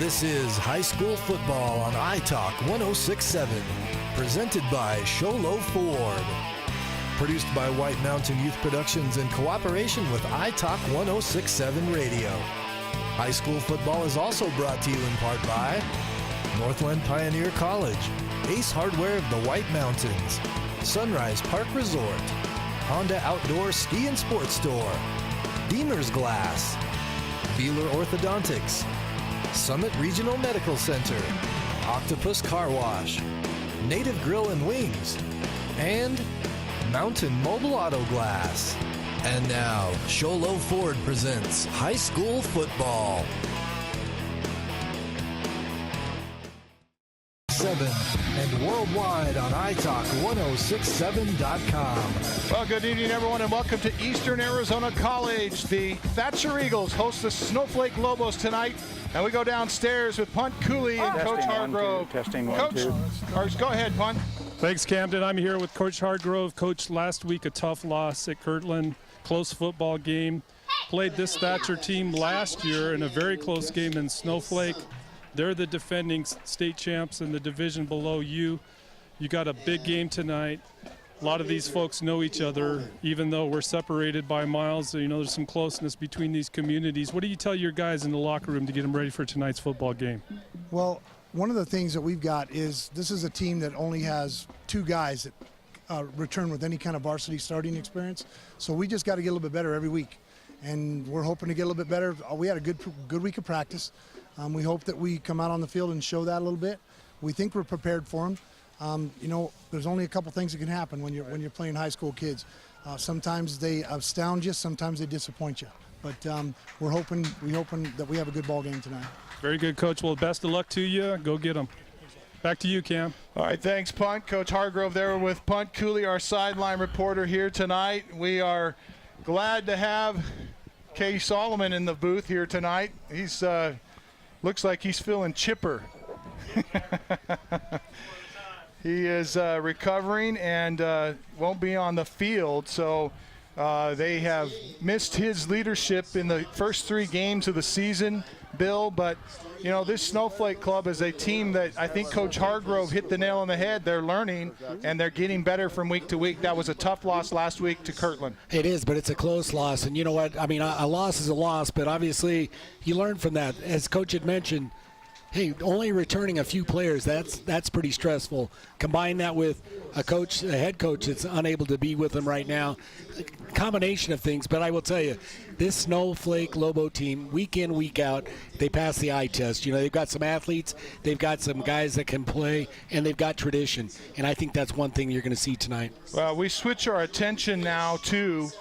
This is high school football on iTalk 106.7, presented by Sholo Ford. Produced by White Mountain Youth Productions in cooperation with iTalk 106.7 Radio. High school football is also brought to you in part by Northland Pioneer College, Ace Hardware of the White Mountains, Sunrise Park Resort, Honda Outdoor Ski and Sports Store, Deemer's Glass, Beeler Orthodontics, Summit Regional Medical Center, Octopus Car Wash, Native Grill and Wings, and Mountain Mobile Auto Glass. And now, Sholo Ford presents high school football. 7 and worldwide on iTalk1067.com. Well, good evening, everyone, and welcome to Eastern Arizona College. The Thatcher Eagles host the Snowflake Lobos tonight, and we go downstairs with Punt Cooley and Coach Hargrove. Testing one, Coach, two. go ahead, Punt. Thanks, Camden. I'm here with Coach Hargrove. Coach, last week a tough loss at Kirtland, close football game. Played this Thatcher team last year in a very close game in Snowflake. They're the defending state champs in the division below you. You got a big game tonight. A lot of these folks know each other, even though we're separated by miles. So, you know, there's some closeness between these communities. What do you tell your guys in the locker room to get them ready for tonight's football game? Well, one of the things that we've got is this is a team that only has 2 guys that return with any kind of varsity starting experience. So we just got to get a little bit better every week. And we're hoping to get a little bit better. We had a good week of practice. We hope that we come out on the field and show that a little bit. We think we're prepared for them. You know, there's only a couple things that can happen when you're playing high school kids. Sometimes they astound you, sometimes they disappoint you. But we're hoping that we have a good ball game tonight. Very good, Coach. Well, best of luck to you. Go get them. Back to you, Cam. All right, thanks, Punt. Coach Hargrove there with Punt Cooley, our sideline reporter here tonight. We are glad to have Kay Solomon in the booth here tonight. He's looks like he's feeling chipper. He is recovering and won't be on the field, so they have missed his leadership in the first 3 games of the season, Bill. But, you know, this Snowflake club is a team that I think Coach Hargrove hit the nail on the head. They're learning, and they're getting better from week to week. That was a tough loss last week to Kirtland. It is, but it's a close loss. And you know what? I mean, a loss is a loss, but obviously you learn from that. As Coach had mentioned, hey, only returning a few players, that's pretty stressful. Combine that with a head coach that's unable to be with them right now. A combination of things, but I will tell you, this Snowflake Lobo team, week in, week out, they pass the eye test. You know, they've got some athletes, they've got some guys that can play, and they've got tradition. And I think that's one thing you're going to see tonight. Well, we switch our attention now to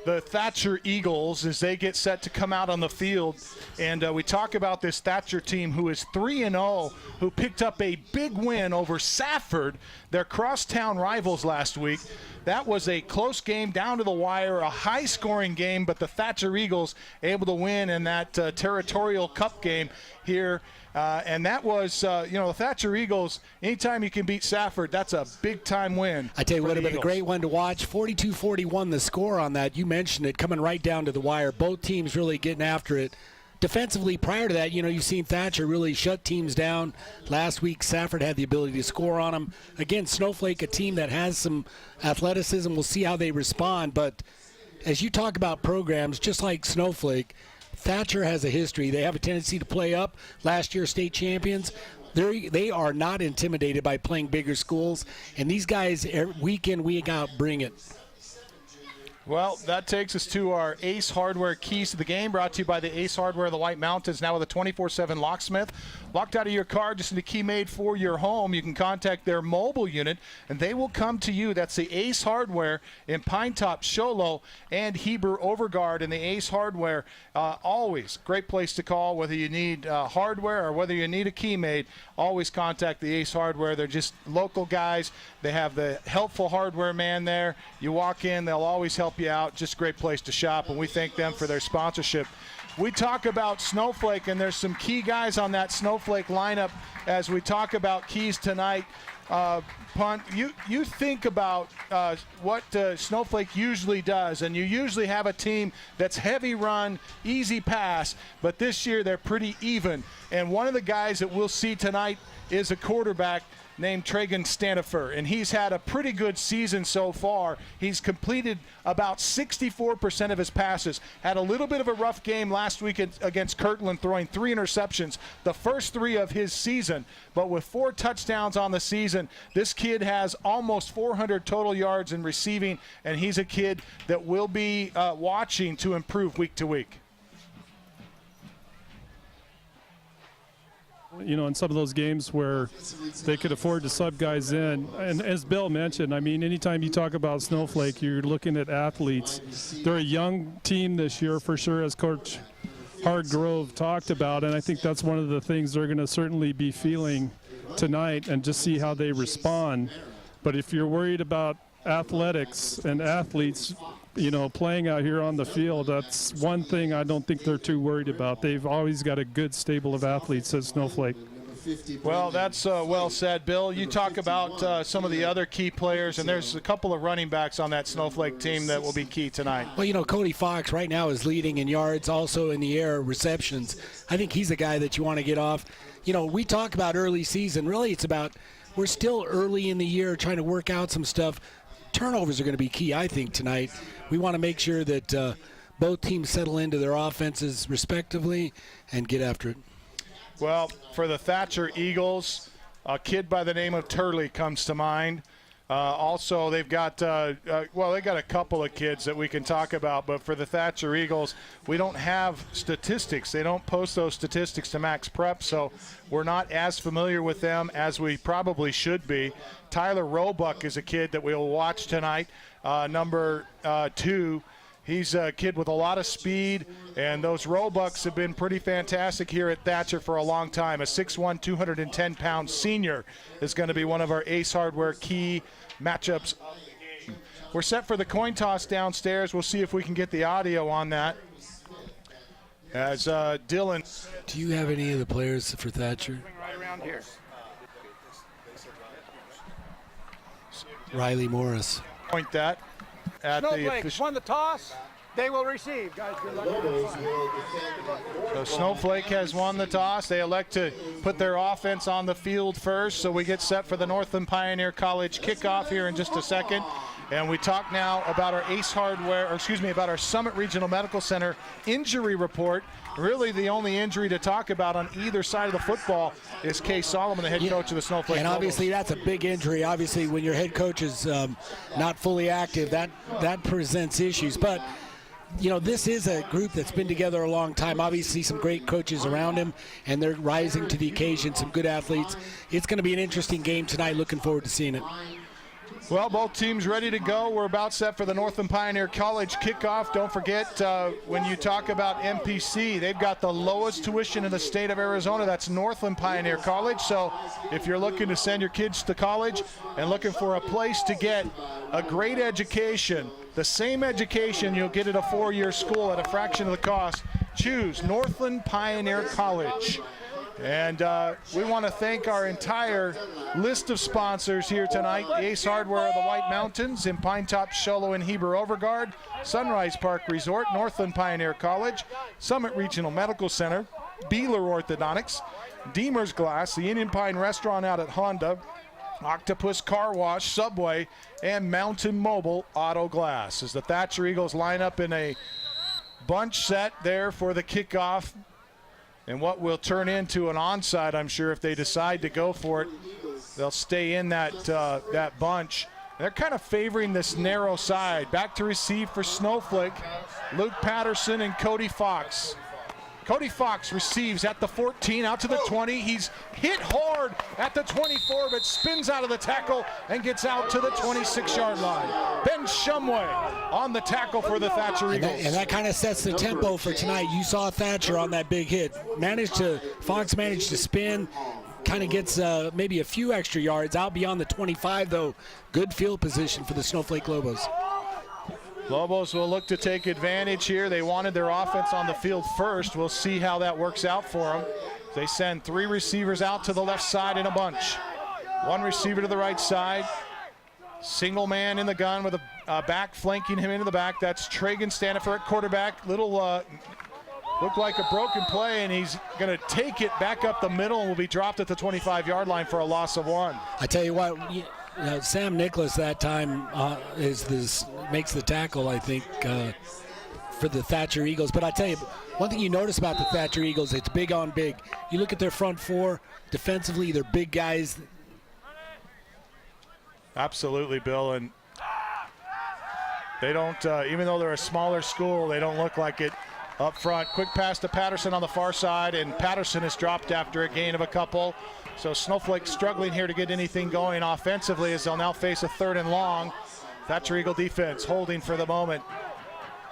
the Thatcher Eagles as they get set to come out on the field. And we talk about this Thatcher team who is 3-0, who picked up a big win over Safford, their crosstown rivals last week. That was a close game down to the wire, a high-scoring game, but the Thatcher Eagles able to win in that territorial cup game here. And that was, you know, the Thatcher Eagles, anytime you can beat Safford, that's a big-time win. I tell you, would have been Eagles. a great one to watch. 42-41 the score on that. You mentioned it, coming right down to the wire. Both teams really getting after it. Defensively, prior to that, you know, you've seen Thatcher really shut teams down. Last week, Safford had the ability to score on them. Again, Snowflake, a team that has some athleticism. We'll see how they respond. But as you talk about programs, just like Snowflake, Thatcher has a history. They have a tendency to play up. Last year, state champions. They are not intimidated by playing bigger schools. And these guys, week in, week out, bring it. Well, that takes us to our Ace Hardware keys to the game, brought to you by the Ace Hardware of the White Mountains, now with a 24/7 locksmith. Locked out of your car, just need a key made for your home. You can contact their mobile unit, and they will come to you. That's the Ace Hardware in Pine Top, Sholo, and Heber Overguard. And the Ace Hardware, always great place to call, whether you need hardware or whether you need a key made. Always contact the Ace Hardware. They're just local guys. They have the helpful hardware man there. You walk in, they'll always help you out. Just a great place to shop, and we thank them for their sponsorship. We talk about Snowflake, and there's some key guys on that Snowflake lineup as we talk about keys tonight. punt, you think about what Snowflake usually does, and you usually have a team that's heavy run, easy pass, but this year they're pretty even. And one of the guys that we'll see tonight is a quarterback named Tragan Stanifer, and he's had a pretty good season so far. He's completed about 64% of his passes. Had a little bit of a rough game last week against Kirtland, throwing 3 interceptions, the first 3 of his season. But with 4 touchdowns on the season, this kid has almost 400 total yards in receiving, and he's a kid that we'll be watching to improve week to week. You know, in some of those games where they could afford to sub guys in. And as Bill mentioned, I mean, anytime you talk about Snowflake, you're looking at athletes. They're a young team this year for sure, as Coach Hardgrove talked about, and I think that's one of the things they're going to certainly be feeling tonight, and just see how they respond. But if you're worried about athletics and athletes, you know, playing out here on the field, that's one thing I don't think they're too worried about. They've always got a good stable of athletes at Snowflake. Well, that's well said, Bill. You talk about some of the other key players, and there's a couple of running backs on that Snowflake team that will be key tonight. Well, you know, Cody Fox right now is leading in yards, also in the air receptions. I think he's a guy that you want to get off. You know, we talk about early season. Really, it's about we're still early in the year trying to work out some stuff. Turnovers are going to be key, I think, tonight. We want to make sure that both teams settle into their offenses respectively and get after it. Well, for the Thatcher Eagles, a kid by the name of Turley comes to mind. Also, they've got, they got a couple of kids that we can talk about, but for the Thatcher Eagles, we don't have statistics. They don't post those statistics to Max Prep, so we're not as familiar with them as we probably should be. Tyler Roebuck is a kid that we'll watch tonight, number 2. He's a kid with a lot of speed, and those Roebucks have been pretty fantastic here at Thatcher for a long time. A 6'1", 210-pound senior is going to be one of our Ace Hardware key matchups. We're set for the coin toss downstairs. We'll see if we can get the audio on that. As Dylan. Do you have any of the players for Thatcher? Right around here. Riley Morris. Point that. Snowflake won the toss. They will receive. Guys, good luck. So Snowflake has won the toss. They elect to put their offense on the field first, so we get set for the Northland Pioneer College kickoff here in just a second. And we talk now about our about our Summit Regional Medical Center injury report. Really the only injury to talk about on either side of the football is Kay Solomon, the head coach of the Snowflake. And obviously that's a big injury. Obviously when your head coach is not fully active, that presents issues. But you know, this is a group that's been together a long time. Obviously some great coaches around him, and they're rising to the occasion, some good athletes. It's going to be an interesting game tonight. Looking forward to seeing it. Well, both teams ready to go. We're about set for the Northland Pioneer College kickoff. Don't forget, when you talk about MPC, they've got the lowest tuition in the state of Arizona. That's Northland Pioneer College. So if you're looking to send your kids to college and looking for a place to get a great education, the same education you'll get at a 4-year school at a fraction of the cost, choose Northland Pioneer College. And we want to thank our entire list of sponsors here tonight. Ace Hardware of the White Mountains in Pine Top, Show Low, and Heber Overguard, Sunrise Park Resort, Northland Pioneer College, Summit Regional Medical Center, Beeler Orthodontics, Deemer's Glass, the Indian Pine Restaurant out at Honda, Octopus Car Wash, Subway, and Mountain Mobile Auto Glass. As the Thatcher Eagles line up in a bunch set there for the kickoff, and what will turn into an onside, I'm sure, if they decide to go for it. They'll stay in that bunch. They're kind of favoring this narrow side. Back to receive for Snowflake, Luke Patterson and Cody Fox. Cody Fox receives at the 14, out to the 20. He's hit hard at the 24, but spins out of the tackle and gets out to the 26-yard line. Ben Shumway on the tackle for the Thatcher Eagles. And that kind of sets the tempo for tonight. You saw Thatcher on that big hit. Fox managed to spin, kind of gets maybe a few extra yards out beyond the 25, though. Good field position for the Snowflake Lobos. Lobos will look to take advantage here. They wanted their offense on the field first. We'll see how that works out for them. They send 3 receivers out to the left side in a bunch. One receiver to the right side. Single man in the gun with a back flanking him into the back. That's Tragan Stanifer at quarterback. Little looked like a broken play, and he's going to take it back up the middle and will be dropped at the 25-yard line for a loss of 1. I tell you what, Sam Nicholas that time makes the tackle, I think, for the Thatcher Eagles. But I tell you, one thing you notice about the Thatcher Eagles, it's big on big. You look at their front four, defensively, they're big guys. Absolutely, Bill, and they don't, even though they're a smaller school, they don't look like it up front. Quick pass to Patterson on the far side, and Patterson is dropped after a gain of a couple. So Snowflake struggling here to get anything going offensively as they'll now face a 3rd and long. Thatcher Eagle defense holding for the moment.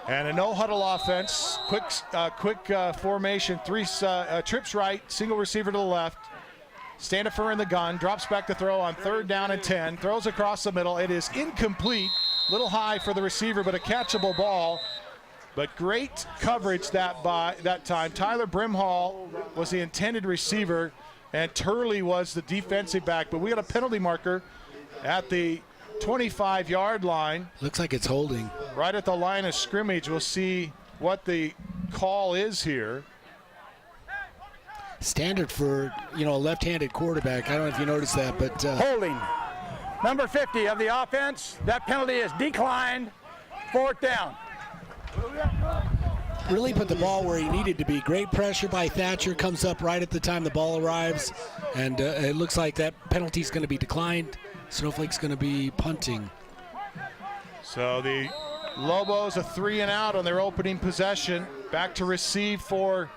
And a no-huddle offense, quick formation, 3 trips right, single receiver to the left. Stanifer in the gun, drops back to throw on 3rd down and 10, throws across the middle. It is incomplete, little high for the receiver, but a catchable ball. But great coverage that time. Tyler Brimhall was the intended receiver, and Turley was the defensive back. But we got a penalty marker at the 25-yard line. Looks like it's holding. Right at the line of scrimmage. We'll see what the call is here. Standard for, a left-handed quarterback. I don't know if you noticed that, but Holding. Number 50 of the offense. That penalty is declined. 4th down. really put the ball where he needed to be. Great pressure by Thatcher, comes up right at the time the ball arrives, and it looks like that penalty's going to be declined. Snowflake's going to be punting. So the Lobos a 3 and out on their opening possession. Back to receive for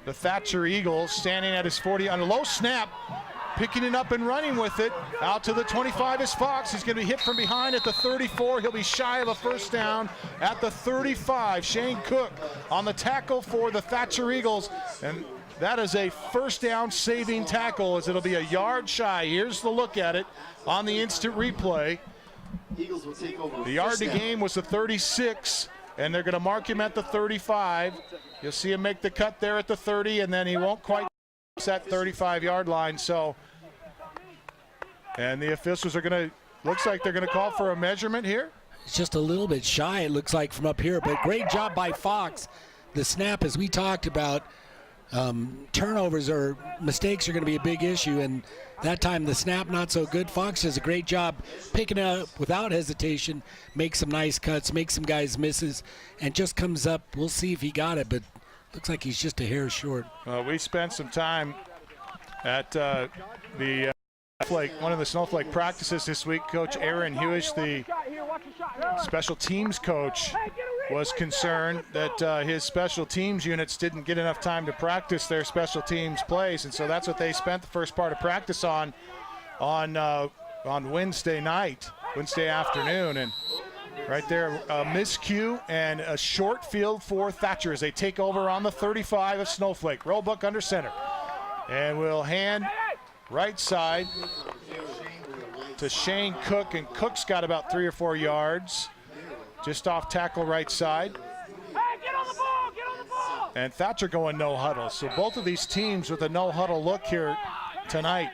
the Thatcher Eagles, standing at his 40 on a low snap, picking it up and running with it. Out to the 25 is Fox. He's going to be hit from behind at the 34. He'll be shy of a first down at the 35. Shane Cook on the tackle for the Thatcher Eagles. And that is a first down saving tackle, as it'll be a yard shy. Here's the look at it on the instant replay. Eagles will take over. The yard to game was the 36, and they're going to mark him at the 35. You'll see him make the cut there at the 30, and then he won't quite cross that 35-yard line. So, and the officials are going to, looks like they're going to call for a measurement here. It's just a little bit shy, it looks like, from up here, but great job by Fox. The snap, as we talked about, turnovers or mistakes are going to be a big issue, and that time the snap not so good. Fox does a great job picking it up without hesitation, makes some nice cuts, makes some guys misses, and just comes up. We'll see if he got it, but looks like he's just a hair short. We spent some time at one of the Snowflake practices this week. Coach Aaron Hewish, the special teams coach, was concerned that his special teams units didn't get enough time to practice their special teams plays, and so that's what they spent the first part of practice on Wednesday night, Wednesday afternoon. And right there, a miscue and a short field for Thatcher as they take over on the 35 of Snowflake. Roebuck under center, and we'll hand right side to Shane Cook, and Cook's got about 3 or 4 yards. Just off tackle right side. Hey, get on the ball, get on the ball! And Thatcher going no huddle. So both of these teams with a no huddle look here tonight.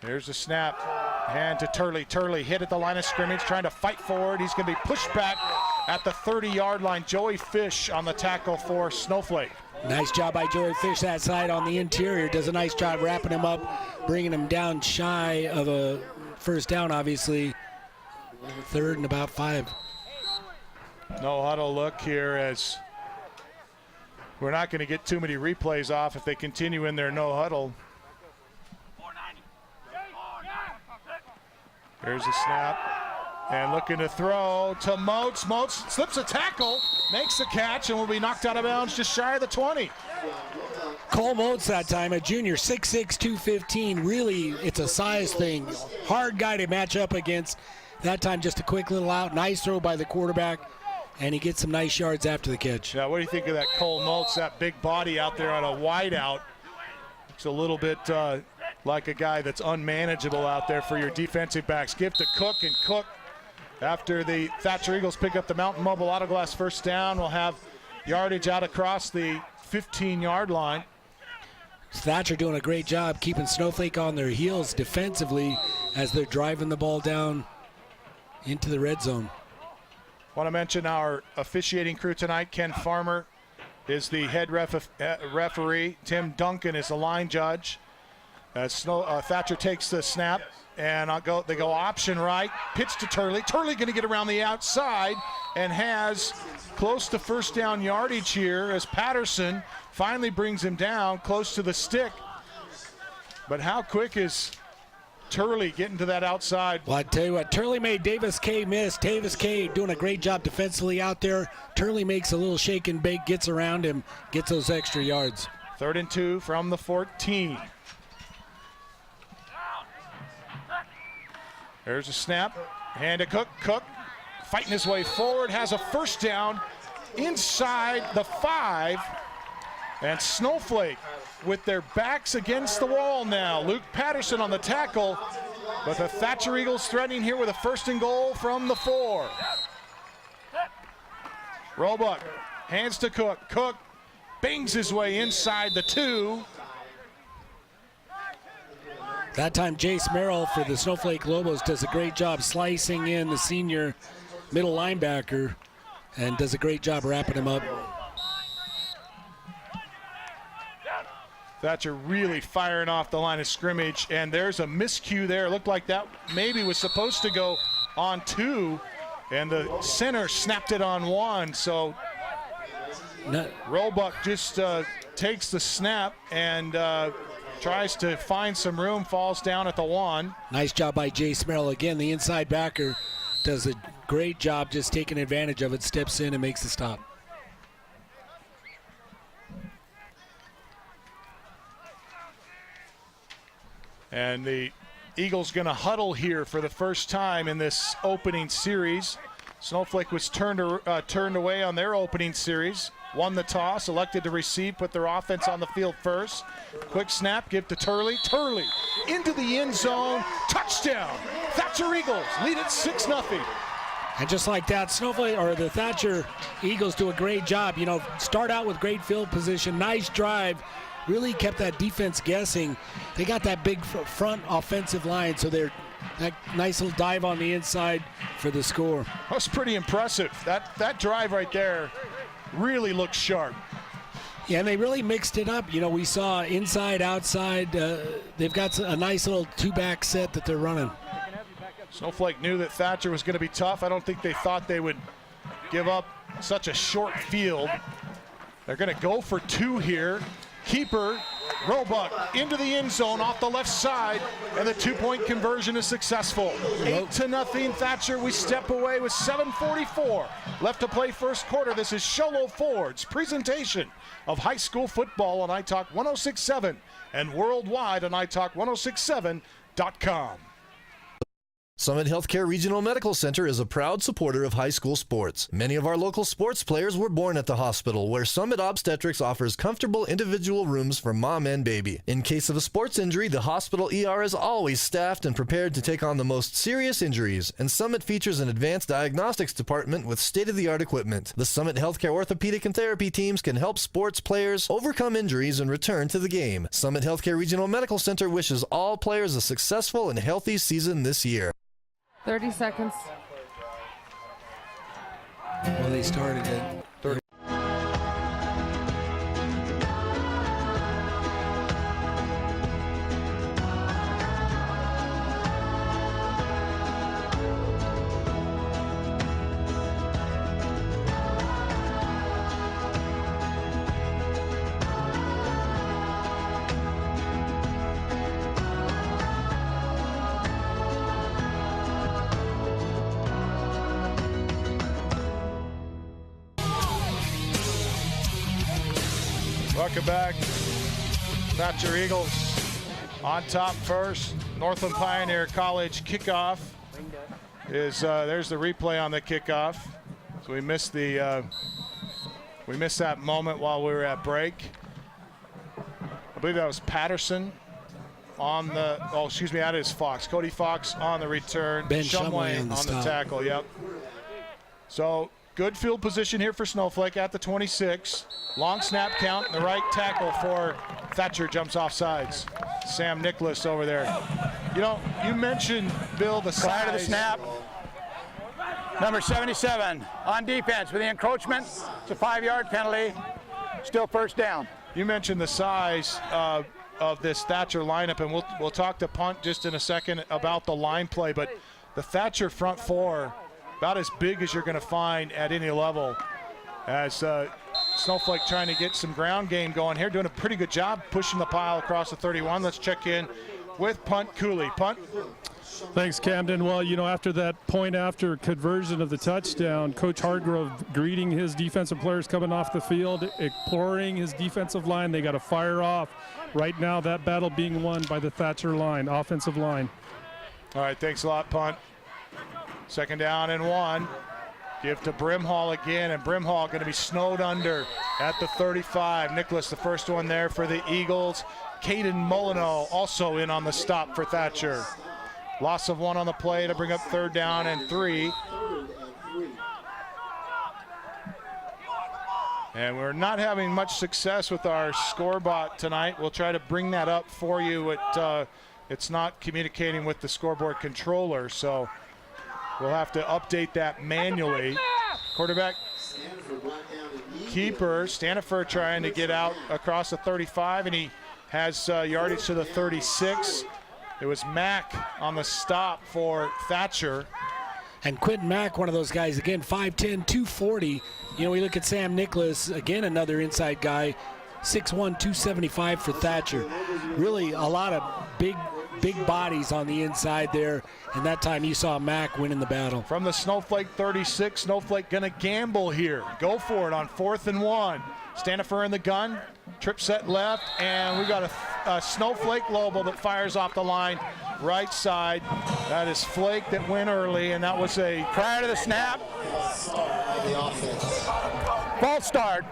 There's the snap. Hand to Turley. Turley hit at the line of scrimmage, trying to fight forward. He's going to be pushed back at the 30-yard line. Joey Fish on the tackle for Snowflake. Nice job by Joey Fish that side on the interior. Does a nice job wrapping him up, bringing him down shy of a first down, obviously. 3rd and about 5. No huddle look here, as we're not going to get too many replays off if they continue in their no huddle. There's a snap, and looking to throw to Moats. Moats slips a tackle, makes the catch, and will be knocked out of bounds just shy of the 20. Cole Moats that time, a junior, 6'6", 215. Really, it's a size thing. Hard guy to match up against. That time, just a quick little out. Nice throw by the quarterback, and he gets some nice yards after the catch. Yeah, what do you think of that Cole Moats, that big body out there on a wide out? It's a little bit like a guy that's unmanageable out there for your defensive backs. Give to Cook, and Cook, after the Thatcher Eagles pick up the Mountain Mobile Autoglass first down, will have yardage out across the 15-yard line. Thatcher doing a great job keeping Snowflake on their heels defensively as they're driving the ball down into the red zone. Want to mention our officiating crew tonight. Ken Farmer is the head referee. Tim Duncan is the line judge. Thatcher takes the snap, and they go option right. Pitch to Turley. Turley going to get around the outside and has close to first down yardage here as Patterson finally brings him down close to the stick. But how quick is Turley getting to that outside? Well, I tell you what, Turley made Davis K miss. Davis K doing a great job defensively out there. Turley makes a little shake and bake, gets around him, gets those extra yards. 3rd and 2 from the 14. There's a snap. Hand to Cook. Cook fighting his way forward, has a first down inside the 5. And Snowflake with their backs against the wall now. Luke Patterson on the tackle, but the Thatcher Eagles threatening here with a 1st and goal from the 4. Roebuck hands to Cook. Cook bangs his way inside the 2. That time Jace Merrill for the Snowflake Lobos does a great job slicing in the senior middle linebacker and does a great job wrapping him up. Thatcher really firing off the line of scrimmage, and there's a miscue there. It looked like that maybe was supposed to go on 2, and the center snapped it on 1. So Roebuck just takes the snap and tries to find some room, falls down at the 1. Nice job by Jace Merrill. Again, the inside backer does a great job just taking advantage of it, steps in and makes the stop. And the Eagles going to huddle here for the first time in this opening series. Snowflake was turned away on their opening series. Won the toss, elected to receive, put their offense on the field first. Quick snap, give to Turley. Turley into the end zone, touchdown. Thatcher Eagles lead it 6-0. And just like that, Snowflake or the Thatcher Eagles do a great job. You know, start out with great field position, nice drive. Really kept that defense guessing. They got that big front offensive line, so they're that nice little dive on the inside for the score. That was pretty impressive. That drive right there really looked sharp. Yeah, and they really mixed it up. You know, we saw inside, outside. They've got a nice little 2-back set that they're running. Snowflake knew that Thatcher was going to be tough. I don't think they thought they would give up such a short field. They're going to go for 2 here. Keeper, Roebuck into the end zone off the left side, and the 2-point conversion is successful. 8-0 Thatcher. We step away with 7:44 left to play first quarter. This is Sholo Ford's presentation of high school football on iTalk 106.7 and worldwide on iTalk1067.com. Summit Healthcare Regional Medical Center is a proud supporter of high school sports. Many of our local sports players were born at the hospital, where Summit Obstetrics offers comfortable individual rooms for mom and baby. In case of a sports injury, the hospital ER is always staffed and prepared to take on the most serious injuries, and Summit features an advanced diagnostics department with state-of-the-art equipment. The Summit Healthcare orthopedic and therapy teams can help sports players overcome injuries and return to the game. Summit Healthcare Regional Medical Center wishes all players a successful and healthy season this year. 30 seconds. Well, they started it. Welcome back. Thatcher Eagles on top first. Northland Pioneer College kickoff is there's the replay on the kickoff. So we missed that moment while we were at break. I believe that was Patterson on the that is Fox. Cody Fox on the return. Ben Shumway on the tackle. Yep. So Good field position here for Snowflake at the 26. Long snap count, and the right tackle for Thatcher jumps off sides. Sam Nicholas over there. You know, you mentioned, Bill, the size. Prior to the snap, number 77 on defense with the encroachment. It's a 5-yard penalty. Still first down. You mentioned the size of this Thatcher lineup, and we'll talk to Punt just in a second about the line play, but the Thatcher front four, about as big as you're going to find at any level, as Snowflake trying to get some ground game going here, doing a pretty good job pushing the pile across the 31. Let's check in with Punt Cooley. Punt. Thanks, Camden. Well, you know, after that point after conversion of the touchdown, Coach Hardgrove greeting his defensive players coming off the field, imploring his defensive line. They got to fire off. Right now, that battle being won by the Thatcher line, offensive line. All right, thanks a lot, Punt. 2nd down and 1. Give to Brimhall again, and Brimhall going to be snowed under at the 35. Nicholas, the first one there for the Eagles. Caden Molyneux also in on the stop for Thatcher. Loss of 1 on the play to bring up 3rd down and 3. And we're not having much success with our scorebot tonight. We'll try to bring that up for you. It's not communicating with the scoreboard controller, so we'll have to update that manually. Quarterback keeper, Stanifer trying to get out across the 35, and he has yardage to the 36. It was Mack on the stop for Thatcher. And Quentin Mack, one of those guys, again, 5'10", 240. You know, we look at Sam Nicholas, again, another inside guy, 6'1", 275 for Thatcher. Really a lot of big bodies on the inside there, and that time you saw Mack winning the battle. From the Snowflake 36, Snowflake gonna gamble here. Go for it on 4th and 1. Stanifer in the gun, trip set left, and we got a Snowflake Lobo that fires off the line right side. That is Flake that went early, and that was a Prior to the snap, false start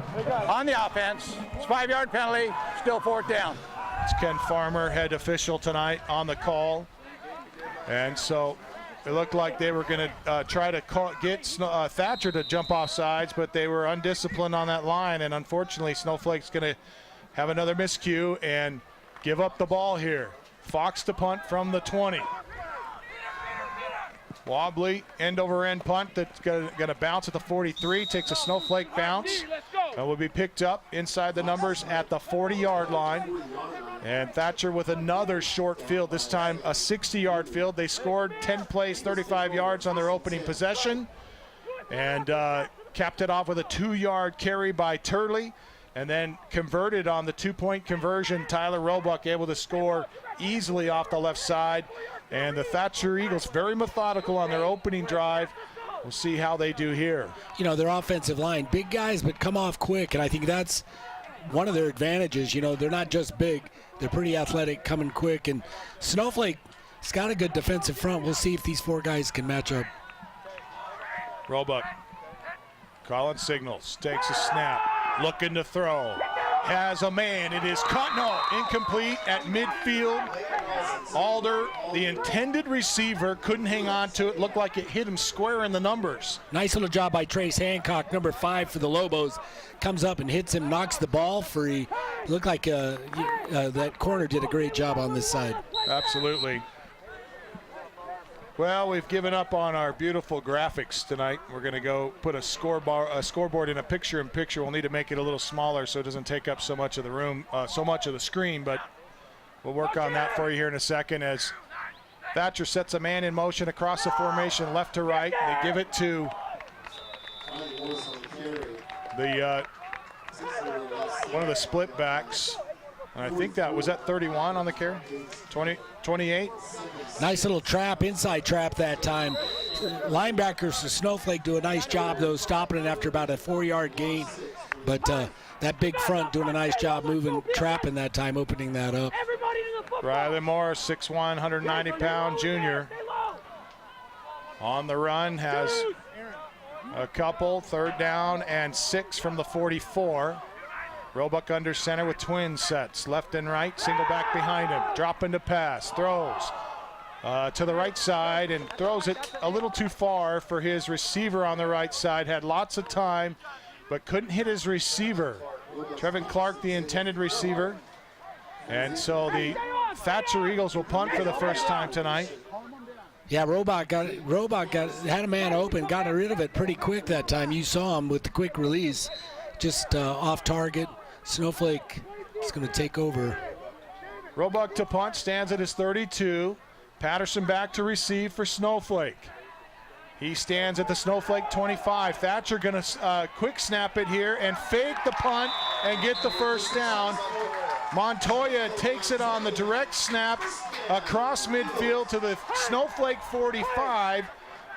on the offense. It's 5-yard penalty, still 4th down. It's Ken Farmer, head official tonight, on the call. And so it looked like they were going to try to get Thatcher to jump off sides, but they were undisciplined on that line. And unfortunately, Snowflake's going to have another miscue and give up the ball here. Fox to punt from the 20. Wobbly end-over-end punt that's going to bounce at the 43. Takes a Snowflake bounce. And will be picked up inside the numbers at the 40-yard line. And Thatcher with another short field, this time a 60-yard field. They scored 10 plays, 35 yards on their opening possession. And capped it off with a 2-yard carry by Turley. And then converted on the 2-point conversion. Tyler Roebuck able to score easily off the left side. And the Thatcher Eagles very methodical on their opening drive. We'll see how they do here. You know, their offensive line, big guys, but come off quick. And I think that's one of their advantages. You know, they're not just big. They're pretty athletic, coming quick. And Snowflake's got a good defensive front. We'll see if these 4 guys can match up. Roebuck. Collins signals. Takes a snap. Looking to throw. Has a man. It is caught. No, incomplete at midfield. Alder, the intended receiver, couldn't hang on to it. Looked like it hit him square in the numbers. Nice little job by Trace Hancock, number 5 for the Lobos. Comes up and hits him, knocks the ball free. Looked like that corner did a great job on this side. Absolutely. Well, we've given up on our beautiful graphics tonight. We're going to go put a scoreboard in a picture-in-picture. We'll need to make it a little smaller so it doesn't take up so much of the room, so much of the screen, but we'll work on that for you here in a second as Thatcher sets a man in motion across the formation left to right. They give it to the one of the split backs. And I think that was at 31 on the carry, 28. Nice little trap, inside trap that time. Linebackers to Snowflake do a nice job, though, stopping it after about a 4-yard gain. But that big front doing a nice job moving, trapping that time, opening that up. Riley Morris, 6'1", 190-pound junior. On the run, has a couple, 3rd down and 6 from the 44. Roebuck under center with twin sets, left and right, single back behind him, dropping to pass, throws. to the right side and throws it a little too far for his receiver on the right side. Had lots of time, but couldn't hit his receiver. Trevin Clark, the intended receiver. And so the Thatcher Eagles will punt for the first time tonight. Yeah, Robot had a man open, got rid of it pretty quick that time. You saw him with the quick release, just off target. Snowflake is going to take over. Roebuck to punt, stands at his 32. Patterson back to receive for Snowflake. He stands at the Snowflake 25. Thatcher going to quick snap it here and fake the punt and get the first down. Montoya takes it on the direct snap across midfield to the Snowflake 45,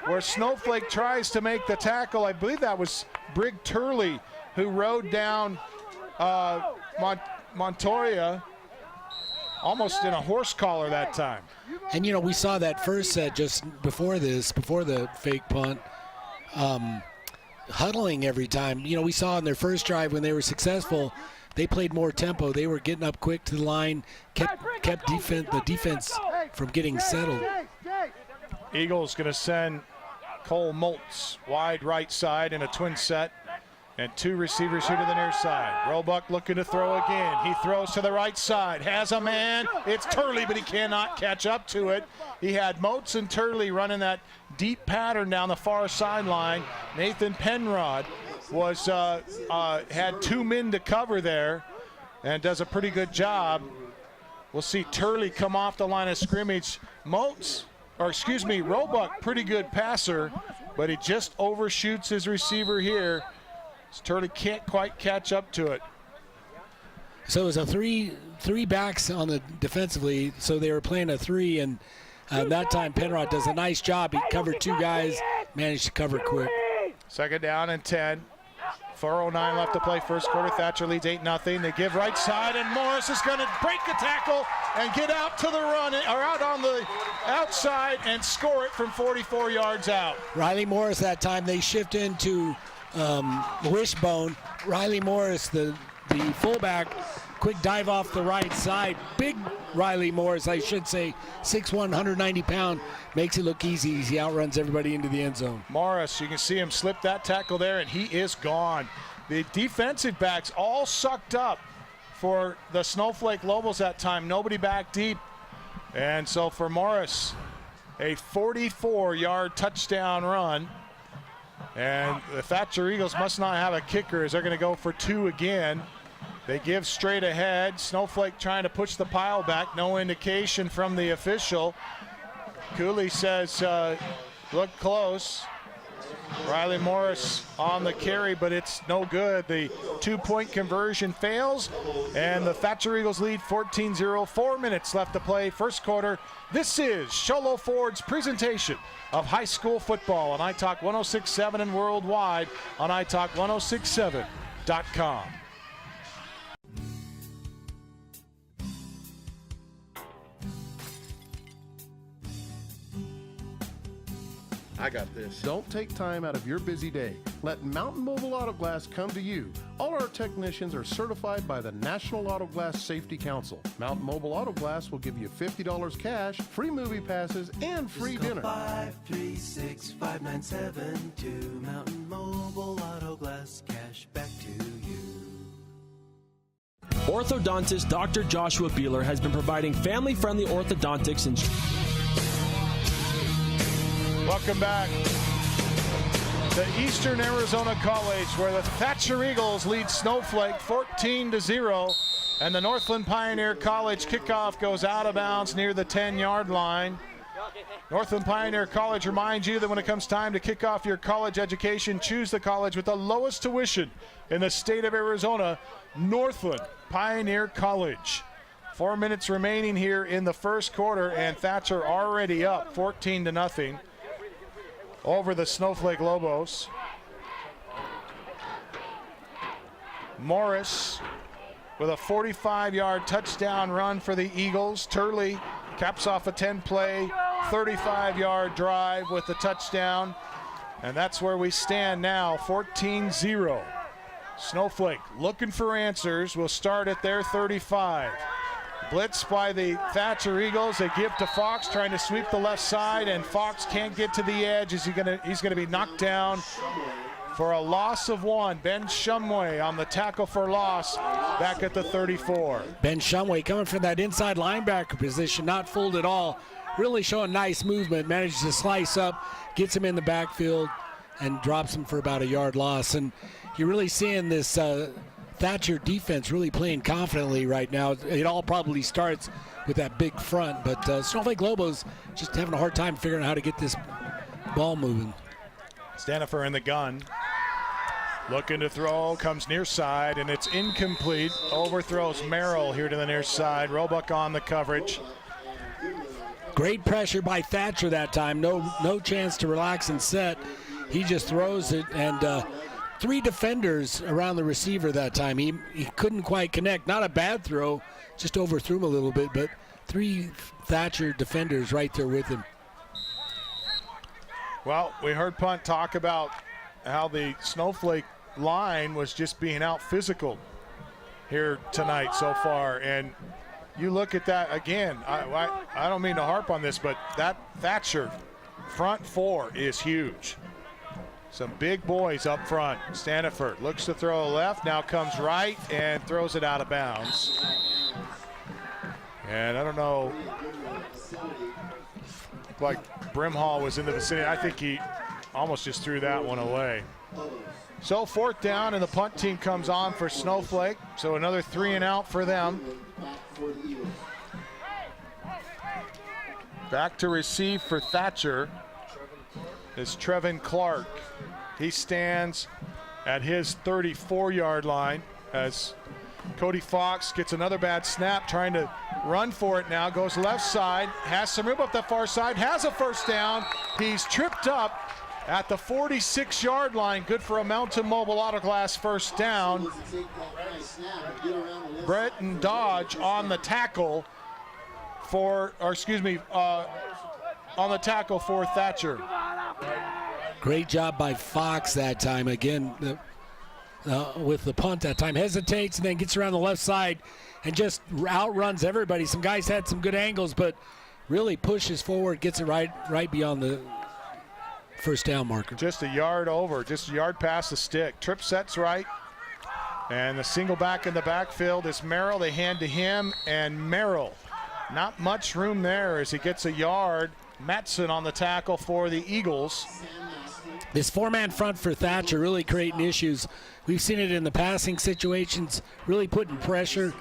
where Snowflake tries to make the tackle. I believe that was Brig Turley who rode down Montoya almost in a horse collar that time. And, you know, we saw that first set just before the fake punt, huddling every time. You know, we saw in their first drive when they were successful, they played more tempo. They were getting up quick to the line, kept the defense from getting settled. Eagles going to send Cole Moltz wide right side in a twin set. And two receivers here to the near side. Roebuck looking to throw again. He throws to the right side. Has a man. It's Turley, but he cannot catch up to it. He had Moats and Turley running that deep pattern down the far sideline. Nathan Penrod was had two men to cover there and does a pretty good job. We'll see Turley come off the line of scrimmage. Roebuck, pretty good passer, but he just overshoots his receiver here. Turley can't quite catch up to it. So it was a three backs on the defensively, so they were playing a three, and that time Penrod does a nice job. He covered two guys, managed to cover quick. Second down and 10. 4:09 left to play first quarter. Thatcher leads 8-0. They give right side, and Morris is going to break the tackle and get out to the run, or out on the outside and score it from 44 yards out. Riley Morris that time, they shift into Wishbone. Riley Morris, the fullback, quick dive off the right side. Big Riley Morris, I should say, 6'1", 190 pound, makes it look easy. He outruns everybody into the end zone. Morris, you can see him slip that tackle there, and he is gone. The defensive backs all sucked up for the Snowflake Lobos that time. Nobody back deep. And so for Morris, a 44-yard touchdown run. And the Thatcher Eagles must not have a kicker as they're going to go for two again. They give straight ahead. Snowflake trying to push the pile back. No indication from the official. Cooley says, look close. Riley Morris on the carry, but it's no good. The two-point conversion fails, and the Thatcher Eagles lead 14-0. 4 minutes left to play first quarter. This is Sholo Ford's presentation of high school football on iTalk 106.7 and worldwide on iTalk1067.com. I got this. Don't take time out of your busy day. Let Mountain Mobile Auto Glass come to you. All our technicians are certified by the National Auto Glass Safety Council. Mountain Mobile Auto Glass will give you $50 cash, free movie passes, and free dinner. 536-5972. Mountain Mobile Auto Glass, cash back to you. Orthodontist Dr. Joshua Beeler has been providing family-friendly orthodontics and... Welcome back to Eastern Arizona College, where the Thatcher Eagles lead Snowflake 14-0, and the Northland Pioneer College kickoff goes out of bounds near the 10-yard line. Northland Pioneer College reminds you that when it comes time to kick off your college education, choose the college with the lowest tuition in the state of Arizona, Northland Pioneer College. 4 minutes remaining here in the first quarter, and Thatcher already up 14-0. Over the Snowflake Lobos. Morris with a 45-yard touchdown run for the Eagles. Turley caps off a 10-play, 35-yard drive with the touchdown. And that's where we stand now, 14-0. Snowflake looking for answers. Will start at their 35. Blitz by the Thatcher Eagles. They give to Fox, trying to sweep the left side, and Fox can't get to the edge. He's gonna be knocked down for a loss of 1. Ben Shumway on the tackle for loss back at the 34. Ben Shumway coming from that inside linebacker position, not fooled at all. Really showing nice movement, manages to slice up, gets him in the backfield, and drops him for about a yard loss. And you're really seeing this Thatcher defense really playing confidently right now. It all probably starts with that big front, but Snowflake Lobos just having a hard time figuring out how to get this ball moving. Stanifer in the gun. Looking to throw, comes near side, and it's incomplete. Overthrows Merrill here to the near side. Roebuck on the coverage. Great pressure by Thatcher that time. No chance to relax and set. He just throws it, and 3 defenders around the receiver that time. He couldn't quite connect. Not a bad throw, just overthrew him a little bit, but 3 Thatcher defenders right there with him. Well, we heard Punt talk about how the Snowflake line was just being out physical here tonight so far, and you look at that again. I don't mean to harp on this, but that Thatcher front 4 is huge. Some big boys up front. Stanifer looks to throw left, now comes right and throws it out of bounds. And I don't know, like Brimhall was in the vicinity. I think he almost just threw that one away. So 4th down, and the punt team comes on for Snowflake. So another 3 and out for them. Back to receive for Thatcher is Trevin Clark. He stands at his 34-yard line as Cody Fox gets another bad snap, trying to run for it now. Goes left side, has some room up the far side, has a first down. He's tripped up at the 46-yard line. Good for a Mountain Mobile Auto Glass first down. Bretton Dodge on the tackle for, on the tackle for Thatcher. Great job by Fox that time. Again, with the punt that time. Hesitates and then gets around the left side and just outruns everybody. Some guys had some good angles, but really pushes forward, gets it right beyond the first down marker. Just a yard over, just a yard past the stick. Trip sets right. And the single back in the backfield is Merrill. They hand to him, and Merrill. Not much room there as he gets a yard. Matson on the tackle for the Eagles. This 4-man front for Thatcher really creating issues. We've seen it in the passing situations, really putting pressure.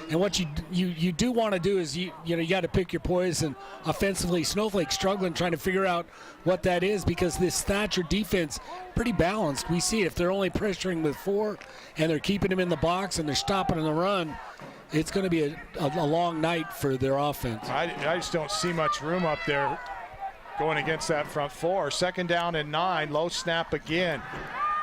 And what you do want to do is you got to pick your poison offensively. Snowflake struggling trying to figure out what that is, because this Thatcher defense pretty balanced. We see it. If they're only pressuring with 4 and they're keeping him in the box and they're stopping in the run, it's going to be a long night for their offense. I just don't see much room up there going against that front 4. 2nd down and 9. Low snap again.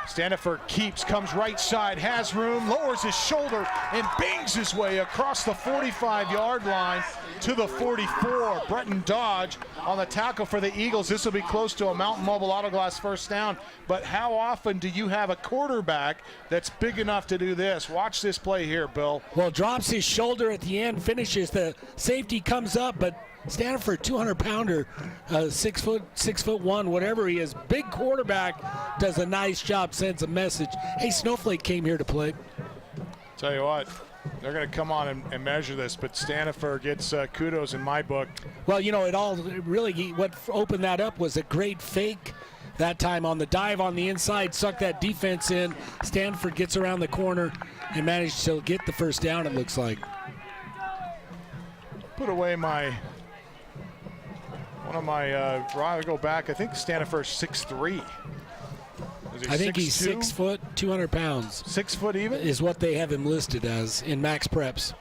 Stanifer keeps, comes right side, has room, lowers his shoulder, and bangs his way across the 45-yard line to the 44. Bretton Dodge on the tackle for the Eagles. This will be close to a Mountain Mobile Auto Glass first down. But how often do you have a quarterback that's big enough to do this? Watch this play here, Bill. Well, drops his shoulder at the end, finishes. The safety comes up, but Stanifer, 200-pounder, 6'1", whatever he is, big quarterback, does a nice job, sends a message. Hey, Snowflake came here to play. Tell you what, they're going to come on and measure this, but Stanifer gets kudos in my book. Well, it all really, what opened that up was a great fake that time on the dive on the inside, sucked that defense in. Stanford gets around the corner and managed to get the first down, it looks like. Put away I go back. I think Stanifer's 6'3". I think he's 6 foot, 200 pounds. 6 foot even? Is what they have him listed as in Max Preps.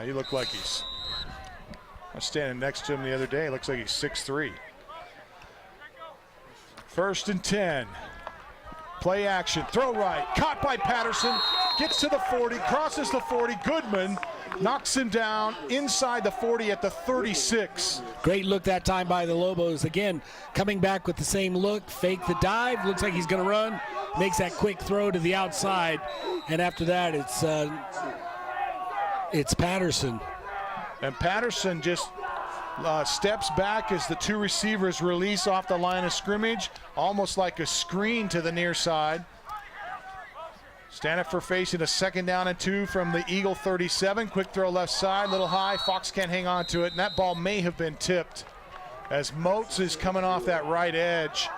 He looked like I was standing next to him the other day. He looks like he's 6'3". 1st and 10. Play action, throw right, caught by Patterson, gets to the 40, crosses the 40. Goodman knocks him down inside the 40 at the 36. Great look that time by the Lobos. Again, coming back with the same look, fake the dive, looks like he's going to run, makes that quick throw to the outside, and after that it's Patterson And Patterson just steps back as the two receivers release off the line of scrimmage, almost like a screen to the near side. Stanifer facing a 2nd down and 2 from the Eagle 37. Quick throw left side, little high. Fox can't hang on to it, and that ball may have been tipped as Moats is coming off that right edge.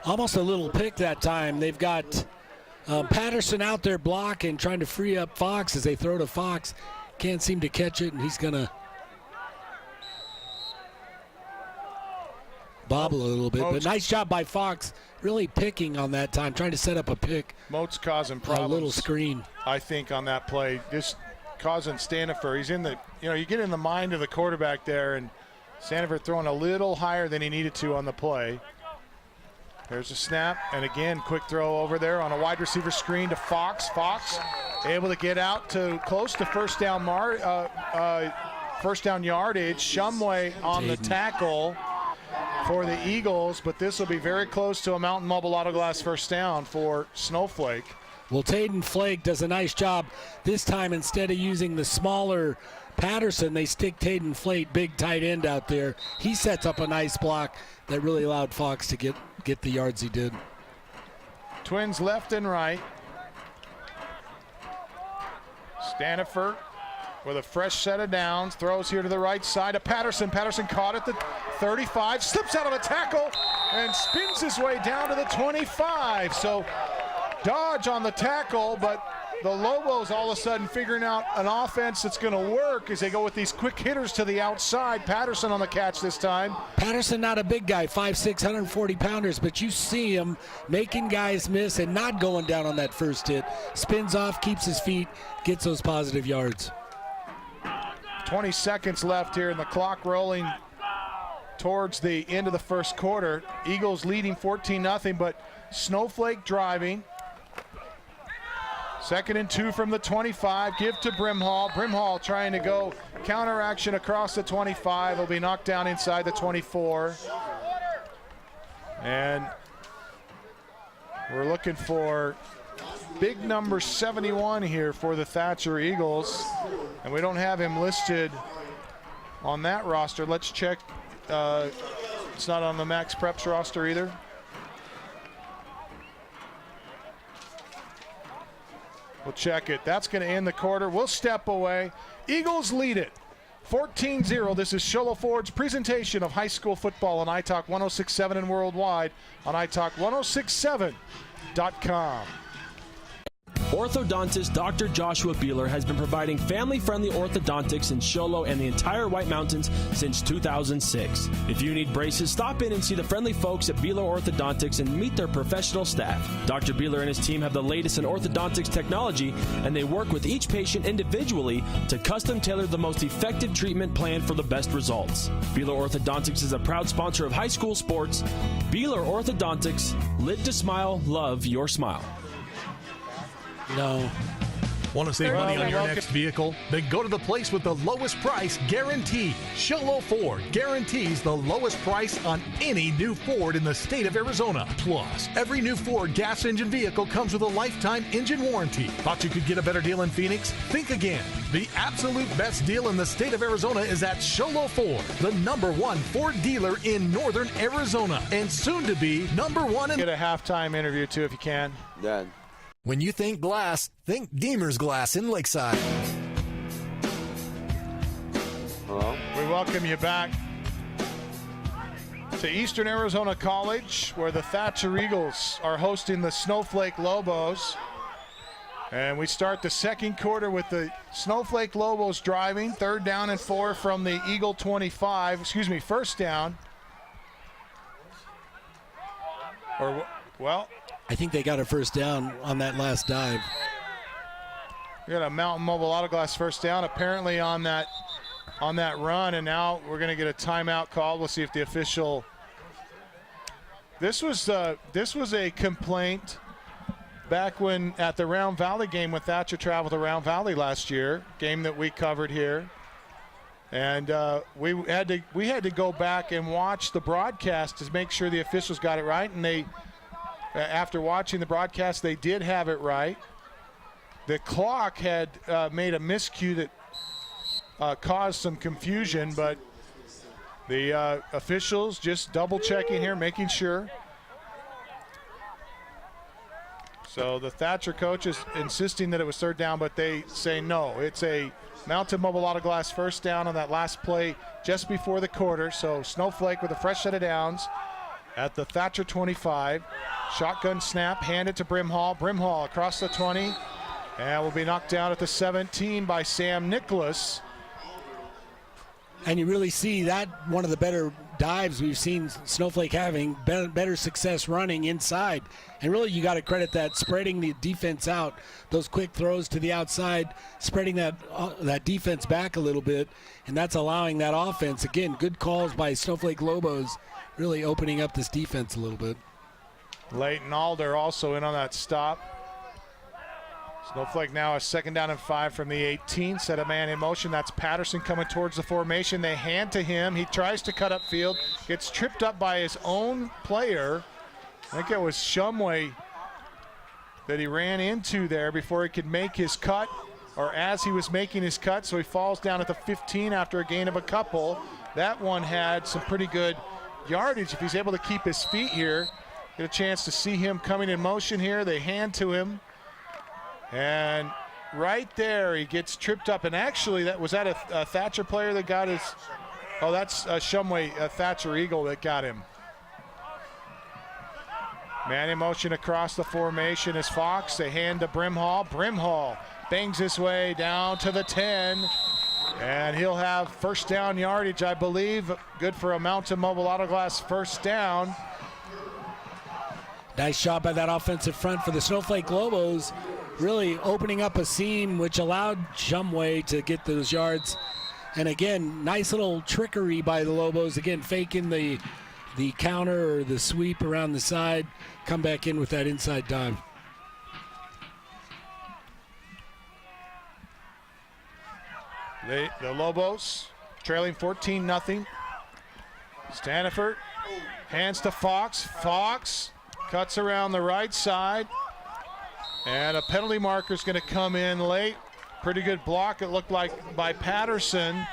Almost a little pick that time. They've got Patterson out there blocking, trying to free up Fox as they throw to Fox. Can't seem to catch it, and he's going to bobble a little bit. But nice job by Fox, really picking on that time, trying to set up a pick. Moats causing problems. A little screen, I think, on that play. Just causing Stanifer. He's in the, you get in the mind of the quarterback there, and Stanifer throwing a little higher than he needed to on the play. There's a snap, and again, quick throw over there on a wide receiver screen to Fox. Fox able to get out to close to first down yardage. Shumway on the tackle for the Eagles, but this will be very close to a Mountain Mobile Auto Glass first down for Snowflake. Well, Taden Flake does a nice job this time. Instead of using the smaller Patterson, they stick Taden Flake, big tight end out there. He sets up a nice block that really allowed Fox to get the yards he did. Twins left and right. Stanifer with a fresh set of downs, throws here to the right side of Patterson. Patterson caught at the 35, slips out of a tackle, and spins his way down to the 25. So dodge on the tackle, but the Lobos all of a sudden figuring out an offense that's going to work as they go with these quick hitters to the outside. Patterson on the catch this time. Patterson, not a big guy, 5'6", 140 pounders, but you see him making guys miss and not going down on that first hit. Spins off, keeps his feet, gets those positive yards. 20 seconds left here, and the clock rolling towards the end of the first quarter. Eagles leading 14-0, but Snowflake driving. 2nd and 2 from the 25. Give to Brimhall. Brimhall trying to go counter action across the 25. Will be knocked down inside the 24. And we're looking for big number 71 here for the Thatcher Eagles. And we don't have him listed on that roster. Let's check. It's not on the Max Preps roster either. We'll check it. That's going to end the quarter. We'll step away. Eagles lead it 14-0. This is Sholo Ford's presentation of high school football on iTalk 106.7 and worldwide on iTalk1067.com. Orthodontist Dr. Joshua Beeler has been providing family-friendly orthodontics in Sholo and the entire White Mountains since 2006. If you need braces, stop in and see the friendly folks at Beeler Orthodontics and meet their professional staff. Dr. Beeler and his team have the latest in orthodontics technology, and they work with each patient individually to custom tailor the most effective treatment plan for the best results. Beeler Orthodontics is a proud sponsor of high school sports. Beeler Orthodontics, lit to smile, love your smile. No. Want to save money on your next vehicle? Then go to the place with the lowest price guaranteed. Sholo Ford guarantees the lowest price on any new Ford in the state of Arizona. Plus, every new Ford gas engine vehicle comes with a lifetime engine warranty. Thought you could get a better deal in Phoenix? Think again. The absolute best deal in the state of Arizona is at Sholo Ford, the #1 Ford dealer in northern Arizona, and soon to be #1 in... Get a halftime interview too if you can. Done. When you think glass, think Deemer's Glass in Lakeside. Hello? We welcome you back to Eastern Arizona College, where the Thatcher Eagles are hosting the Snowflake Lobos. And we start the second quarter with the Snowflake Lobos driving. 3rd down and 4 from the Eagle 25. First down. I think they got a first down on that last dive. We got a Mountain Mobile Auto Glass first down apparently on that run, and now we're going to get a timeout call. We'll see if the official. This was a complaint back when at the Round Valley game when Thatcher traveled to Round Valley last year, game that we covered here. And we had to go back and watch the broadcast to make sure the officials got it right, and they. After watching the broadcast, they did have it right. The clock had made a miscue that caused some confusion, but the officials just double checking here, making sure. So the Thatcher coach is insisting that it was third down, but they say no. It's a Mountain Mobile Auto Glass first down on that last play just before the quarter. So Snowflake with a fresh set of downs at the Thatcher 25. Shotgun snap, hand it to Brimhall. Brimhall across the 20 and will be knocked down at the 17 by Sam Nicholas. And you really see that one of the better dives we've seen Snowflake having, better success running inside. And really you got to credit that, spreading the defense out, those quick throws to the outside, spreading that defense back a little bit, and that's allowing that offense. Again, good calls by Snowflake Lobos, really opening up this defense a little bit. Leighton Alder also in on that stop. Snowflake now a second down and 5 from the 18. Set a man in motion. That's Patterson coming towards the formation. They hand to him. He tries to cut upfield. Gets tripped up by his own player. I think it was Shumway that he ran into there before he could make his cut, or as he was making his cut. So he falls down at the 15 after a gain of a couple. That one had some pretty good yardage. If he's able to keep his feet here, get a chance to see him coming in motion here. They hand to him. And right there, he gets tripped up. And actually, was that a Thatcher player that got his? Oh, that's Shumway, a Thatcher Eagle that got him. Man in motion across the formation is Fox. They hand to Brimhall. Brimhall bangs his way down to the 10. And he'll have first down yardage, I believe. Good for a Mountain Mobile Auto Glass first down. Nice job by that offensive front for the Snowflake Lobos, really opening up a seam which allowed Shumway to get those yards. And again, nice little trickery by the Lobos, again faking the counter or the sweep around the side, come back in with that inside dive. The Lobos trailing 14-0. Staniford hands to Fox. Fox cuts around the right side. And a penalty marker is going to come in late. Pretty good block, it looked like, by Patterson.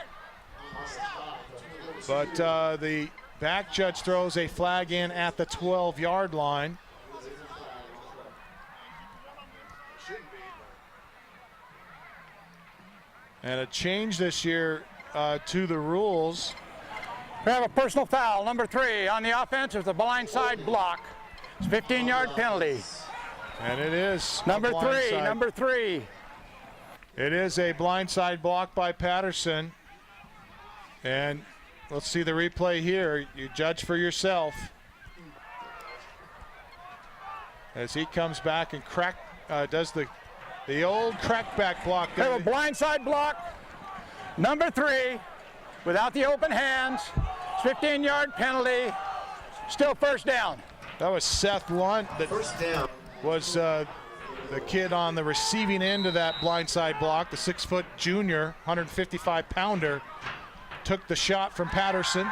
But the back judge throws a flag in at the 12-yard line. And a change this year to the rules. We have a personal foul, number 3 on the offense. It's a blindside block. It's a 15-yard penalty. And it is number 3. It is a blindside block by Patterson. And let's see the replay here. You judge for yourself. As he comes back and does the old crackback block. We have a blindside block, number 3, without the open hands. 15-yard penalty, still first down. That was Seth Lunt. First down. Was the kid on the receiving end of that blindside block, the 6-foot junior, 155-pounder, took the shot from Patterson.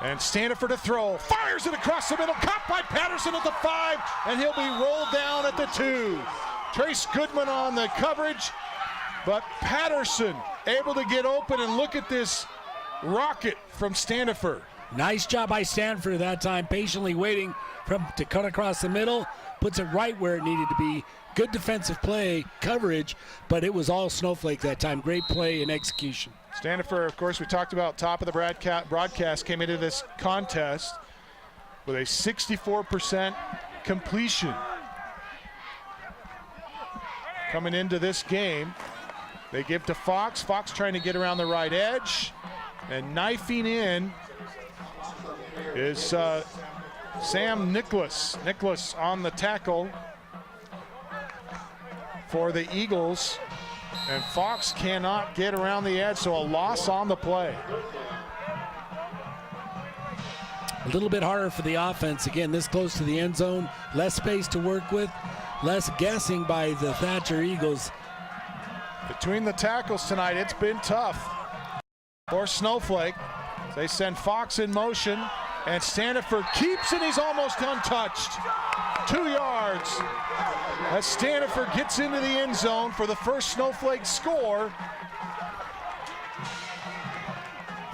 And Staniford to throw, fires it across the middle, caught by Patterson at the 5, and he'll be rolled down at the 2. Trace Goodman on the coverage, but Patterson able to get open, and look at this rocket from Staniford. Nice job by Stanford at that time, patiently waiting to cut across the middle, puts it right where it needed to be. Good defensive play, coverage, but it was all Snowflake that time. Great play and execution. Staniford, of course, we talked about top of the broadcast, came into this contest with a 64% completion. Coming into this game, they give to Fox. Fox trying to get around the right edge, and knifing in is Sam Nicholas. Nicholas on the tackle for the Eagles, and Fox cannot get around the edge, so a loss on the play. A little bit harder for the offense. Again, this close to the end zone, less space to work with, less guessing by the Thatcher Eagles. Between the tackles tonight, it's been tough for Snowflake. They send Fox in motion, and Staniford keeps it. He's almost untouched. 2 yards as Staniford gets into the end zone for the first Snowflake score.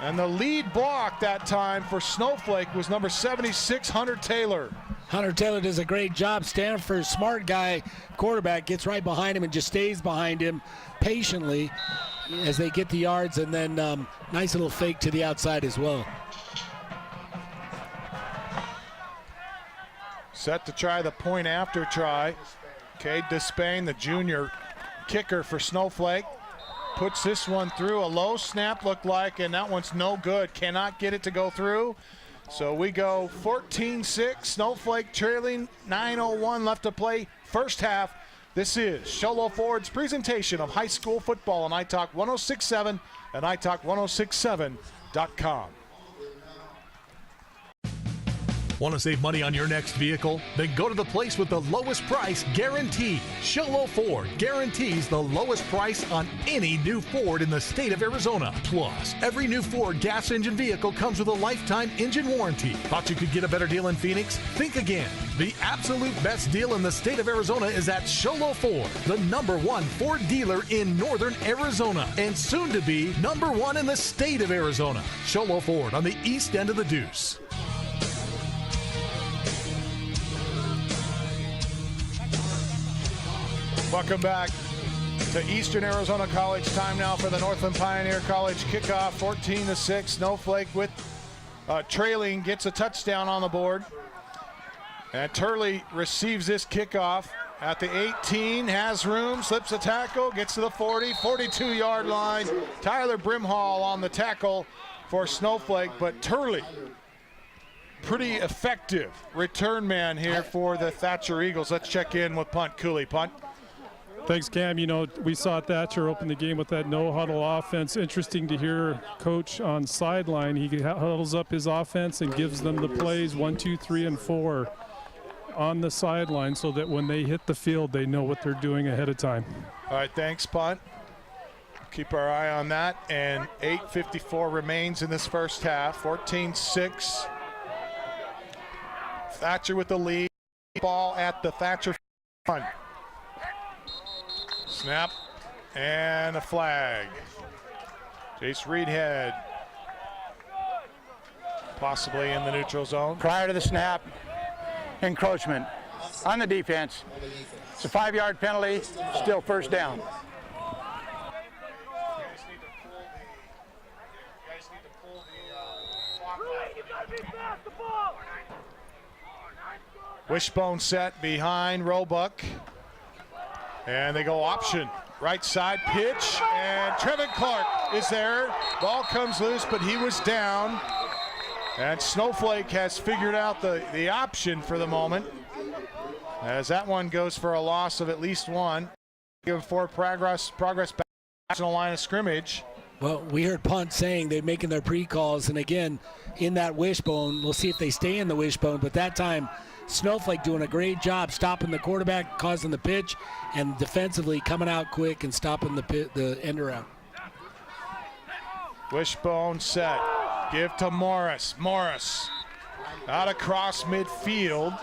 And the lead block that time for Snowflake was number 76, Hunter Taylor. Hunter Taylor does a great job. Stanford, smart guy, quarterback, gets right behind him and just stays behind him patiently as they get the yards, and then nice little fake to the outside as well. Set to try the point after try. Cade Despain, the junior kicker for Snowflake, puts this one through. A low snap looked like, and that one's no good. Cannot get it to go through. So we go 14-6, Snowflake trailing, 9:01 left to play, first half. This is Sholo Ford's presentation of high school football on iTalk 106.7 and iTalk1067.com. Want to save money on your next vehicle? Then go to the place with the lowest price guaranteed. Sholo Ford guarantees the lowest price on any new Ford in the state of Arizona. Plus, every new Ford gas engine vehicle comes with a lifetime engine warranty. Thought you could get a better deal in Phoenix? Think again. The absolute best deal in the state of Arizona is at Sholo Ford, the #1 Ford dealer in northern Arizona, and soon to be #1 in the state of Arizona. Sholo Ford on the east end of the Deuce. Welcome back to Eastern Arizona College. Time now for the Northland Pioneer College kickoff. 14-6. Snowflake with trailing, gets a touchdown on the board. And Turley receives this kickoff at the 18, has room, slips a tackle, gets to the 40, 42-yard line. Tyler Brimhall on the tackle for Snowflake, but Turley, pretty effective return man here for the Thatcher Eagles. Let's check in with Punt Cooley. Punt. Thanks, Cam. You know, we saw Thatcher open the game with that no-huddle offense. Interesting to hear Coach on sideline. He huddles up his offense and gives them the plays 1, 2, 3, and 4 on the sideline so that when they hit the field, they know what they're doing ahead of time. All right, thanks, Punt. Keep our eye on that. And 8:54 remains in this first half. 14-6. Thatcher with the lead. Ball at the Thatcher front. Snap and a flag. Jace Reedhead possibly in the neutral zone. Prior to the snap, encroachment on the defense. It's a 5-yard penalty, still first down. Wishbone set behind Roebuck. And they go option. Right side pitch. And Trevin Clark is there. Ball comes loose, but he was down. And Snowflake has figured out the option for the moment, as that one goes for a loss of at least one. Give for progress back to the line of scrimmage. Well, we heard Punt saying they're making their pre-calls, and again, in that wishbone, we'll see if they stay in the wishbone, but that time, Snowflake doing a great job stopping the quarterback, causing the pitch, and defensively coming out quick and stopping the end around. Wishbone set. Give to Morris. Morris out across midfield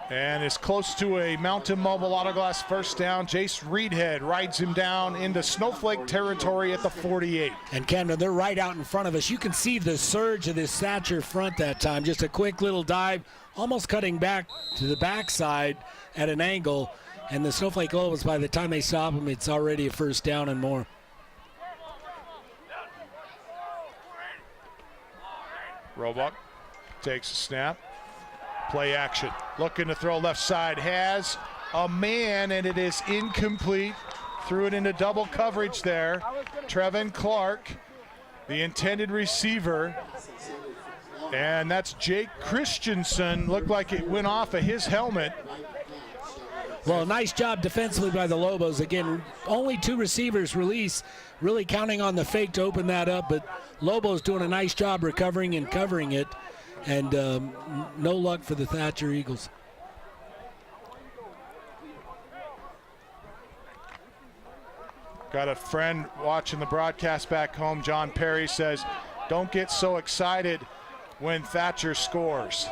and is close to a Mountain Mobile Autoglass first down. Jace Reedhead rides him down into Snowflake territory at the 48. And Camden, they're right out in front of us. You can see the surge of this Thatcher front that time. Just a quick little dive, almost cutting back to the backside at an angle. And the Snowflake Lobos, by the time they stop them, it's already a first down and more. Roebuck takes a snap. Play action. Looking to throw left side. Has a man, and it is incomplete. Threw it into double coverage there. Trevin Clark, the intended receiver. And that's Jake Christensen. Looked like it went off of his helmet. Well, nice job defensively by the Lobos. Again, only 2 receivers release, really counting on the fake to open that up, but Lobos doing a nice job recovering and covering it, and no luck for the Thatcher Eagles. Got a friend watching the broadcast back home. John Perry says, don't get so excited when Thatcher scores.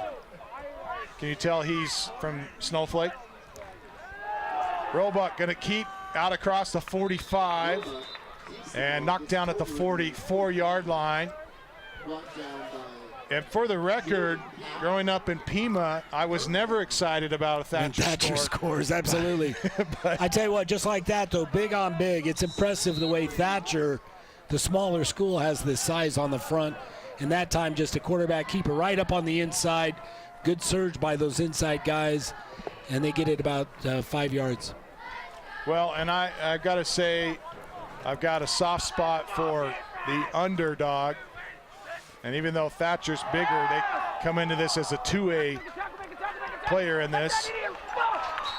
Can you tell he's from Snowflake? Roebuck going to keep out across the 45 and knocked down at the 44-yard line. And for the record, growing up in Pima, I was never excited about a Thatcher scores, absolutely. I tell you what, just like that, though, big on big, it's impressive the way Thatcher, the smaller school, has this size on the front. And that time, just a quarterback keeper right up on the inside. Good surge by those inside guys, and they get it about 5 yards. Well, and I've got to say, I've got a soft spot for the underdog. And even though Thatcher's bigger, they come into this as a 2A player in this.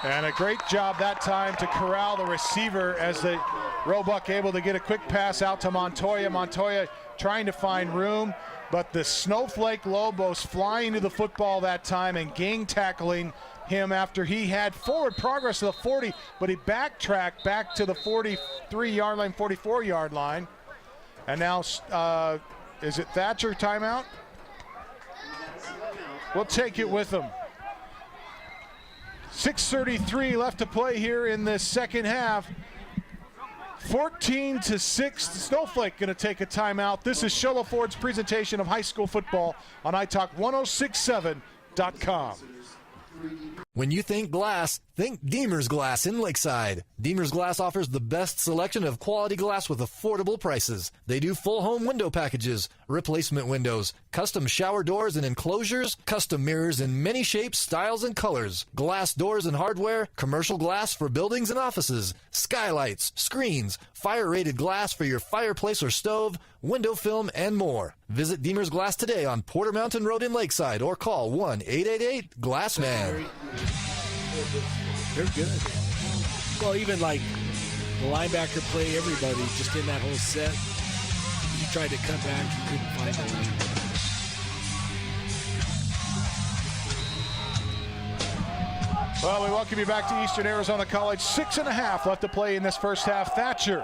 And a great job that time to corral the receiver as the Roebuck able to get a quick pass out to Montoya. Montoya trying to find room, but the Snowflake Lobos flying to the football that time and gang tackling him after he had forward progress to the 40, but he backtracked back to the 43-yard line, 44-yard line. And now, is it Thatcher timeout? We'll take it with him. 6:33 left to play here in the second half. 14-6, Snowflake going to take a timeout. This is Show Low Ford's presentation of high school football on iTalk1067.com. When you think glass, think Deemer's Glass in Lakeside. Deemer's Glass offers the best selection of quality glass with affordable prices. They do full home window packages, replacement windows, custom shower doors and enclosures, custom mirrors in many shapes, styles, and colors, glass doors and hardware, commercial glass for buildings and offices, skylights, screens, fire-rated glass for your fireplace or stove, window film, and more. Visit Deemer's Glass today on Porter Mountain Road in Lakeside or call 1-888-GLASSMAN. They're good. Well, even like the linebacker play, everybody just in that whole set. He tried to cut back, he couldn't find the lane. Well, we welcome you back to Eastern Arizona College. 6.5 left to play in this first half. Thatcher,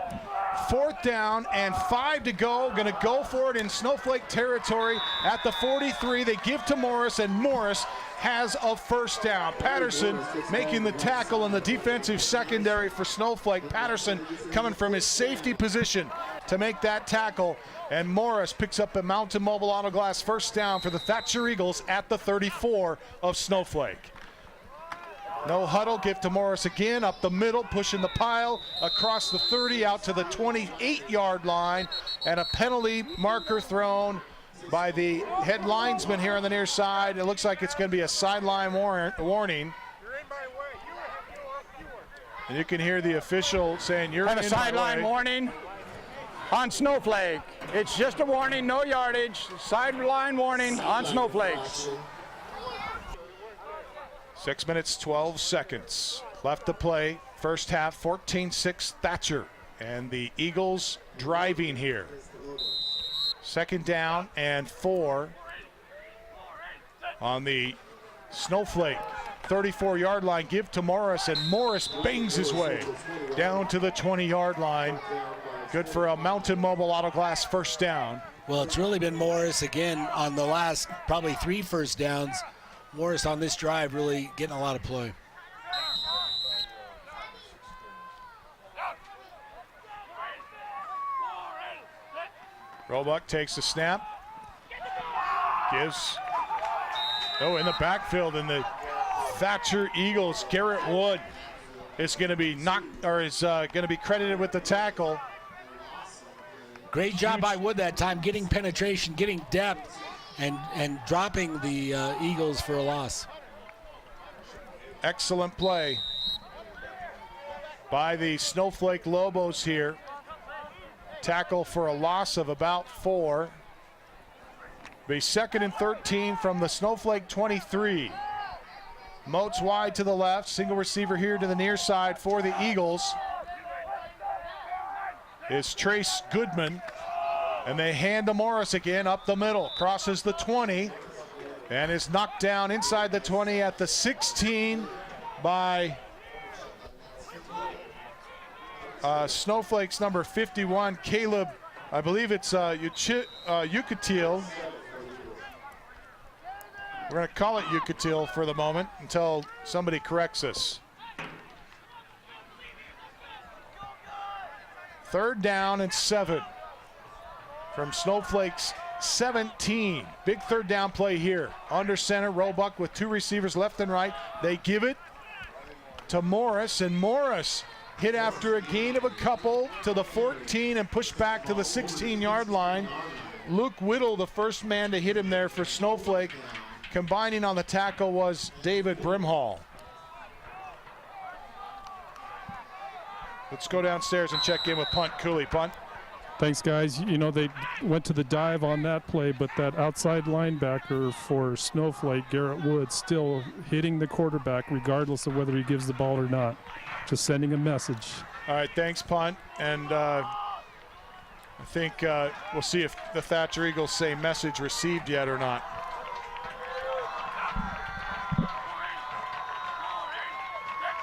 4th down and 5 to go. Going to go for it in Snowflake territory at the 43. They give to Morris, and Morris has a first down. Patterson making the tackle in the defensive secondary for Snowflake. Patterson coming from his safety position to make that tackle. And Morris picks up a Mountain Mobile Auto Glass first down for the Thatcher Eagles at the 34 of Snowflake. No huddle, give to Morris again, up the middle, pushing the pile, across the 30, out to the 28-yard line, and a penalty marker thrown by the head linesman here on the near side. It looks like it's going to be a sideline warning. And you can hear the official saying, you're in a sideline warning on Snowflake. It's just a warning, no yardage. Sideline warning on Snowflake. 6 minutes, 12 seconds left to play. First half, 14-6 Thatcher. And the Eagles driving here. 2nd down and 4 on the Snowflake 34-yard line. Give to Morris, and Morris bangs his way down to the 20-yard line. Good for a Mountain Mobile Auto Glass first down. Well, it's really been Morris again on the last probably 3 first downs. Morris on this drive really getting a lot of play. Roebuck takes the snap. Gives. Oh, in the backfield, in the Thatcher Eagles, Garrett Wood is going to be going to be credited with the tackle. Great job by Wood that time, getting penetration, getting depth, and dropping the Eagles for a loss. Excellent play by the Snowflake Lobos here. Tackle for a loss of about 4. Be 2nd and 13 from the Snowflake 23. Moats wide to the left, single receiver here to the near side for the Eagles is Trace Goodman. And they hand to Morris again up the middle, crosses the 20 and is knocked down inside the 20 at the 16 by Snowflake's number 51, Caleb, I believe it's Yucatil. We're going to call it Yucatil for the moment until somebody corrects us. 3rd down and 7 from Snowflake's 17. Big third down play here. Under center, Roebuck with two receivers left and right. They give it to Morris, and Morris hit after a gain of a couple to the 14 and pushed back to the 16-yard line. Luke Whittle, the first man to hit him there for Snowflake. Combining on the tackle was David Brimhall. Let's go downstairs and check in with Punt Cooley. Punt. Thanks, guys. You know, they went to the dive on that play, but that outside linebacker for Snowflake, Garrett Wood, still hitting the quarterback regardless of whether he gives the ball or not. Just sending a message. All right, thanks, Punt. And I think we'll see if the Thatcher Eagles say message received yet or not.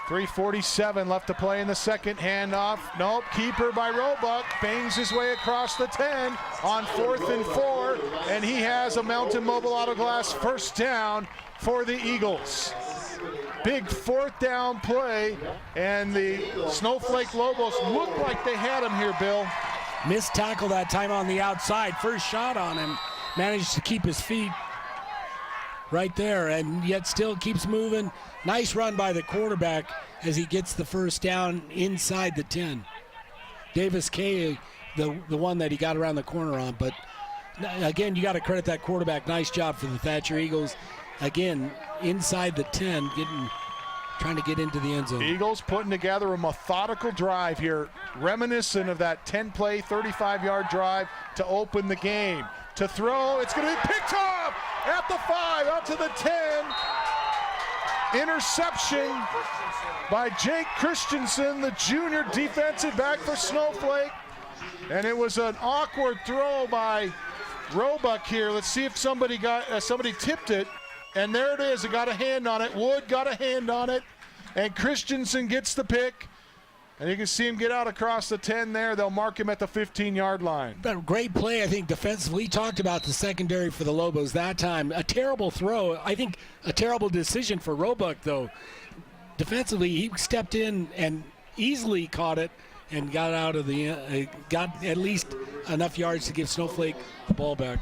.347 left to play in the second. Handoff. Nope. Keeper by Roebuck. Bangs his way across the 10 on 4th and 4. And he has a Mountain Mobile Auto Glass first down for the Eagles. Big fourth down play. And the Snowflake Lobos look like they had him here, Bill. Missed tackle that time on the outside. First shot on him. Managed to keep his feet right there, and yet still keeps moving. Nice run by the quarterback as he gets the first down inside the 10. Davis Kay, the one that he got around the corner on. But again, you got to credit that quarterback. Nice job for the Thatcher Eagles. Again, inside the 10, trying to get into the end zone. Eagles putting together a methodical drive here, reminiscent of that 10-play, 35-yard drive to open the game. To throw, it's going to be picked up at the 5, out to the 10. Interception by Jake Christensen, the junior defensive back for Snowflake. And it was an awkward throw by Roebuck here. Let's see if somebody tipped it. And there it is. It got a hand on it. Wood got a hand on it. And Christensen gets the pick. And you can see him get out across the 10 there. They'll mark him at the 15-yard line. But great play, I think, defensively. We talked about the secondary for the Lobos that time. A terrible throw. I think a terrible decision for Roebuck, though. Defensively, he stepped in and easily caught it and got out of the got at least enough yards to give Snowflake the ball back.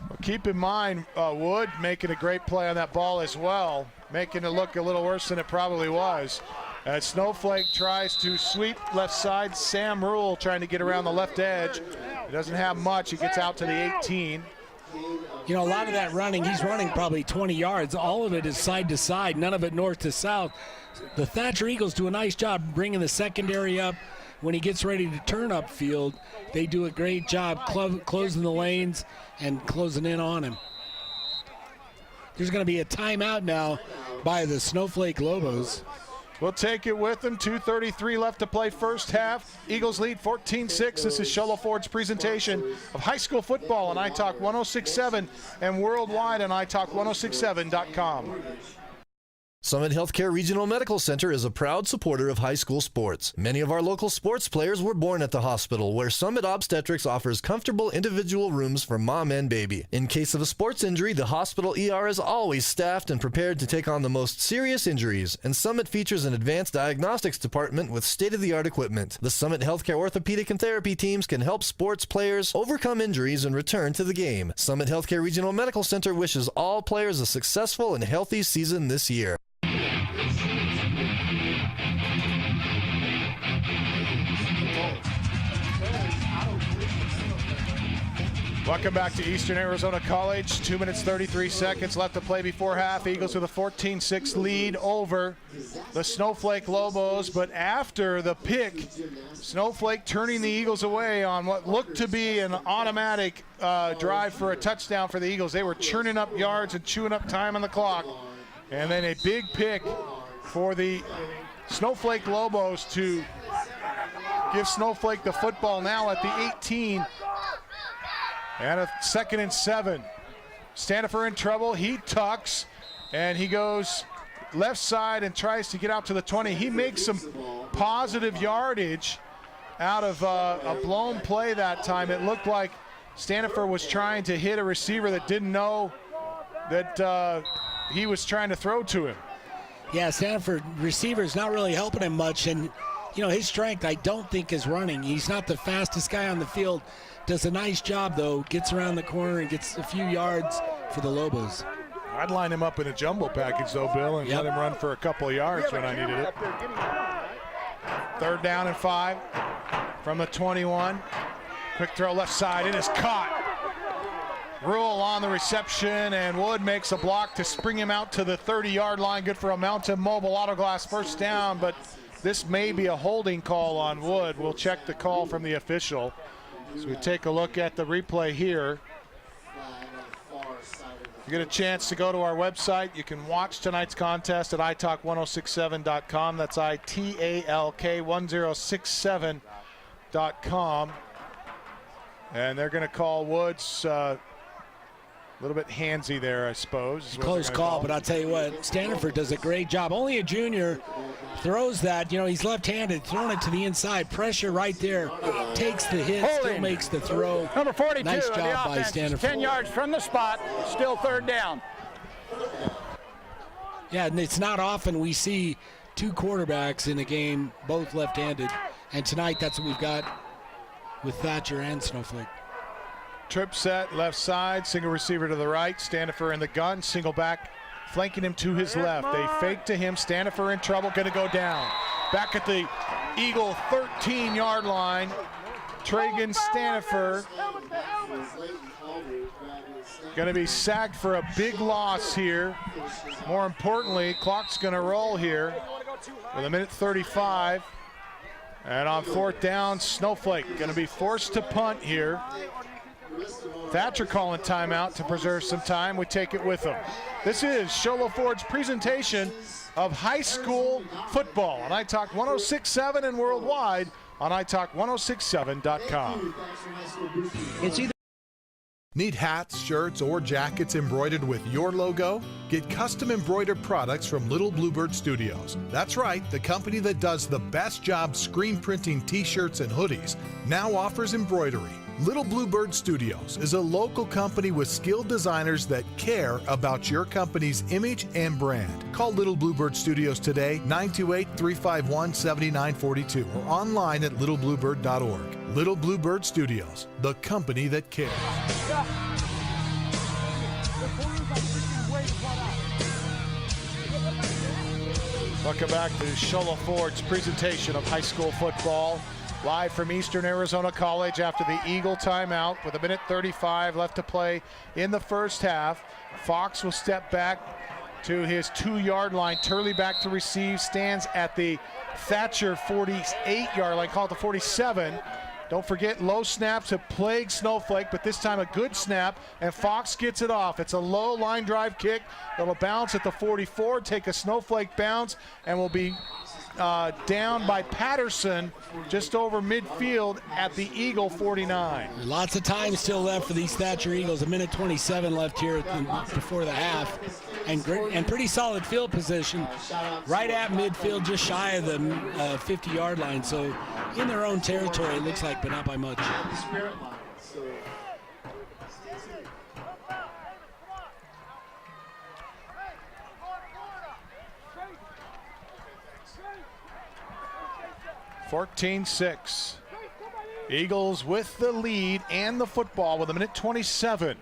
Well, keep in mind, Wood making a great play on that ball as well, making it look a little worse than it probably was. As Snowflake tries to sweep left side, Sam Rule trying to get around the left edge. He doesn't have much. He gets out to the 18. You know, a lot of that running, he's running probably 20 yards. All of it is side to side, none of it north to south. The Thatcher Eagles do a nice job bringing the secondary up. When he gets ready to turn upfield, they do a great job closing the lanes and closing in on him. There's going to be a timeout now by the Snowflake Lobos. We'll take it with them. 2:33 left to play first half. Eagles lead 14-6. This is Sholo Ford's presentation of high school football on iTalk 106.7 and worldwide on iTalk1067.com. Summit Healthcare Regional Medical Center is a proud supporter of high school sports. Many of our local sports players were born at the hospital, where Summit Obstetrics offers comfortable individual rooms for mom and baby. In case of a sports injury, the hospital ER is always staffed and prepared to take on the most serious injuries, and Summit features an advanced diagnostics department with state-of-the-art equipment. The Summit Healthcare orthopedic and therapy teams can help sports players overcome injuries and return to the game. Summit Healthcare Regional Medical Center wishes all players a successful and healthy season this year. Welcome back to Eastern Arizona College. 2 minutes, 33 seconds left to play before half. Eagles with a 14-6 lead over the Snowflake Lobos. But after the pick, Snowflake turning the Eagles away on what looked to be an automatic drive for a touchdown for the Eagles. They were churning up yards and chewing up time on the clock. And then a big pick for the Snowflake Lobos to give Snowflake the football now at the 18. And a 2nd and 7. Stanifer in trouble. He tucks, and he goes left side and tries to get out to the 20. He makes some positive yardage out of a blown play that time. It looked like Stanifer was trying to hit a receiver that didn't know that he was trying to throw to him. Yeah, Stanford receiver's not really helping him much, and his strength, I don't think, is running. He's not the fastest guy on the field. Does a nice job, though. Gets around the corner and gets a few yards for the Lobos. I'd line him up in a jumbo package, though, Bill, and let him run for a couple of yards when I needed it. 3rd down and 5 from the 21. Quick throw left side. It is caught. Rule on the reception, and Wood makes a block to spring him out to the 30-yard line. Good for a Mountain Mobile Autoglass first down, but this may be a holding call on Wood. We'll check the call from the official. So we take a look at the replay here. You get a chance to go to our website. You can watch tonight's contest at italk1067.com. That's ITALK1067.com. And they're going to call Woods a little bit handsy there, I suppose. Close call, but I'll tell you what, Stanford does a great job. Only a junior throws that. He's left-handed, throwing it to the inside. Pressure right there. Takes the hit, still makes the throw. Number 42 nice on job the by offense. Stanford. 10 yards from the spot, still 3rd down. Yeah, and it's not often we see 2 quarterbacks in a game, both left-handed. And tonight, that's what we've got with Thatcher and Snowflake. Trip set, left side, single receiver to the right. Stanifer in the gun, single back, flanking him to his left. They fake to him. Stanifer in trouble, going to go down. Back at the Eagle 13-yard line, Tragan Stanifer going to be sacked for a big loss here. More importantly, clock's going to roll here with 1:35. And on 4th down, Snowflake going to be forced to punt here. Thatcher calling timeout to preserve some time. We take it with him. This is Sholo Ford's presentation of high school football on iTalk 106.7 and worldwide on iTalk1067.com. It's either need hats, shirts, or jackets embroidered with your logo? Get custom embroidered products from Little Bluebird Studios. That's right, the company that does the best job screen printing t-shirts and hoodies now offers embroidery. Little Bluebird Studios is a local company with skilled designers that care about your company's image and brand. Call Little Bluebird Studios today, 928-351-7942, or online at littlebluebird.org. Little Bluebird Studios, the company that cares. Welcome back to Sholo Ford's presentation of high school football. Live from Eastern Arizona College after the Eagle timeout with 1:35 left to play in the first half. Fox will step back to his 2-yard line. Turley back to receive, stands at the Thatcher 48-yard line, call it the 47. Don't forget, low snaps have plagued Snowflake, but this time a good snap, and Fox gets it off. It's a low line drive kick. It'll bounce at the 44, take a Snowflake bounce, and will be down by Patterson just over midfield at the Eagle 49. Lots of time still left for these Thatcher Eagles. 1:27 left here before the half. And pretty solid field position right at midfield, just shy of the 50-yard line. So in their own territory, it looks like, but not by much. 14-6. Eagles with the lead and the football with 1:27.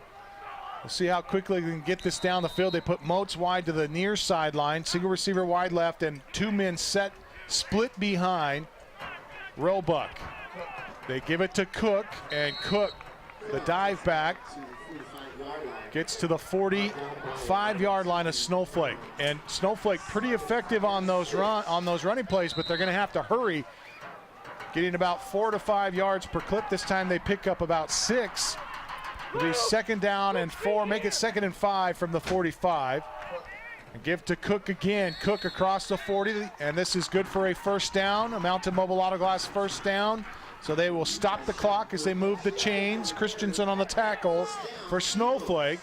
We'll see how quickly they can get this down the field. They put Moats wide to the near sideline, single receiver wide left, and 2 men set split behind Roebuck. They give it to Cook, and Cook, the dive back, gets to the 45-yard line of Snowflake. And Snowflake pretty effective on those running plays, but they're going to have to hurry, getting about 4 to 5 yards per clip. This time they pick up about 6. It'll be 2nd down and 4. Make it 2nd and 5 from the 45. And give to Cook again. Cook across the 40, and this is good for a first down. A Mountain Mobile Autoglass first down. So they will stop the clock as they move the chains. Christensen on the tackle for Snowflake.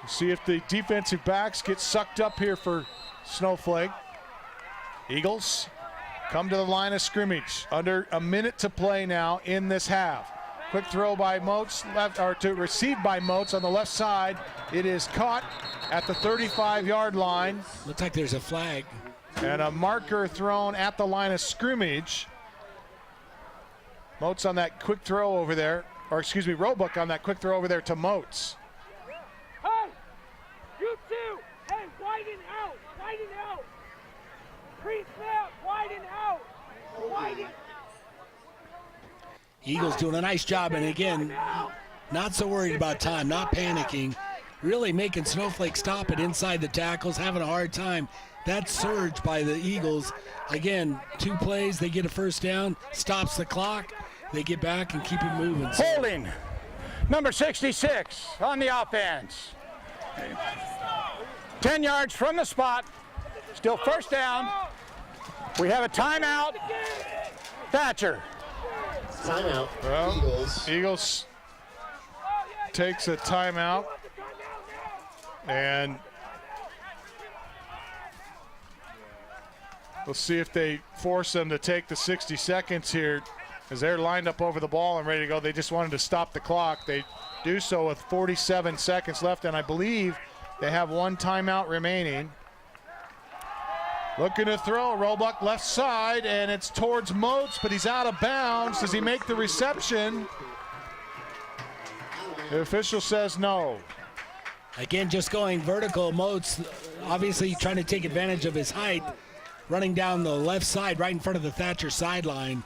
We'll see if the defensive backs get sucked up here for Snowflake. Eagles come to the line of scrimmage. Under a minute to play now in this half. Quick throw by Moats, received by Moats on the left side. It is caught at the 35-yard line. Looks like there's a flag. And a marker thrown at the line of scrimmage. Moats on that quick throw over there, or excuse me, Roebuck on that quick throw over there to Moats. Hey, you two, hey, widen out, widen out. Pre-snap, widen out, widen. Eagles doing a nice job, and again, not so worried about time, not panicking, really making Snowflake stop it inside the tackles, having a hard time. That surge by the Eagles, again, 2 plays, they get a first down, stops the clock, they get back and keep it moving. Holding, number 66 on the offense. 10 yards from the spot, still first down. We have a timeout. Thatcher. Timeout. Well, Eagles takes a timeout, and we'll see if they force them to take the 60 seconds here, as they're lined up over the ball and ready to go. They just wanted to stop the clock. They do so with 47 seconds left, and I believe they have 1 timeout remaining. Looking to throw, Roebuck left side, and it's towards Moats, but he's out of bounds. Does he make the reception? The official says no. Again, just going vertical. Moats obviously trying to take advantage of his height, running down the left side right in front of the Thatcher sideline,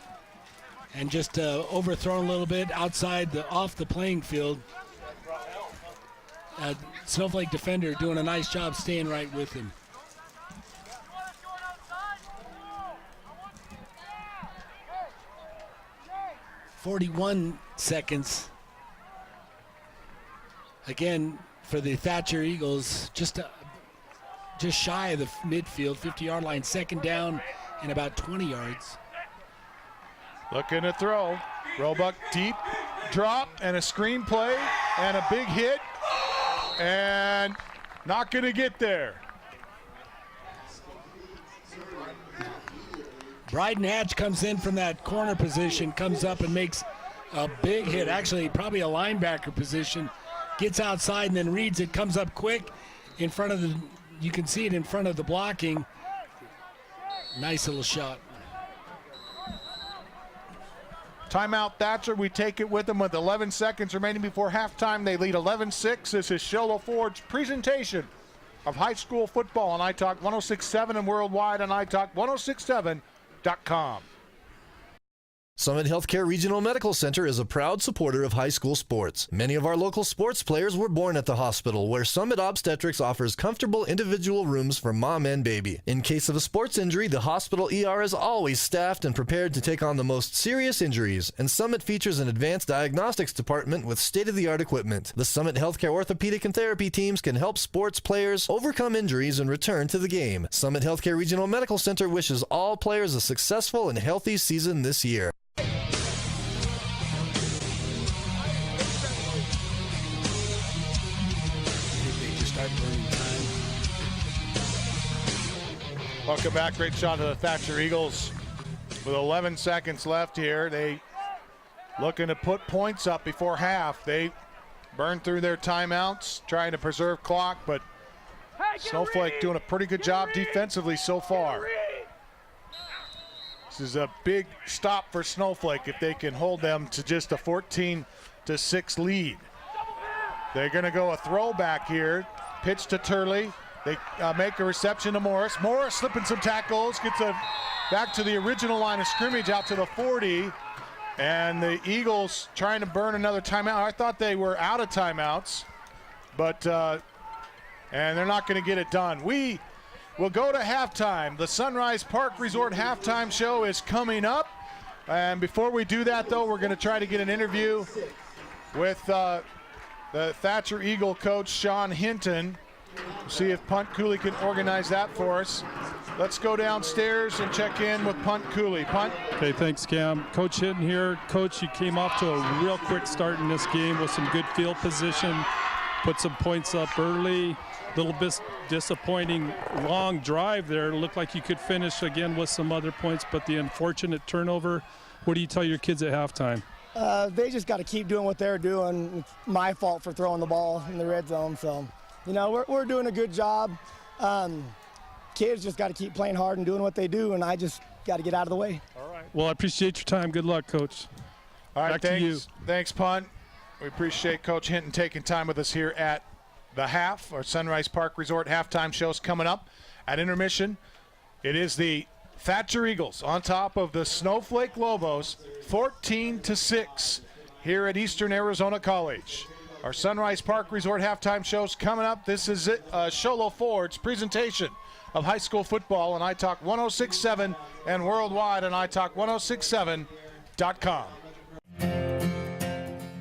and just overthrown a little bit outside off the playing field. Snowflake defender doing a nice job staying right with him. 41 seconds. Again, for the Thatcher Eagles, just shy of the midfield, 50-yard line, second down and about 20 yards. Looking to throw. Roebuck deep drop and a screen play and a big hit, and not going to get there. Bryden Hatch comes in from that corner position, comes up and makes a big hit, actually probably a linebacker position, gets outside and then reads it, comes up quick in front of the, you can see it in front of the blocking. Nice little shot. Timeout Thatcher, we take it with them with 11 seconds remaining before halftime. They lead 11-6. This is Show Ford's presentation of high school football on iTalk 106.7 and worldwide on iTalk1067.com. Summit Healthcare Regional Medical Center is a proud supporter of high school sports. Many of our local sports players were born at the hospital, where Summit Obstetrics offers comfortable individual rooms for mom and baby. In case of a sports injury, the hospital ER is always staffed and prepared to take on the most serious injuries, and Summit features an advanced diagnostics department with state-of-the-art equipment. The Summit Healthcare orthopedic and therapy teams can help sports players overcome injuries and return to the game. Summit Healthcare Regional Medical Center wishes all players a successful and healthy season this year. Welcome back. Great shot of the Thatcher Eagles with 11 seconds left here. They looking to put points up before half. They burned through their timeouts, trying to preserve clock, but Snowflake doing a pretty good job defensively so far. This is a big stop for Snowflake if they can hold them to just a 14-6 lead. They're going to go a throwback here. Pitch to Turley. They make a reception to Morris. Morris slipping some tackles, gets back to the original line of scrimmage out to the 40. And the Eagles trying to burn another timeout. I thought they were out of timeouts, but and they're not going to get it done. We will go to halftime. The Sunrise Park Resort halftime show is coming up. And before we do that, though, we're going to try to get an interview with the Thatcher Eagle coach, Sean Hinton. See if Punt Cooley can organize that for us. Let's go downstairs and check in with Punt Cooley. Punt. Okay, thanks, Cam. Coach Hinton here. Coach, you came off to a real quick start in this game with some good field position, put some points up early. Little bit disappointing long drive there. Looked like you could finish again with some other points, but the unfortunate turnover. What do you tell your kids at halftime? They just got to keep doing what they're doing. It's my fault for throwing the ball in the red zone. So, you know, we're doing a good job. kids just got to keep playing hard and doing what they do, and I just got to get out of the way. All right. Well, I appreciate your time. Good luck, Coach. All right, Back thanks. to you. Thanks, Punt. We appreciate Coach Hinton taking time with us here at the half. Our Sunrise Park Resort halftime show's coming up at intermission. It is the Thatcher Eagles on top of the Snowflake Lobos, 14-6 here at Eastern Arizona College. Our Sunrise Park Resort halftime show's coming up. This is it, Sholo Ford's presentation of high school football on iTalk 106.7 and worldwide on iTalk1067.com.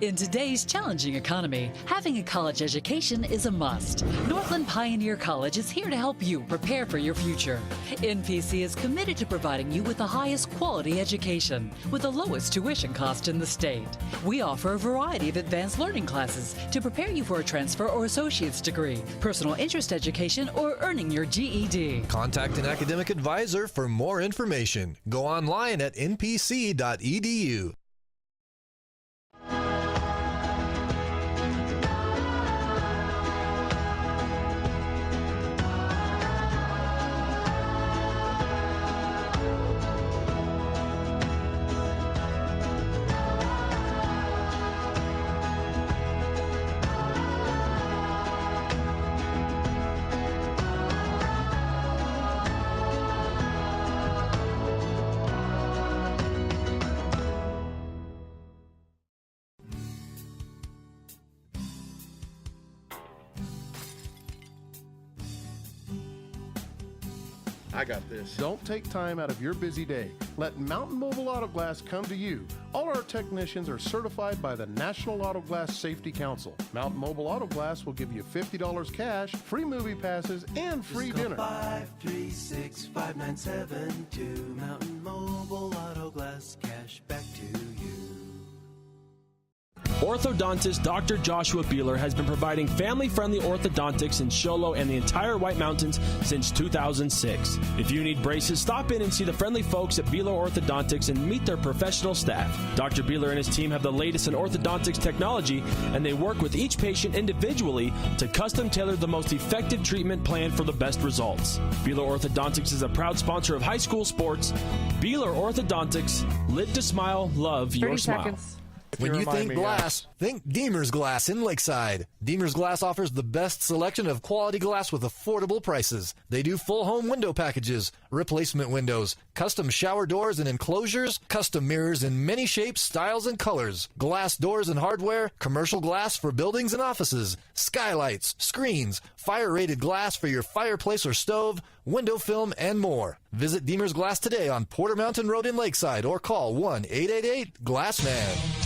In today's challenging economy, having a college education is a must. Northland Pioneer College is here to help you prepare for your future. NPC is committed to providing you with the highest quality education with the lowest tuition cost in the state. We offer a variety of advanced learning classes to prepare you for a transfer or associate's degree, personal interest education, or earning your GED. Contact an academic advisor for more information. Go online at npc.edu. I got this. Don't take time out of your busy day. Let Mountain Mobile Auto Glass come to you. All our technicians are certified by the National Auto Glass Safety Council. Mountain Mobile Auto Glass will give you $50 cash, free movie passes, and free dinner. 536-5972. Mountain Mobile Auto Glass, cash back to you. Orthodontist Dr. Joshua Beeler has been providing family-friendly orthodontics in Show Low and the entire White Mountains since 2006. If you need braces, stop in and see the friendly folks at Beeler Orthodontics and meet their professional staff. Dr. Beeler and his team have the latest in orthodontics technology, and they work with each patient individually to custom tailor the most effective treatment plan for the best results. Beeler Orthodontics is a proud sponsor of high school sports. Beeler Orthodontics, live to smile, love your smile. 30 seconds. When you think glass, think Deemer's Glass in Lakeside. Deemer's Glass offers the best selection of quality glass with affordable prices. They do full home window packages, replacement windows, custom shower doors and enclosures, custom mirrors in many shapes, styles, and colors, glass doors and hardware, commercial glass for buildings and offices, skylights, screens, fire-rated glass for your fireplace or stove, window film, and more. Visit Deemer's Glass today on Porter Mountain Road in Lakeside or call 1-888-GLASSMAN.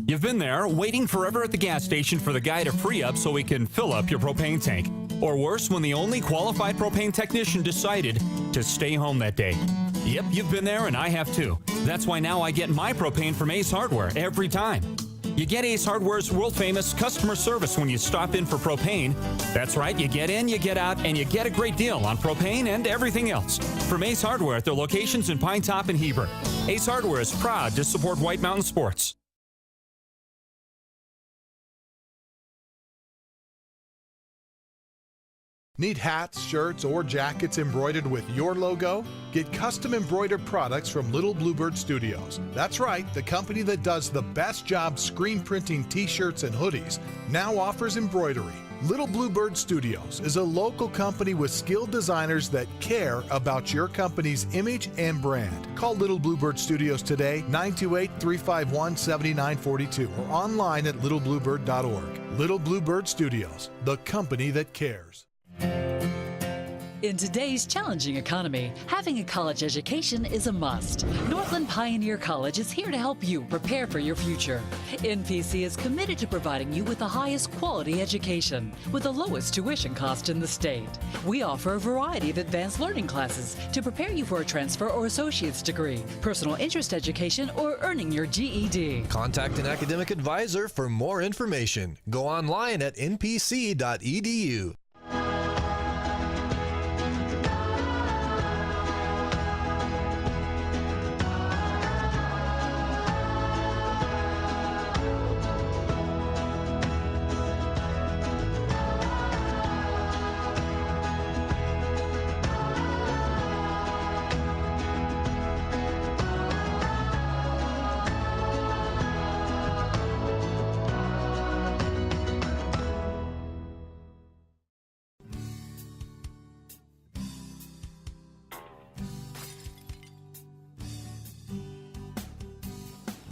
You've been there waiting forever at the gas station for the guy to free up so he can fill up your propane tank. Or worse, when the only qualified propane technician decided to stay home that day. Yep, you've been there and I have too. That's why now I get my propane from Ace Hardware every time. You get Ace Hardware's world-famous customer service when you stop in for propane. That's right, you get in, you get out, and you get a great deal on propane and everything else. From Ace Hardware at their locations in Pine Top and Heber. Ace Hardware is proud to support White Mountain Sports. Need hats, shirts, or jackets embroidered with your logo? Get custom embroidered products from Little Bluebird Studios. That's right, the company that does the best job screen printing t-shirts and hoodies now offers embroidery. Little Bluebird Studios is a local company with skilled designers that care about your company's image and brand. Call Little Bluebird Studios today, 928-351-7942, or online at littlebluebird.org. Little Bluebird Studios, the company that cares. In today's challenging economy, having a college education is a must. Northland Pioneer College is here to help you prepare for your future. NPC is committed to providing you with the highest quality education with the lowest tuition cost in the state. We offer a variety of advanced learning classes to prepare you for a transfer or associate's degree, personal interest education, or earning your GED. Contact an academic advisor for more information. Go online at npc.edu.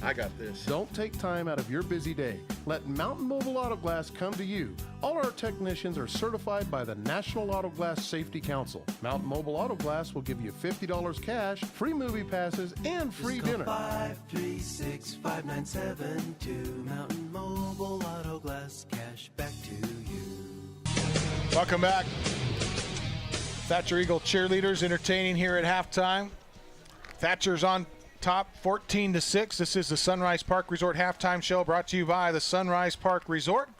I got this. Don't take time out of your busy day. Let Mountain Mobile Auto Glass come to you. All our technicians are certified by the National Auto Glass Safety Council. Mountain Mobile Auto Glass will give you $50 cash, free movie passes, and free dinner. 536-5972. Mountain Mobile Auto Glass, cash back to you. Welcome back. Thatcher Eagle cheerleaders entertaining here at halftime. Thatcher's on top 14-6. This is the Sunrise Park Resort halftime show brought to you by the Sunrise Park Resort.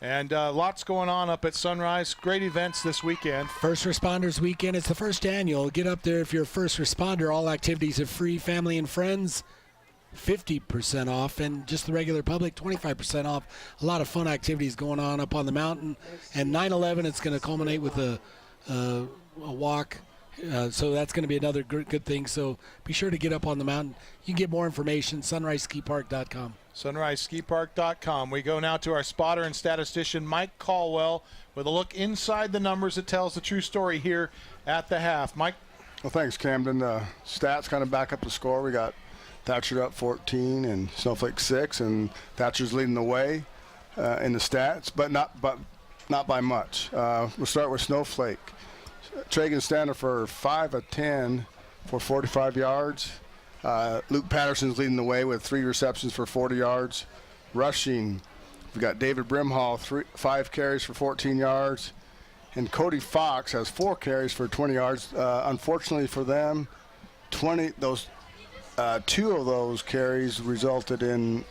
And lots going on up at Sunrise. Great events this weekend. First Responders Weekend. It's the first annual. Get up there if you're a first responder. All activities are free. Family and friends, 50% off. And just the regular public, 25% off. A lot of fun activities going on up on the mountain. And 9/11, it's going to culminate with a walk. So that's going to be another good thing. So be sure to get up on the mountain. You can get more information, sunriseskipark.com. sunriseskipark.com. We go now to our spotter and statistician, Mike Caldwell, with a look inside the numbers that tells the true story here at the half. Mike? Well, thanks, Camden. Stats kind of back up the score. We got Thatcher up 14 and Snowflake 6, and Thatcher's leading the way in the stats, but not by much. We'll start with Snowflake. Tragan Stander for 5 of 10 for 45 yards. Luke Patterson's leading the way with 3 receptions for 40 yards. Rushing, we've got David Brimhall, 5 carries for 14 yards. And Cody Fox has 4 carries for 20 yards. Unfortunately for them, 2 of those carries resulted in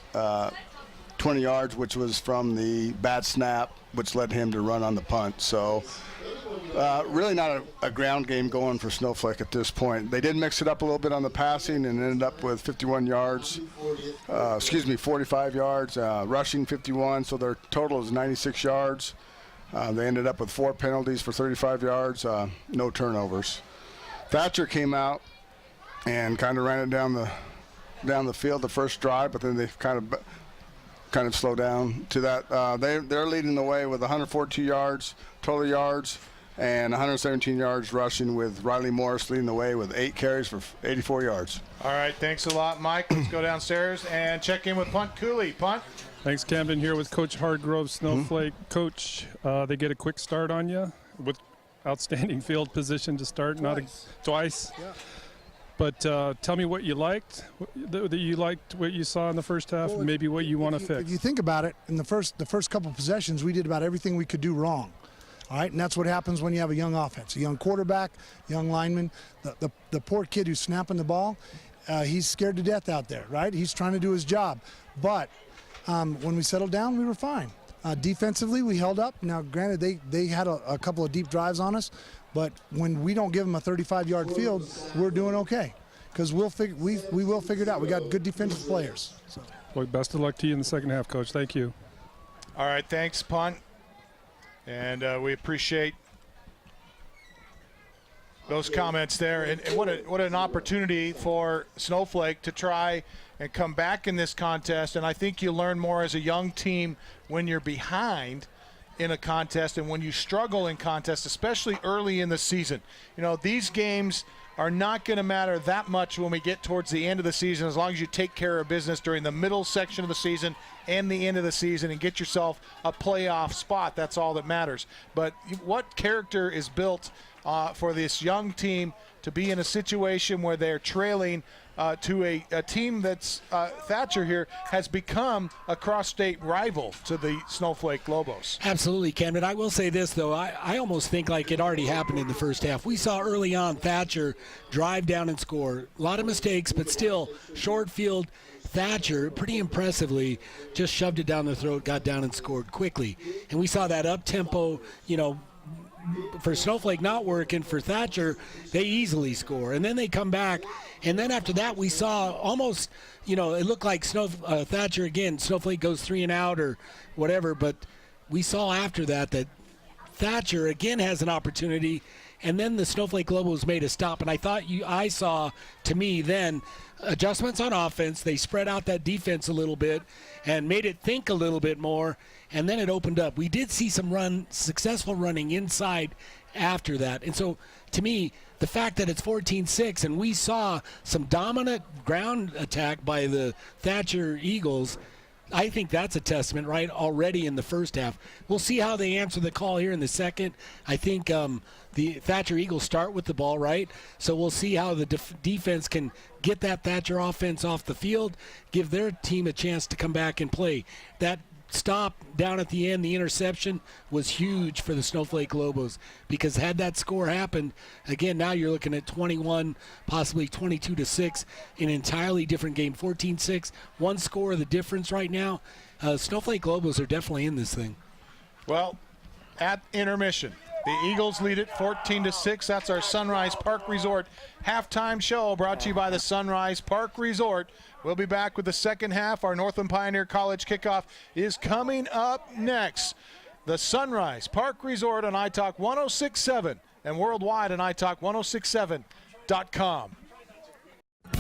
20 yards, which was from the bad snap, which led him to run on the punt. So really not a ground game going for Snowflake at this point. They did mix it up a little bit on the passing and ended up with 45 yards, rushing 51, so their total is 96 yards. They ended up with 4 penalties for 35 yards, no turnovers. Thatcher came out and kind of ran it down the field the first drive, but then they kind of slowed down to that. They're leading the way with 142 yards, total yards, and 117 yards rushing, with Riley Morris leading the way with 8 carries for 84 yards. All right, thanks a lot, Mike. Let's go downstairs and check in with Punt Cooley. Punt. Thanks, Camden, here with Coach Hardgrove, Snowflake. Coach, they get a quick start on you with outstanding field position to start. Twice. Yeah. But tell me what you liked, what you saw in the first half, and maybe what you want to fix. If you think about it, in the first couple possessions, we did about everything we could do wrong. All right, and that's what happens when you have a young offense, a young quarterback, young lineman. The poor kid who's snapping the ball, he's scared to death out there, right? He's trying to do his job. But when we settled down, we were fine. Defensively, we held up. Now, granted, they had a couple of deep drives on us, but when we don't give them a 35-yard field, we're doing okay, because we will figure it out. We got good defensive players. So. Well, best of luck to you in the second half, Coach. Thank you. All right, thanks, Punt. And we appreciate those comments there. And what an opportunity for Snowflake to try and come back in this contest. And I think you learn more as a young team when you're behind in a contest and when you struggle in contests, especially early in the season. You know, these games are not going to matter that much when we get towards the end of the season, as long as you take care of business during the middle section of the season and the end of the season and get yourself a playoff spot. That's all that matters. But what character is built for this young team to be in a situation where they're trailing to a team that's Thatcher here has become a cross-state rival to the Snowflake Lobos. Absolutely, Camden. I will say this, though. I almost think like it already happened in the first half. We saw early on Thatcher drive down and score. A lot of mistakes, but still short field. Thatcher, pretty impressively, just shoved it down the throat, got down and scored quickly. And we saw that up-tempo, for Snowflake not working. For Thatcher, they easily score. And then they come back. And then after that, we saw almost, it looked like Thatcher again. Snowflake goes 3 and out or whatever. But we saw after that Thatcher again has an opportunity. And then the Snowflake Lobos made a stop, and I saw, to me then, adjustments on offense. They spread out that defense a little bit and made it think a little bit more, and then it opened up. We did see some successful running inside after that. And so, to me, the fact that it's 14-6 and we saw some dominant ground attack by the Thatcher Eagles, I think that's a testament, right, already in the first half. We'll see how they answer the call here in the second. I think the Thatcher Eagles start with the ball, right? So we'll see how the defense can get that Thatcher offense off the field, give their team a chance to come back and play. That stop down at the end, the interception, was huge for the Snowflake Lobos, because had that score happened, again, now you're looking at 21, possibly 22-6, an entirely different game. 14-6, one score of the difference right now. Snowflake Lobos are definitely in this thing. Well, at intermission, the Eagles lead it 14-6. That's our Sunrise Park Resort halftime show, brought to you by the Sunrise Park Resort. We'll be back with the second half. Our Northland Pioneer College kickoff is coming up next. The Sunrise Park Resort on iTalk 106.7 and worldwide on iTalk1067.com.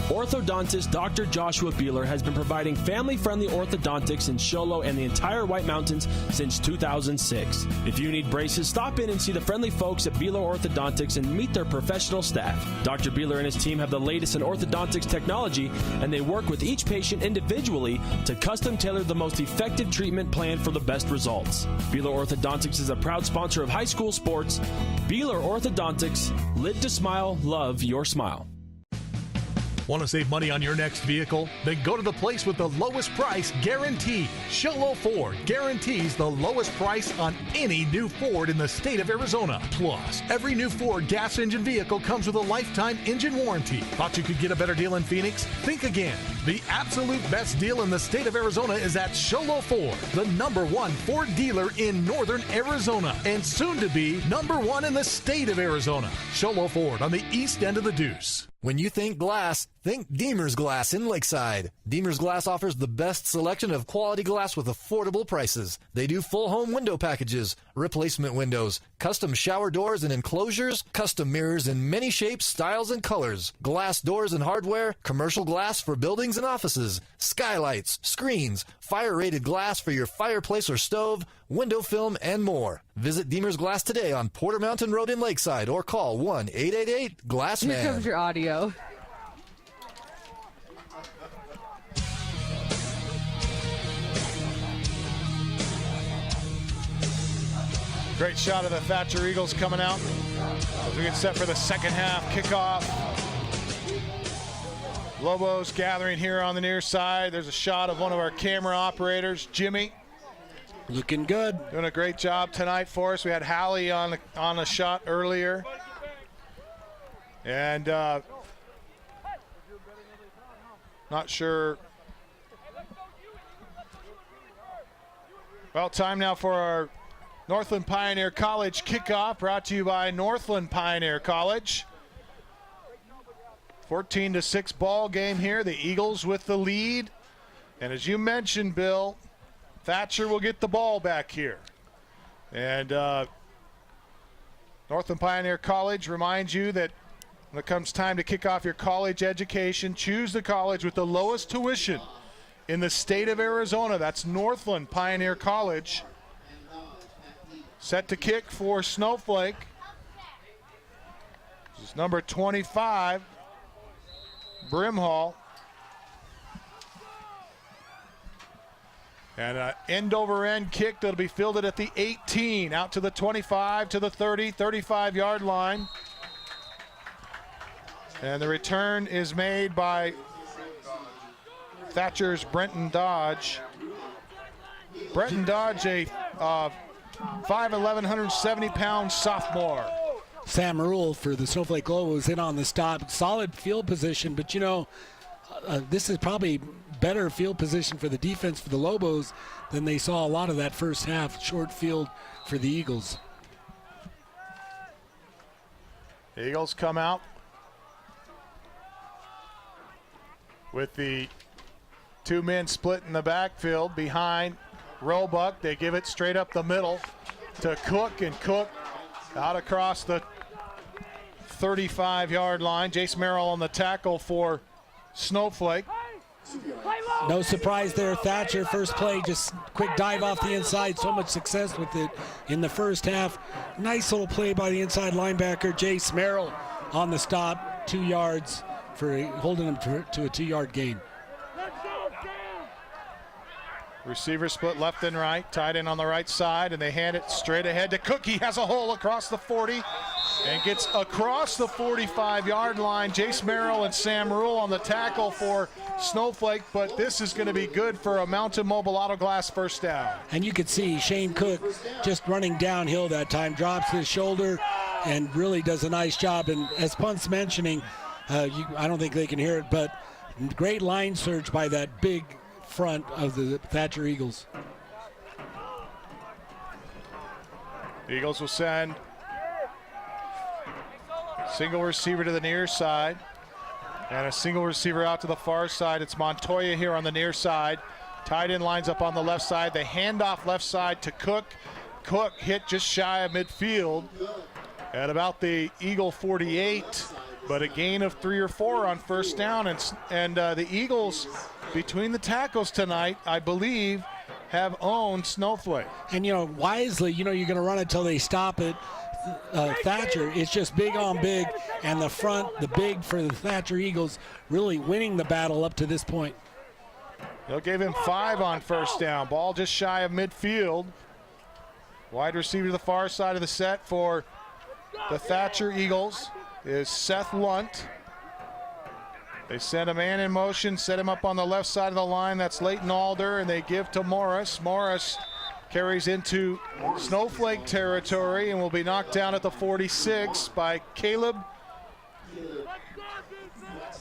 Orthodontist Dr. Joshua Beeler has been providing family-friendly orthodontics in Show Low and the entire White Mountains since 2006. If you need braces, stop in and see the friendly folks at Beeler Orthodontics and meet their professional staff. Dr. Beeler and his team have the latest in orthodontics technology, and they work with each patient individually to custom tailor the most effective treatment plan for the best results. Beeler Orthodontics is a proud sponsor of high school sports. Beeler Orthodontics, live to smile, love your smile. Want to save money on your next vehicle? Then go to the place with the lowest price guaranteed. Show Ford guarantees the lowest price on any new Ford in the state of Arizona. Plus, every new Ford gas engine vehicle comes with a lifetime engine warranty. Thought you could get a better deal in Phoenix? Think again. The absolute best deal in the state of Arizona is at Show Ford, the #1 Ford dealer in northern Arizona, and soon to be #1 in the state of Arizona. Show Ford on the east end of the Deuce. When you think glass, think Deemer's Glass in Lakeside. Deemer's Glass offers the best selection of quality glass with affordable prices. They do full home window packages, replacement windows, custom shower doors and enclosures, custom mirrors in many shapes, styles, and colors, glass doors and hardware, commercial glass for buildings and offices, skylights, screens, fire-rated glass for your fireplace or stove, window film, and more. Visit Deemer's Glass today on Porter Mountain Road in Lakeside or call 1-888-GLASSMAN. Here comes your audio. Great shot of the Thatcher Eagles coming out as we get set for the second half kickoff. Lobos gathering here on the near side. There's a shot of one of our camera operators, Jimmy. Looking good. Doing a great job tonight for us. We had Hallie on a shot earlier. And not sure. Well, time now for our Northland Pioneer College kickoff, brought to you by Northland Pioneer College. 14-6 ball game here. The Eagles with the lead. And as you mentioned, Bill, Thatcher will get the ball back here. And Northland Pioneer College reminds you that when it comes time to kick off your college education, choose the college with the lowest tuition in the state of Arizona. That's Northland Pioneer College. Set to kick for Snowflake. This is number 25, Brimhall. And an end-over-end kick that'll be fielded at the 18, out to the 25, to the 30, 35-yard line. And the return is made by Thatcher's Brenton Dodge. Brenton Dodge, a 5'11", 170-pound sophomore. Sam Rule for the Snowflake Lobos in on the stop. Solid field position, but you know, this is probably better field position for the defense for the Lobos than they saw a lot of that first half. Short field for the Eagles. Eagles come out with the two men split in the backfield behind Roebuck. They give it straight up the middle to Cook, and Cook out across the 35-yard line. Jace Merrill on the tackle for Snowflake. No surprise there, Thatcher. First play, just quick dive off the inside. So much success with it in the first half. Nice little play by the inside linebacker, Jace Merrill, on the stop. 2 yards for holding him to a 2-yard gain. Receiver split left and right, tight end on the right side, and they hand it straight ahead to Cook. He has a hole across the 40 and gets across the 45-yard line. Jace Merrill and Sam Rule on the tackle for Snowflake, but this is going to be good for a Mountain Mobile Auto Glass first down. And you could see Shane Cook just running downhill that time, drops his shoulder and really does a nice job. And as Punt's mentioning, I don't think they can hear it, but great line search by that big front of the Thatcher Eagles. Eagles will send single receiver to the near side and a single receiver out to the far side. It's Montoya here on the near side. Tight end lines up on the left side. They hand off left side to Cook. Cook hit just shy of midfield at about the Eagle 48, but a gain of 3 or 4 on first down. And the Eagles, between the tackles tonight, I believe, have owned Snowflake. And, wisely, you're going to run it till they stop it. Thatcher, it's just big on big, and the front, the big for the Thatcher Eagles, really winning the battle up to this point. They'll give him 5 on first down. Ball just shy of midfield. Wide receiver to the far side of the set for the Thatcher Eagles is Seth Lunt. They send a man in motion, set him up on the left side of the line. That's Leighton Alder, and they give to Morris. Morris carries into Snowflake territory and will be knocked down at the 46 by Caleb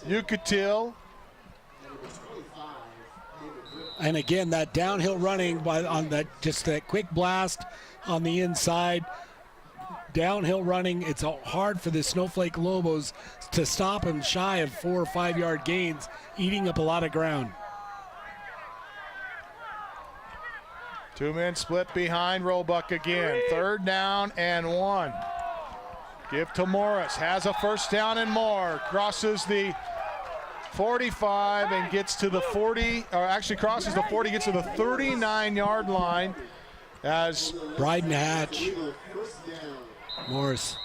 Yucatil. And again, that downhill running on that quick blast on the inside. Downhill running, it's hard for the Snowflake Lobos to stop him shy of 4 or 5 yard gains, eating up a lot of ground. 2 men split behind Roebuck again. 3rd down and 1. Give to Morris, has a first down and more. Crosses the 45 and gets to the 40, or actually crosses the 40, gets to the 39-yard line as Bryden Hatch. Morris.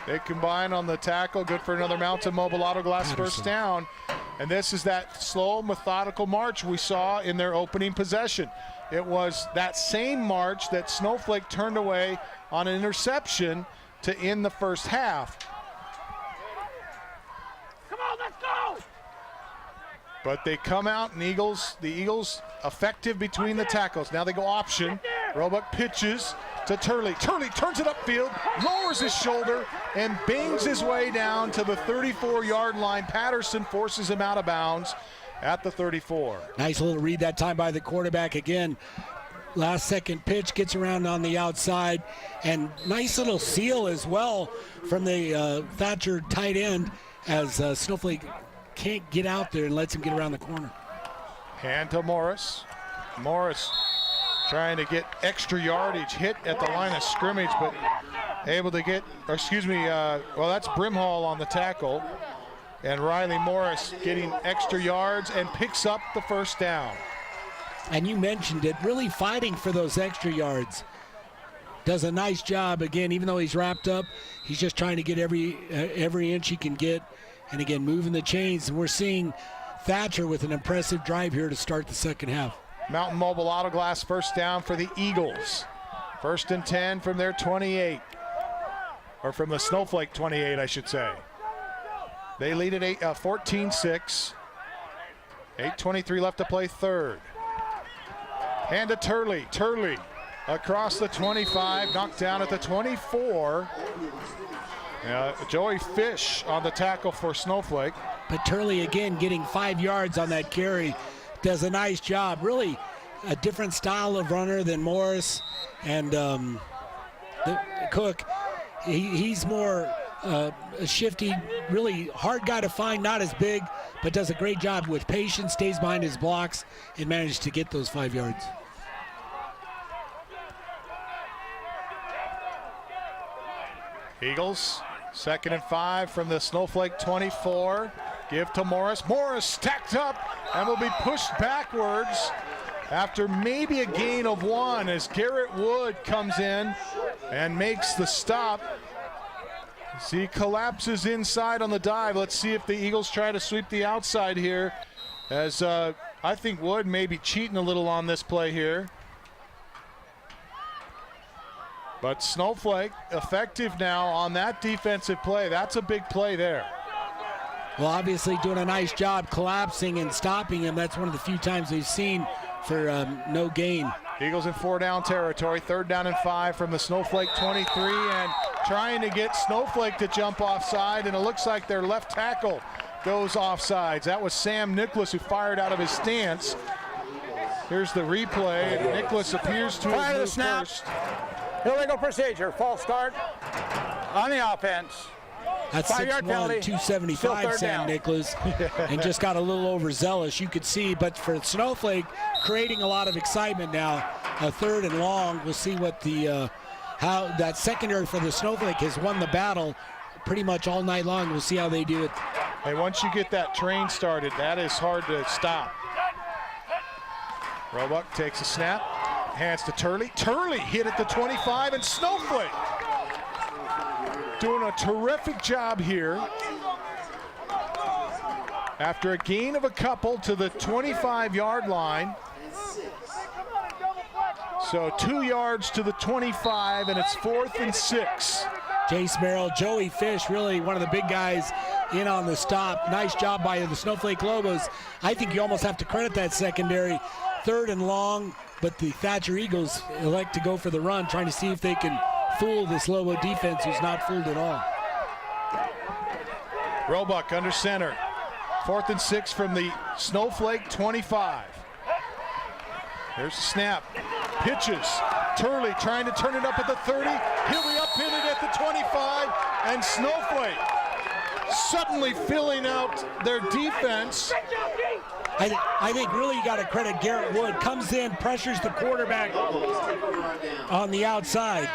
They combine on the tackle. Good for another Mountain Mobile Auto Glass first down. And this is that slow, methodical march we saw in their opening possession. It was that same march that Snowflake turned away on an interception to end the first half. Come on, let's go! But they come out, and the Eagles effective between the tackles. Now they go option. Roebuck pitches to Turley. Turley turns it upfield, lowers his shoulder, and bangs his way down to the 34-yard line. Patterson forces him out of bounds at the 34. Nice little read that time by the quarterback again. Last second pitch, gets around on the outside, and nice little seal as well from the Thatcher tight end as Snowflake can't get out there and lets him get around the corner. Hand to Morris. Morris trying to get extra yardage, hit at the line of scrimmage, but able to get, well, that's Brimhall on the tackle. And Riley Morris getting extra yards and picks up the first down. And you mentioned it, really fighting for those extra yards. Does a nice job again, even though he's wrapped up, he's just trying to get every inch he can get. And again, moving the chains. And we're seeing Thatcher with an impressive drive here to start the second half. Mountain Mobile Auto Glass first down for the Eagles. 1st and 10 from their 28. Or from the Snowflake 28, I should say. They lead at 14-6. 8:23 left to play third. Hand to Turley. Turley across the 25, knocked down at the 24. Joey Fish on the tackle for Snowflake. But Turley again getting 5 yards on that carry. Does a nice job. Really a different style of runner than Morris and Cook. He's more a shifty, really hard guy to find, not as big, but does a great job with patience, stays behind his blocks, and manages to get those 5 yards. Eagles 2nd and 5 from the Snowflake 24. Give to Morris. Morris stacked up and will be pushed backwards after maybe a gain of 1 as Garrett Wood comes in and makes the stop. See, collapses inside on the dive. Let's see if the Eagles try to sweep the outside here, as I think Wood may be cheating a little on this play here. But Snowflake effective now on that defensive play. That's a big play there. Well, obviously doing a nice job collapsing and stopping him. That's one of the few times we've seen for no gain. Eagles in 4-down territory. 3rd down and 5 from the Snowflake 23, and trying to get Snowflake to jump offside, and it looks like their left tackle goes offsides. That was Sam Nicholas who fired out of his stance. Here's the replay, and Nicholas appears to have moved first. Illegal procedure, false start on the offense. That's 6'1", 275, Sam Nicholas, and just got a little overzealous, you could see. But for Snowflake, creating a lot of excitement now. A 3rd and long. We'll see what the how that secondary for the Snowflake has won the battle pretty much all night long. We'll see how they do it. Hey, once you get that train started, that is hard to stop. Roebuck takes a snap. Hands to Turley. Turley hit at the 25, and Snowflake doing a terrific job here. After a gain of a couple to the 25-yard line. So 2 yards to the 25, and it's 4th and 6. Jace Merrill, Joey Fish, really one of the big guys in on the stop. Nice job by the Snowflake Lobos. I think you almost have to credit that secondary. 3rd and long, but the Thatcher Eagles elect to go for the run, trying to see if they can fool this Lobo defense, who's not fooled at all. Roebuck under center. 4th and 6 from the Snowflake 25. Here's the snap. Pitches. Turley trying to turn it up at the 30. He'll be upended at the 25. And Snowflake suddenly filling out their defense. I think really you got to credit Garrett Wood. Comes in, pressures the quarterback on the outside.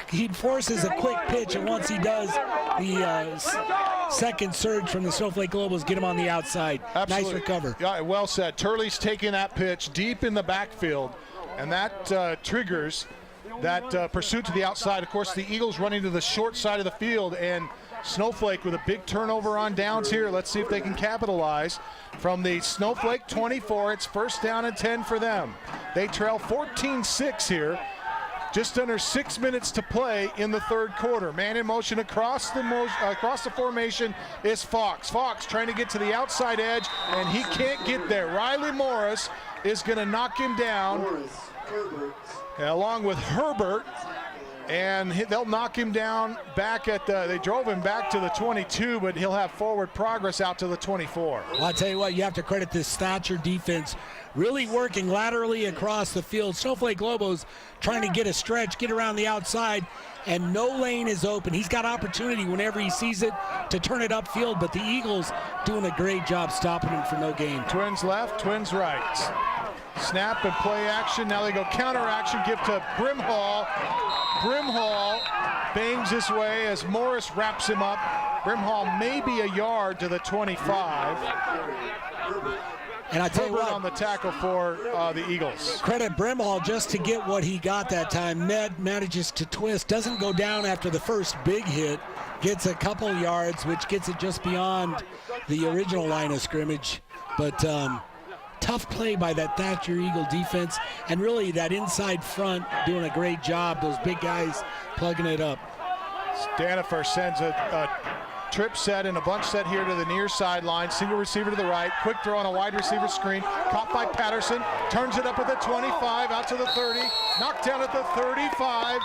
He forces a quick pitch, and once he does, the second surge from the Snowflake Lobos get him on the outside. Absolutely. Nice recover. Yeah, well said. Turley's taking that pitch deep in the backfield, and that triggers that pursuit to the outside. Of course, the Eagles running to the short side of the field, and Snowflake with a big turnover on downs here. Let's see if they can capitalize. From the Snowflake 24, it's 1st down and 10 for them. They trail 14-6 here. Just under 6 minutes to play in the 3rd quarter. Man in motion across the formation is Fox. Fox trying to get to the outside edge, and he can't get there. Riley Morris is going to knock him down, along with Herbert. And they'll knock him down back at they drove him back to the 22, but he'll have forward progress out to the 24. Well, I'll tell you what, you have to credit this Thatcher defense really working laterally across the field. Snowflake Lobos trying to get a stretch, get around the outside, and no lane is open. He's got opportunity whenever he sees it to turn it upfield, but the Eagles doing a great job stopping him for no gain. Twins left, twins right. Snap and play action. Now they go counter action, give to Brimhall. Brimhall bangs his way as Morris wraps him up. Brimhall maybe a yard to the 25. And I tell you what, on the tackle for the Eagles. Credit Brimhall just to get what he got that time. Manages to twist, doesn't go down after the first big hit, gets a couple yards, which gets it just beyond the original line of scrimmage. But tough play by that Thatcher Eagle defense, and really that inside front doing a great job. Those big guys plugging it up. Stanifer sends a trip set and a bunch set here to the near sideline. Single receiver to the right. Quick throw on a wide receiver screen. Caught by Patterson. Turns it up at the 25, out to the 30. Knocked down at the 35.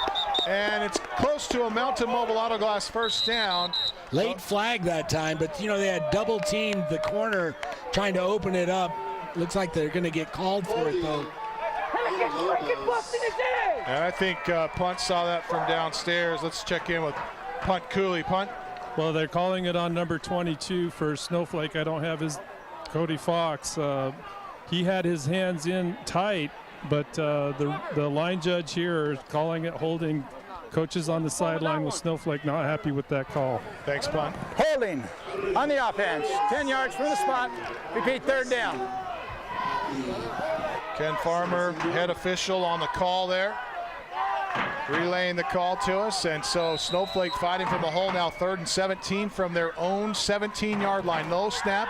And it's close to a Mountain Mobile Auto Glass 1st down. Late flag that time, but you know they had double teamed the corner trying to open it up. Looks like they're going to get called for it, though. And I think Punt saw that from downstairs. Let's check in with Punt Cooley. Punt. Well, they're calling it on number 22 for Snowflake. I don't have his Cody Fox. He had his hands in tight, but the line judge here is calling it holding Coaches on the sideline with Snowflake not happy with that call. Thanks, punt. Holding on the offense. 10 yards from the spot. Repeat, third down. Ken Farmer, head official on the call there, relaying the call to us. And so Snowflake fighting from the hole now, 3rd and 17 from their own 17-yard line. No snap.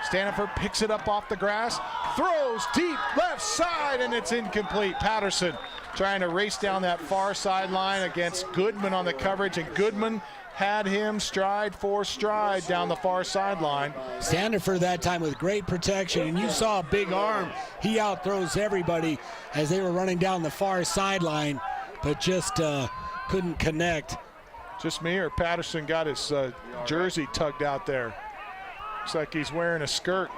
Stanford picks it up off the grass, throws deep left side, and it's incomplete. Patterson trying to race down that far sideline against Goodman on the coverage, and Goodman had him stride for stride down the far sideline. Standiford that time with great protection, and you saw a big arm. He outthrows everybody as they were running down the far sideline, but just couldn't connect. Just me, or Patterson got his jersey tugged out there? Looks like he's wearing a skirt.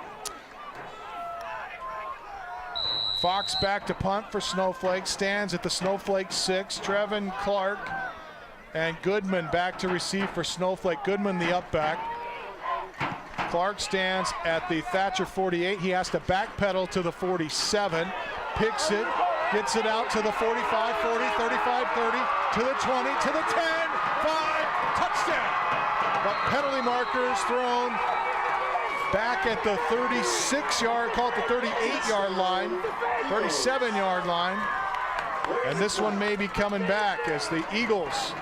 Fox back to punt for Snowflake, stands at the Snowflake 6. Trevin Clark and Goodman back to receive for Snowflake. Goodman the up back. Clark stands at the Thatcher 48. He has to backpedal to the 47, picks it, gets it out to the 45, 40, 35, 30, to the 20, to the 10, 5, touchdown. But penalty markers thrown back at the 36-yard, call it the 38-yard line, 37-yard line. And this one may be coming back as the Eagles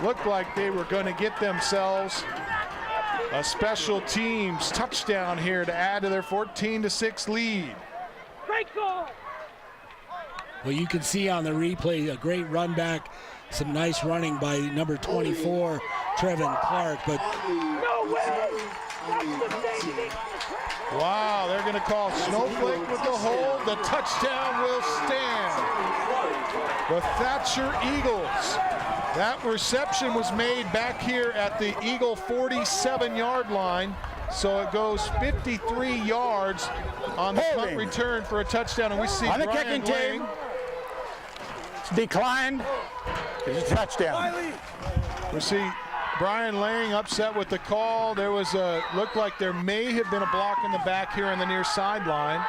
looked like they were going to get themselves a special teams touchdown here to add to their 14-6 lead. Great goal. Well, you can see on the replay a great run back, some nice running by number 24, Trevin Clark. But no way. Wow, they're going to call Snowflake with the hold. The touchdown will stand. The Thatcher Eagles. That reception was made back here at the Eagle 47-yard line. So it goes 53 yards on the punt return for a touchdown. And we see on the Brian kicking Lang. team. It's declined. It's a touchdown. We see Brian Lang upset with the call. There was looked like there may have been a block in the back here on the near sideline.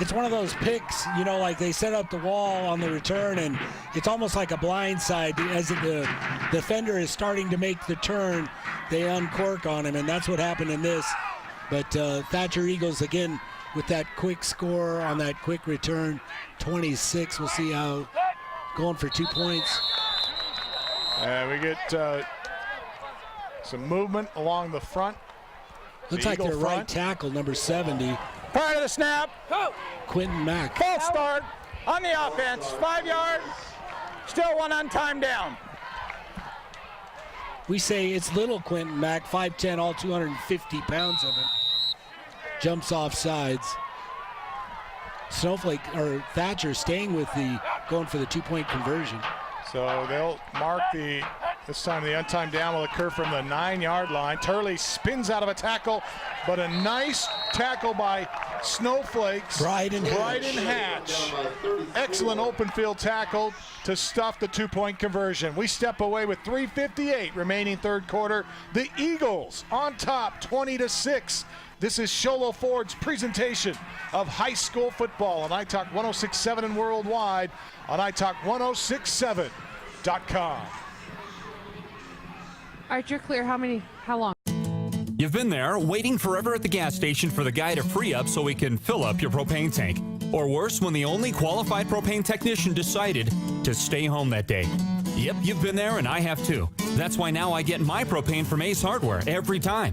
It's one of those picks, you know, like they set up the wall on the return, and it's almost like a blind side. As the defender is starting to make the turn, they uncork on him, and that's what happened in this. But Thatcher Eagles, again, with that quick score on that quick return, 26. We'll see how going for 2 points. And we get some movement along the front. Looks like their right tackle, number 70. Prior to the snap, go. Quentin Mack. False start on the offense, 5 yards, still one on time down. We say it's little Quentin Mack, 5'10", all 250 pounds of it. Jumps off sides. Snowflake, or Thatcher, staying with going for the 2-point conversion. So they'll mark this time the untimed down will occur from the 9-yard line. Turley spins out of a tackle, but a nice tackle by Snowflake's Bryden Hatch. Excellent open field tackle to stuff the 2-point conversion. We step away with 3:58 remaining third quarter. The Eagles on top, 20-6. This is Sholo Ford's presentation of high school football on iTalk 106.7 and worldwide on iTalk1067.com. All right, you're clear. How long? You've been there waiting forever at the gas station for the guy to free up so he can fill up your propane tank. Or worse, when the only qualified propane technician decided to stay home that day. Yep, you've been there and I have too. That's why now I get my propane from Ace Hardware every time.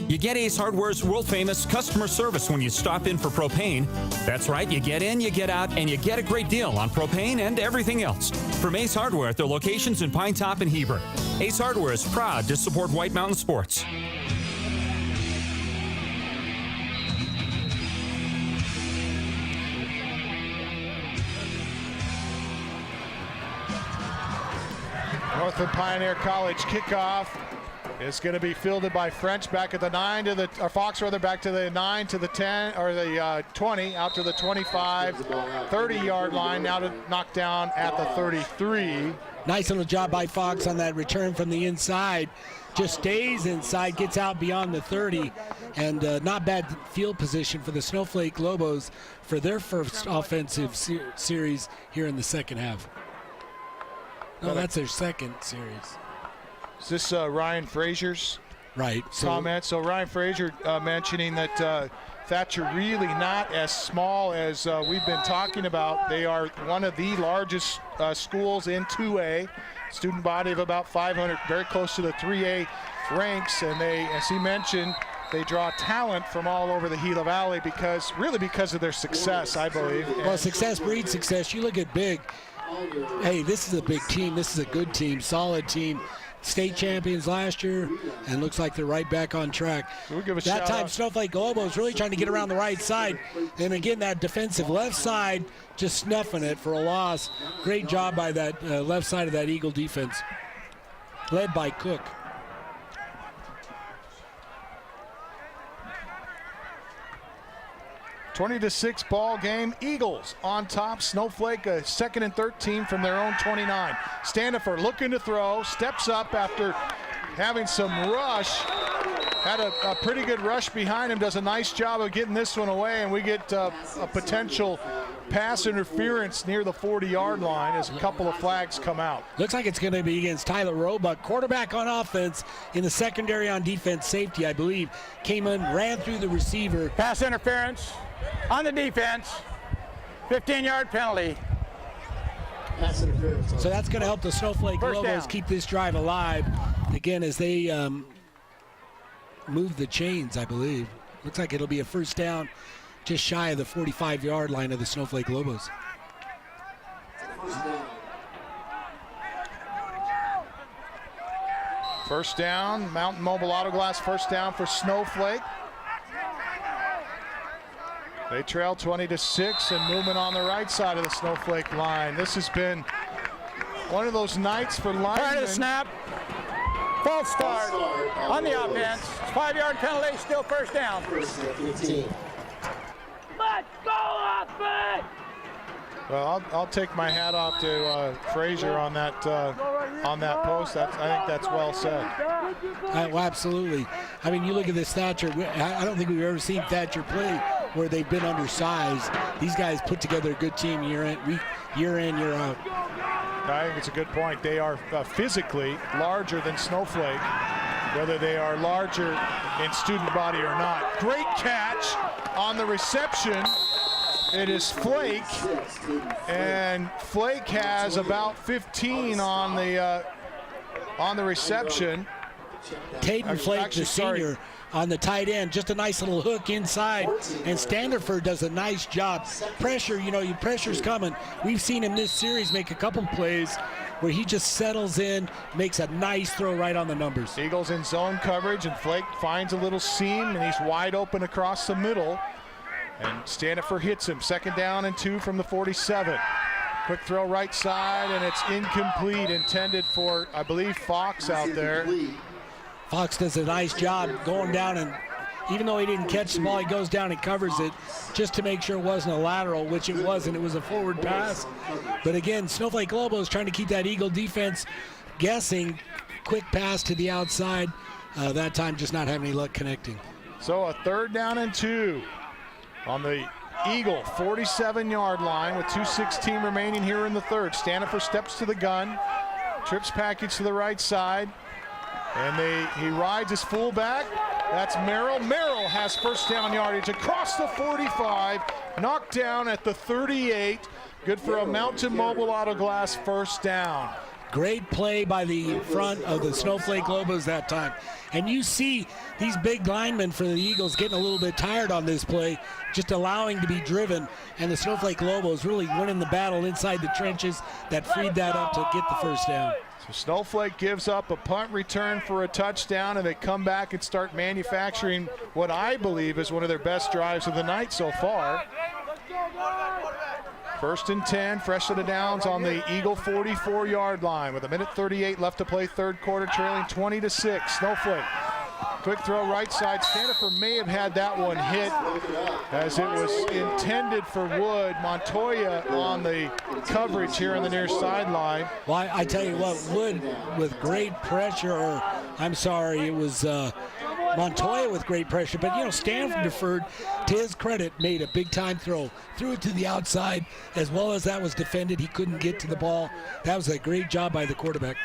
You get Ace Hardware's world-famous customer service when you stop in for propane. That's right, you get in, you get out, and you get a great deal on propane and everything else. From Ace Hardware at their locations in Pine Top and Heber. Ace Hardware is proud to support White Mountain Sports. Northland Pioneer College kickoff is going to be fielded by French back at the 9 to the, or Fox rather, back to the 9 to the 10, or the 20, out to the 25, 30-yard line, now to knock down at the 33. Nice little job by Fox on that return from the inside. Just stays inside, gets out beyond the 30, and not bad field position for the Snowflake Lobos for their first offensive series here in the second half. No, that's their second series. Is this Ryan Frazier's comment? So Ryan Frazier mentioning that Thatcher really not as small as we've been talking about. They are one of the largest schools in 2A, student body of about 500, very close to the 3A ranks, and they, as he mentioned, they draw talent from all over the Gila Valley because of their success, I believe. Well, success breeds success. You look at Big. Hey, this is a big team. This is a good team, solid team. State champions last year, and looks like they're right back on track. We'll give a that time, out. Snowflake Globos really trying to get around the right side, and again, that defensive left side just snuffing it for a loss. Great job by that left side of that Eagle defense, led by Cook. (20-6) ball game. Eagles on top. Snowflake a 2nd and 13 from their own 29. Standifer looking to throw, steps up after having some rush. Had a pretty good rush behind him. Does a nice job of getting this one away, and we get a potential pass interference near the 40-yard line as a couple of flags come out. Looks like it's going to be against Tyler Roebuck, quarterback on offense, in the secondary on defense. Safety, I believe, came in, ran through the receiver. Pass interference on the defense, 15-yard penalty. So that's going to help the Snowflake Lobos keep this drive alive again as they move the chains, I believe. Looks like it'll be a first down just shy of the 45-yard line of the Snowflake Lobos. First down, Mountain Mobile Auto Glass, first down for Snowflake. They trail 20-6 and movement on the right side of the Snowflake line. This has been one of those nights for linemen. Prior to the snap, false start on the offense. 5-yard penalty, still first down. Let's go, offense! Well, I'll take my hat off to Frazier on that post. I think that's well said. Well, absolutely. I mean, you look at this Thatcher. I don't think we've ever seen Thatcher play where they've been undersized. These guys put together a good team year in, year out. I think it's a good point. They are physically larger than Snowflake, whether they are larger in student body or not. Great catch on the reception. It is Flake, and Flake has about 15 on the reception. Tatum Flake, the senior, on the tight end, just a nice little hook inside, and Standerford does a nice job. Pressure, your pressure's coming. We've seen him this series make a couple plays where he just settles in, makes a nice throw right on the numbers. Eagles in zone coverage, and Flake finds a little seam, and he's wide open across the middle. And Standifer hits him. 2nd down and 2 from the 47. Quick throw right side, and it's incomplete, intended for, I believe, Fox out there. Fox does a nice job going down, and even though he didn't catch the ball, he goes down and covers it just to make sure it wasn't a lateral, which it wasn't. It was a forward pass. But again, Snowflake Lobos trying to keep that Eagle defense guessing. Quick pass to the outside. That time just not having any luck connecting. So a 3rd down and 2 on the Eagle 47-yard line with 2:16 remaining here in the third. Standifer steps to the gun, trips package to the right side, and he rides his fullback. That's Merrill. Merrill has first down yardage across the 45, knocked down at the 38. Good for a Mountain Mobile Auto Glass first down. Great play by the front of the Snowflake Lobos that time. And you see these big linemen for the Eagles getting a little bit tired on this play, just allowing to be driven. And the Snowflake Lobos really winning the battle inside the trenches that freed that up to get the first down. So Snowflake gives up a punt return for a touchdown, and they come back and start manufacturing what I believe is one of their best drives of the night so far. 1st and 10, fresh to the downs on the Eagle 44-yard line with 1:38 left to play, third quarter, trailing 20-6. Snowflake, quick throw right side. Standifer may have had that one hit as it was intended for Wood. Montoya on the coverage here on the near sideline. Well, I tell you what, Wood with great pressure, or I'm sorry, it was Montoya with great pressure, but Stanford, to his credit, made a big-time throw. Threw it to the outside, as well as that was defended. He couldn't get to the ball. That was a great job by the quarterback.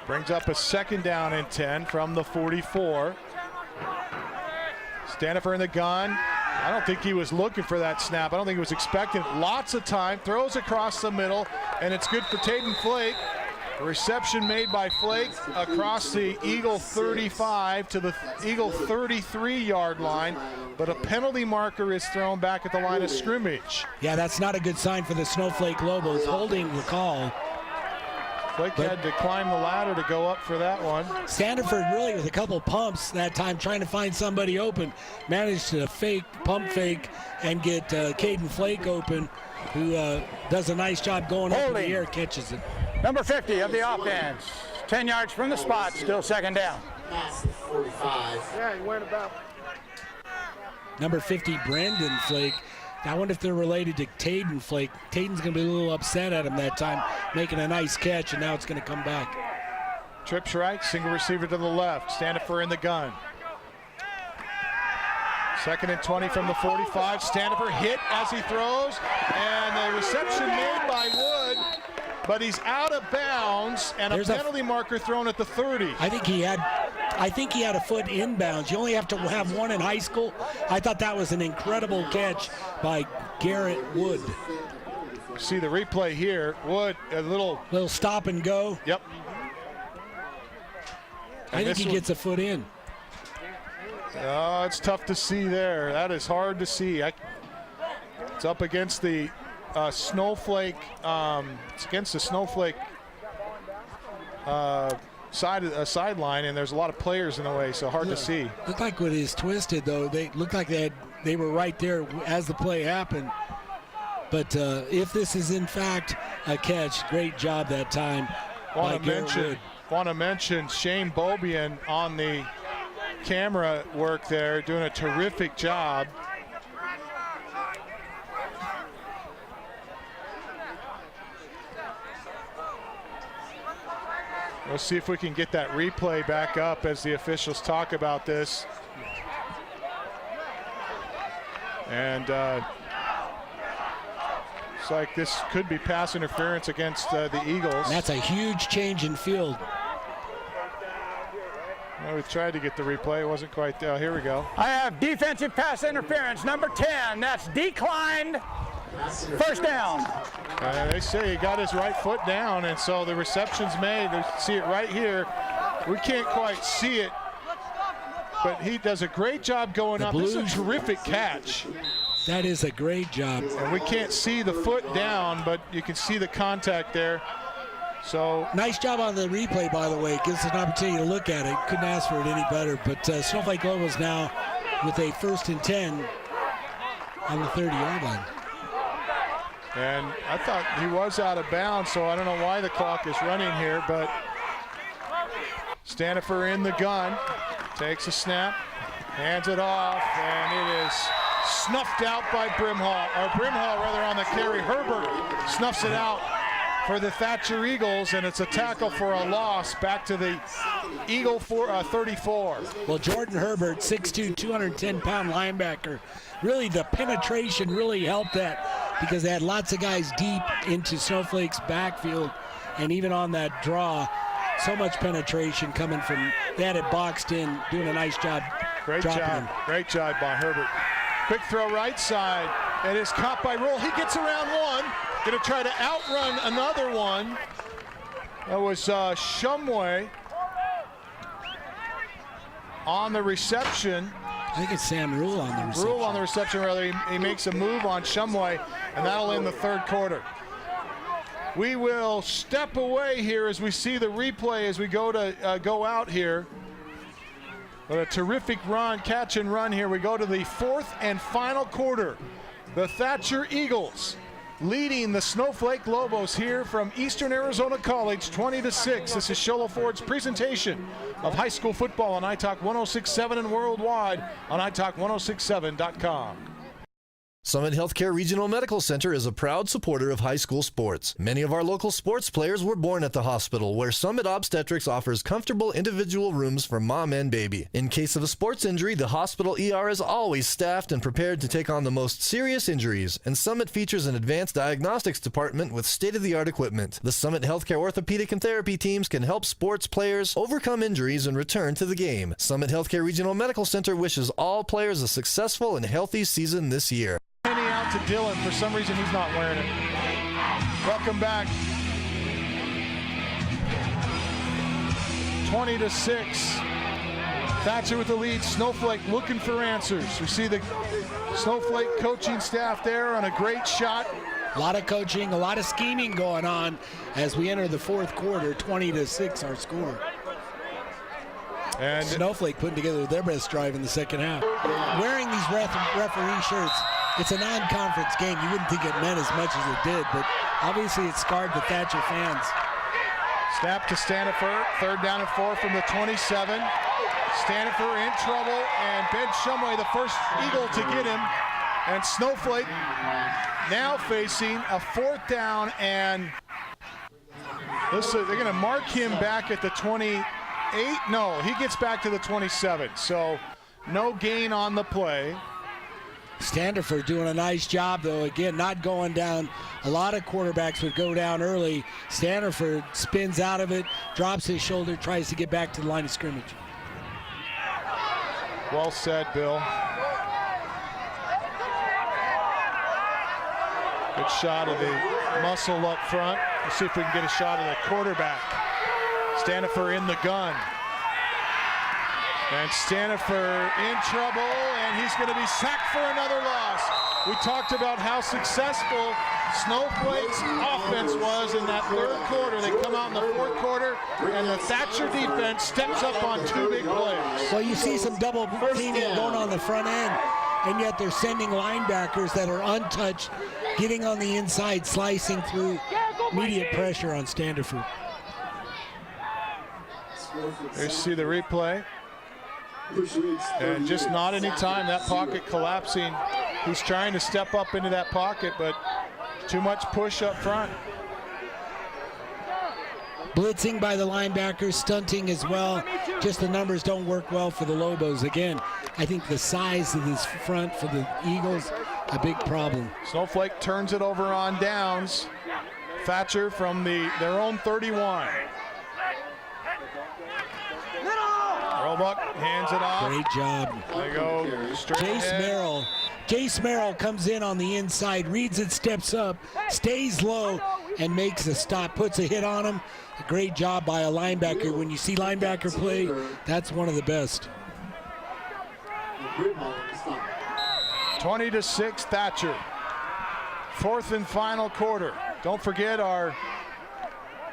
Brings up a 2nd down and 10 from the 44. Stanford in the gun. I don't think he was looking for that snap. I don't think he was expecting it. Lots of time. Throws across the middle, and it's good for Taden Flake. A reception made by Flake across the Eagle 35 to the Eagle 33-yard line, but a penalty marker is thrown back at the line of scrimmage. Yeah, that's not a good sign for the Snowflake Lobos. Holding the call. Flake had to climb the ladder to go up for that one. Stanford really with a couple pumps that time trying to find somebody open. Managed to pump fake, and get Caden Flake open, who does a nice job going up in the air, catches it. Number 50 of the offense. 10 yards from the spot, still 2nd down. Yeah, he went about. Number 50, Brandon Flake. I wonder if they're related to Taden Flake. Taden's going to be a little upset at him that time, making a nice catch, and now it's going to come back. Trips right, single receiver to the left. Stanford in the gun. 2nd and 20 from the 45. Stanford hit as he throws, and the reception made by Wood, but he's out of bounds, and a penalty marker thrown at the 30. I think he had a foot inbounds. You only have to have one in high school. I thought that was an incredible catch by Garrett Wood. See the replay here. Wood, a little stop and go. Yep. I think he gets a foot in. Oh, it's tough to see there. That is hard to see. It's up against the Snowflake. It's against the Snowflake sideline, and there's a lot of players in the way, so hard to see. Looked like when he's twisted, though, they looked like they were right there as the play happened. But if this is in fact a catch, great job that time. Want to mention Shane Bobian on the camera work there, doing a terrific job. Let's see if we can get that replay back up as the officials talk about this. And looks like this could be pass interference against the Eagles. And that's a huge change in field. Well, we tried to get the replay. It wasn't quite. Here we go. I have defensive pass interference, number 10. That's declined. 1st down. They say he got his right foot down, and so the reception's made. You see it right here. We can't quite see it, but he does a great job going up. This is a terrific catch. That is a great job. And we can't see the foot down, but you can see the contact there. So nice job on the replay, by the way. Gives us an opportunity to look at it. Couldn't ask for it any better. But Snowflake Lobos now with a 1st and 10 on the 30-yard line. And I thought he was out of bounds, so I don't know why the clock is running here, but Stanford in the gun, takes a snap, hands it off, and it is snuffed out by Brimhall on the carry. Herbert snuffs it out for the Thatcher Eagles, and it's a tackle for a loss back to the Eagle 34. Well, Jordan Herbert, 6'2", 210-pound linebacker. Really, the penetration really helped that because they had lots of guys deep into Snowflake's backfield, and even on that draw, so much penetration coming from, they had it boxed in, doing a nice job. Great job by Herbert. Quick throw right side, and it's caught by Roll. He gets around one, gonna try to outrun another one. That was Shumway on the reception. I think it's Sam Rule on the reception. Rule on the reception, rather. He makes a move on Shumway, and that'll end the 3rd quarter. We will step away here as we see the replay as we go out here. But a terrific run, catch and run here. We go to the 4th and final quarter. The Thatcher Eagles leading the Snowflake Lobos here from Eastern Arizona College, 20-6. This is Sholo Ford's presentation of high school football on iTalk 106.7 and worldwide on iTalk1067.com. Summit Healthcare Regional Medical Center is a proud supporter of high school sports. Many of our local sports players were born at the hospital, where Summit Obstetrics offers comfortable individual rooms for mom and baby. In case of a sports injury, the hospital ER is always staffed and prepared to take on the most serious injuries, and Summit features an advanced diagnostics department with state-of-the-art equipment. The Summit Healthcare orthopedic and therapy teams can help sports players overcome injuries and return to the game. Summit Healthcare Regional Medical Center wishes all players a successful and healthy season this year. Out to Dylan. For some reason, he's not wearing it. Welcome back. 20-6. Thatcher with the lead. Snowflake looking for answers. We see the Snowflake coaching staff there on a great shot. A lot of coaching, a lot of scheming going on as we enter the fourth quarter. 20-6 our score. And Snowflake putting together their best drive in the second half. Wearing these referee shirts, it's a non-conference game. You wouldn't think it meant as much as it did, but obviously it scarred the Thatcher fans. Snap to Stanifer, 3rd down and 4 from the 27. Stanifer in trouble, and Ben Shumway, the first Eagle to get him. And Snowflake now facing a 4th down, and listen, they're gonna mark him back at the 28. No, he gets back to the 27, so no gain on the play. Standiford doing a nice job, though. Again, not going down. A lot of quarterbacks would go down early. Standiford spins out of it, drops his shoulder, tries to get back to the line of scrimmage. Well said, Bill. Good shot of the muscle up front. Let's see if we can get a shot of the quarterback. Stanifer in the gun. And Stanifer in trouble, and he's going to be sacked for another loss. We talked about how successful Snowflake's offense was in that 3rd quarter. They come out in the 4th quarter, and the Thatcher defense steps up on 2 big plays. Well, you see some double teaming going on the front end, and yet they're sending linebackers that are untouched, getting on the inside, slicing through, immediate pressure on Standiford. There you see the replay. And just not any time, that pocket collapsing. He's trying to step up into that pocket, but too much push up front. Blitzing by the linebackers, stunting as well. Just the numbers don't work well for the Lobos. Again, I think the size of this front for the Eagles, a big problem. Snowflake turns it over on downs. Thatcher from their own 31. Roebuck hands it off. Great job. They go straight ahead. Jace Merrill comes in on the inside, reads it, steps up, stays low, and makes a stop, puts a hit on him. A great job by a linebacker. When you see linebacker play, that's one of the best. 20-6 Thatcher. 4th and final quarter. Don't forget our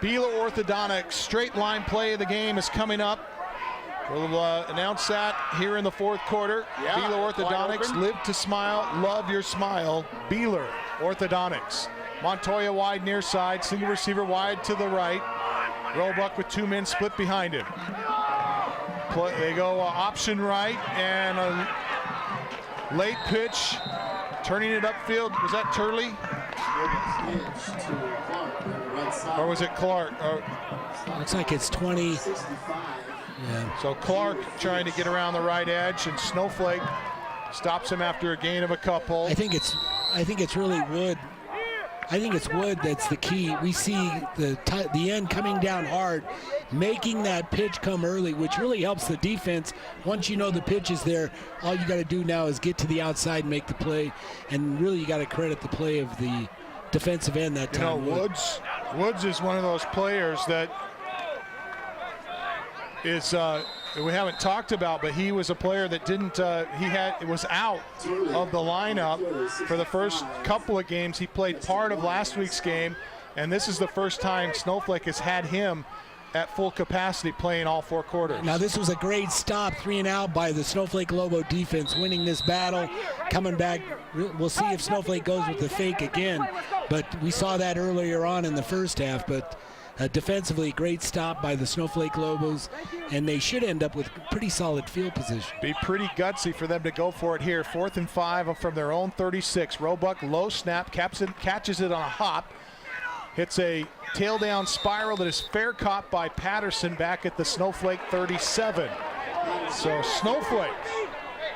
Beeler Orthodontics straight line play of the game is coming up. We'll announce that here in the 4th quarter. Beeler Orthodontics, live to smile, love your smile. Beeler Orthodontics. Montoya wide near side, single receiver wide to the right. Roebuck with 2 men split behind him. They go option right, and a late pitch, turning it upfield. Was that Turley? Or was it Clark? Looks like it's 20. Yeah. So Clark trying to get around the right edge, and Snowflake stops him after a gain of a couple. I think it's really Wood. I think it's Wood that's the key. We see the end coming down hard, making that pitch come early, which really helps the defense. Once you know the pitch is there, all you got to do now is get to the outside and make the play. And really, you got to credit the play of the defensive end that time. Woods is one of those players that is we haven't talked about, but he was a player that was out of the lineup for the first couple of games. He played part of last week's game, and this is the first time Snowflake has had him at full capacity playing all 4 quarters. Now this was a great stop, 3 and out by the Snowflake Lobo defense, winning this battle, coming back. We'll see if Snowflake goes with the fake again, but we saw that earlier on in the first half. But defensively, great stop by the Snowflake Lobos, and they should end up with pretty solid field position. Be pretty gutsy for them to go for it here. 4th and 5 from their own 36. Roebuck, low snap, catches it on a hop. Hits a tail down spiral that is fair caught by Patterson back at the Snowflake 37. So Snowflake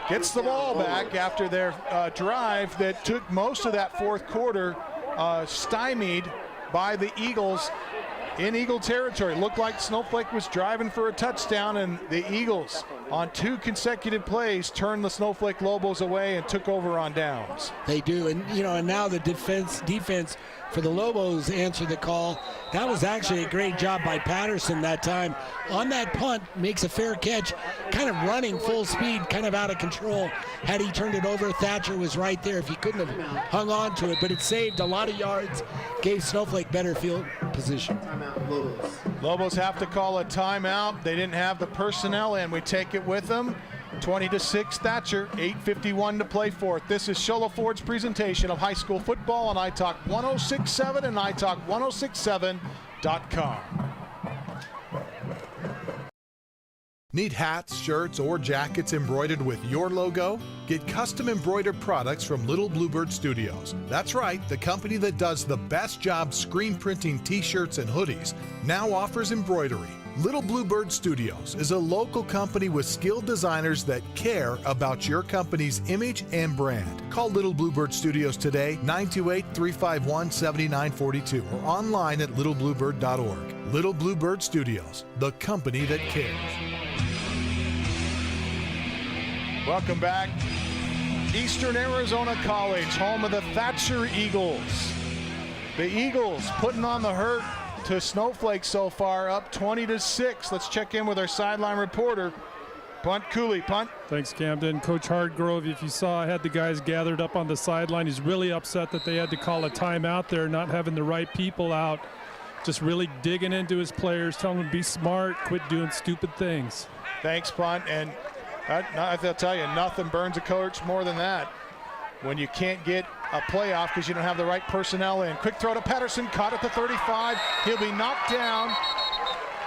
gets the ball back after their drive that took most of that fourth quarter, stymied by the Eagles in Eagle territory. Looked like Snowflake was driving for a touchdown, and the Eagles on 2 consecutive plays turned the Snowflake Lobos away and took over on downs. They do, and and now the defense for the Lobos answered the call. That was actually a great job by Patterson that time. On that punt, makes a fair catch, kind of running full speed, kind of out of control. Had he turned it over, Thatcher was right there if he couldn't have hung on to it, but it saved a lot of yards, gave Snowflake better field position. Lobos have to call a timeout. They didn't have the personnel, and we take it with them. 20-6 Thatcher, 8:51 to play for it. This is Sholo Ford's presentation of high school football on iTalk 106.7 and iTalk1067.com. Need hats, shirts, or jackets embroidered with your logo? Get custom embroidered products from Little Bluebird Studios. That's right, the company that does the best job screen printing t-shirts and hoodies now offers embroidery. Little Bluebird Studios is a local company with skilled designers that care about your company's image and brand. Call Little Bluebird Studios today, 928-351-7942, or online at littlebluebird.org. Little Bluebird Studios, the company that cares. Welcome back. Eastern Arizona College, home of the Thatcher Eagles. The Eagles putting on the hurt to Snowflake so far, up 20-6. Let's check in with our sideline reporter. Punt Cooley, punt. Thanks, Camden. Coach Hardgrove, if you saw, had the guys gathered up on the sideline. He's really upset that they had to call a timeout there, not having the right people out. Just really digging into his players, telling them to be smart, quit doing stupid things. Thanks, punt. And I'll tell you, nothing burns a coach more than that. When you can't get a playoff because you don't have the right personnel in. Quick throw to Patterson, caught at the 35. He'll be knocked down.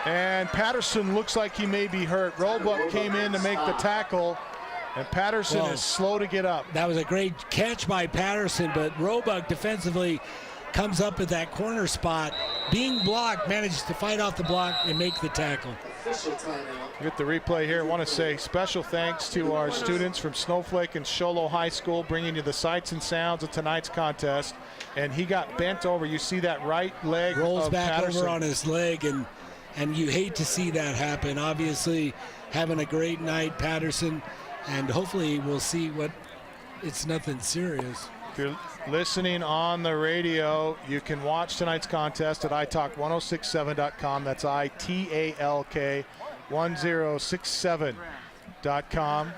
And Patterson looks like he may be hurt. Roebuck came in to make the tackle, and Patterson is slow to get up. That was a great catch by Patterson, but Roebuck defensively comes up at that corner spot. Being blocked, manages to fight off the block and make the tackle. Get the replay here. I want to say special thanks to our students from Snowflake and Sholo High School, bringing you the sights and sounds of tonight's contest. And he got bent over. You see that right leg rolls of back Patterson. Over on his leg, and you hate to see that happen. Obviously, having a great night, Patterson, and hopefully we'll see it's nothing serious. If you're listening on the radio, you can watch tonight's contest at italk1067.com. That's ITALK 1067.com.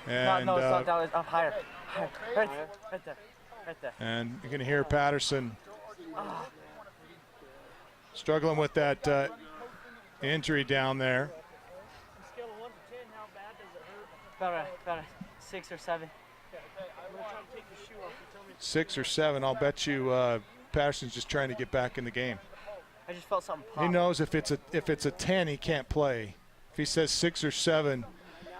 And no, that was up higher. Right there. And you're going to hear Patterson struggling with that injury down there. Scale of 1 to 10, how bad does it hurt? About a 6 or 7. I'm going to try to take the shoe off. You tell me. 6 or 7. I'll bet you Patterson's just trying to get back in the game. I just felt something pop. He knows if it's a 10, he can't play. If he says 6 or 7,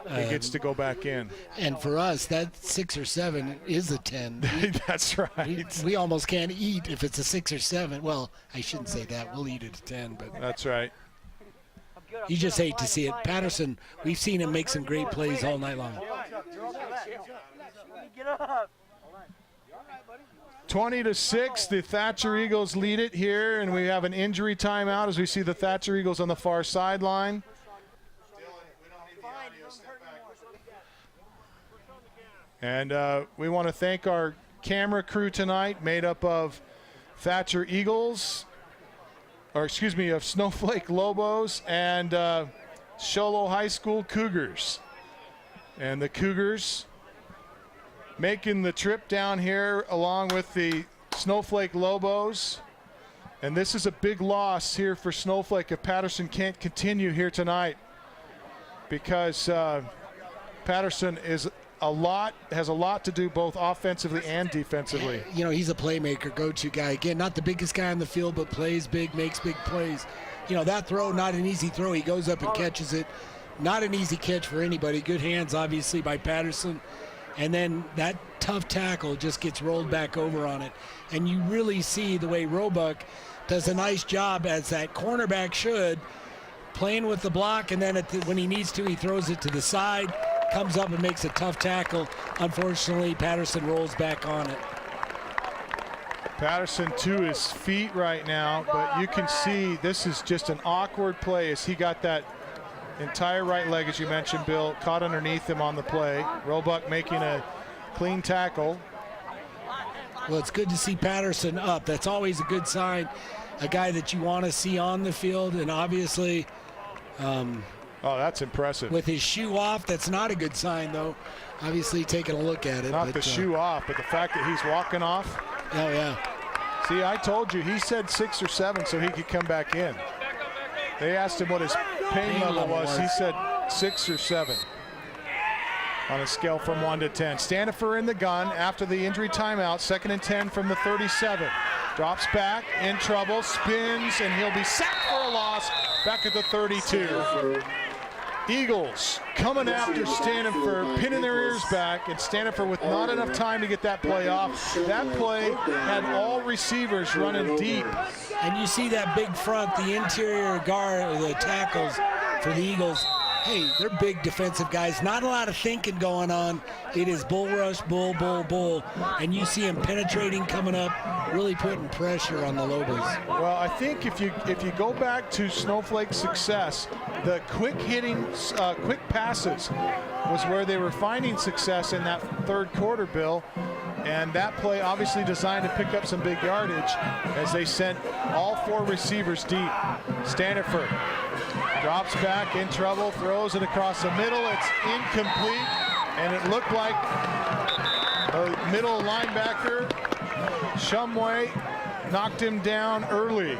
he gets to go back in. And for us, that 6 or 7 is a 10. That's right. We almost can't eat if it's a 6 or 7. Well, I shouldn't say that. We'll eat at a 10, but that's right. You just hate to see it. Patterson, we've seen him make some great plays all night long. Get up. 20-6, the Thatcher Eagles lead it here, and we have an injury timeout as we see the Thatcher Eagles on the far sideline. And we want to thank our camera crew tonight, made up of Thatcher Eagles, of Snowflake Lobos and Sholo High School Cougars. And the Cougars making the trip down here along with the Snowflake Lobos. And this is a big loss here for Snowflake if Patterson can't continue here tonight, because Patterson is has a lot to do both offensively and defensively. You know, he's a playmaker, go-to guy. Again, not the biggest guy on the field, but plays big, makes big plays. You know, that throw, not an easy throw. He goes up and catches it. Not an easy catch for anybody. Good hands, obviously, by Patterson. And then that tough tackle just gets rolled back over on it. And you really see the way Roebuck does a nice job, as that cornerback should, playing with the block, and then when he needs to, he throws it to the side, comes up and makes a tough tackle. Unfortunately, Patterson rolls back on it. Patterson to his feet right now, but you can see this is just an awkward play as he got that entire right leg, as you mentioned, Bill, caught underneath him on the play. Roebuck making a clean tackle. Well, it's good to see Patterson up. That's always a good sign. A guy that you want to see on the field, and obviously oh, that's impressive. With his shoe off, that's not a good sign, though. Obviously taking a look at it. Not the shoe off, but the fact that he's walking off. Oh, yeah. See, I told you, he said 6 or 7 so he could come back in. They asked him what his pain level was. He said 6 or 7 on a scale from 1 to 10. Stanifer in the gun after the injury timeout. 2nd and 10 from the 37. Drops back, in trouble, spins, and he'll be sacked for a loss back at the 32. Eagles coming after Stanifer, pinning their ears back, and Stanifer with not enough time to get that play off. That play had all receivers running deep. And you see that big front, the interior guard, the tackles for the Eagles. Hey, they're big defensive guys. Not a lot of thinking going on. It is bull rush, bull, bull, bull. And you see him penetrating, coming up, really putting pressure on the Lobos. Well, I think if you go back to Snowflake's success, the quick hitting, quick passes was where they were finding success in that 3rd quarter, Bill. And that play obviously designed to pick up some big yardage as they sent all 4 receivers deep. Stanifer drops back, in trouble, throws it across the middle. It's incomplete, and it looked like a middle linebacker, Shumway, knocked him down early.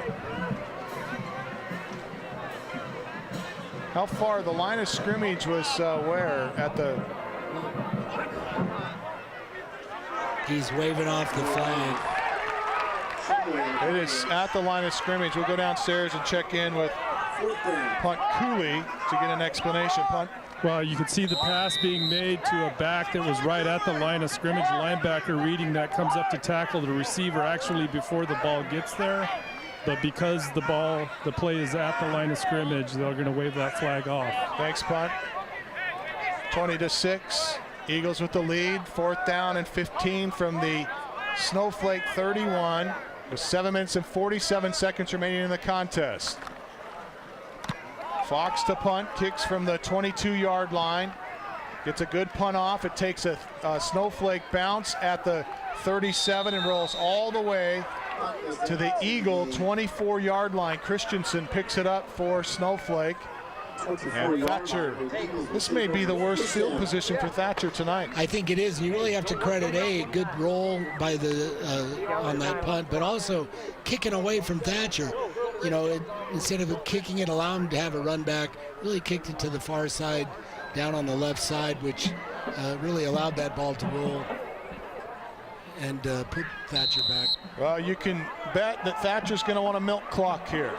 How far? The line of scrimmage was where? At the... He's waving off the flag. It is at the line of scrimmage. We'll go downstairs and check in with Punt Cooley to get an explanation. Punt. Well, you could see the pass being made to a back that was right at the line of scrimmage. Linebacker reading that, comes up to tackle the receiver actually before the ball gets there. But because the play is at the line of scrimmage, they're going to wave that flag off. Thanks, Punt. 20-6. Eagles with the lead. 4th down and 15 from the Snowflake 31. With 7 minutes and 47 seconds remaining in the contest. Fox to punt, kicks from the 22-yard line. Gets a good punt off. It takes a Snowflake bounce at the 37 and rolls all the way to the Eagle 24-yard line. Christensen picks it up for Snowflake. And Thatcher, this may be the worst field position for Thatcher tonight. I think it is. You really have to credit a good roll by the on that punt, but also kicking away from Thatcher. You know, instead of kicking it, allow him to have a run back, really kicked it to the far side, down on the left side, which really allowed that ball to roll and put Thatcher back. Well, you can bet that Thatcher's going to want a milk clock here.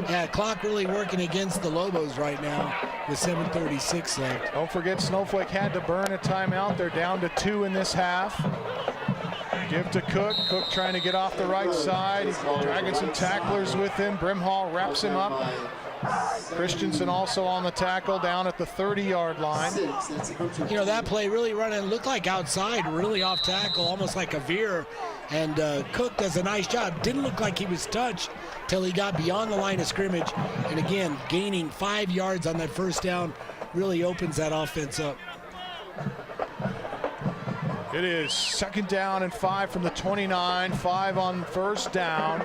Yeah, clock really working against the Lobos right now with 7:36 left. Don't forget Snowflake had to burn a timeout. They're down to 2 in this half. Give to Cook. Cook trying to get off the right side. He's dragging some tacklers with him. Brimhall wraps him up. Christensen also on the tackle down at the 30-yard line. You know, that play really running, looked like outside, really off tackle, almost like a veer. And Cook does a nice job. Didn't look like he was touched till he got beyond the line of scrimmage. And again, gaining 5 yards on that 1st down really opens that offense up. It is 2nd down and 5 from the 29, 5 on 1st down.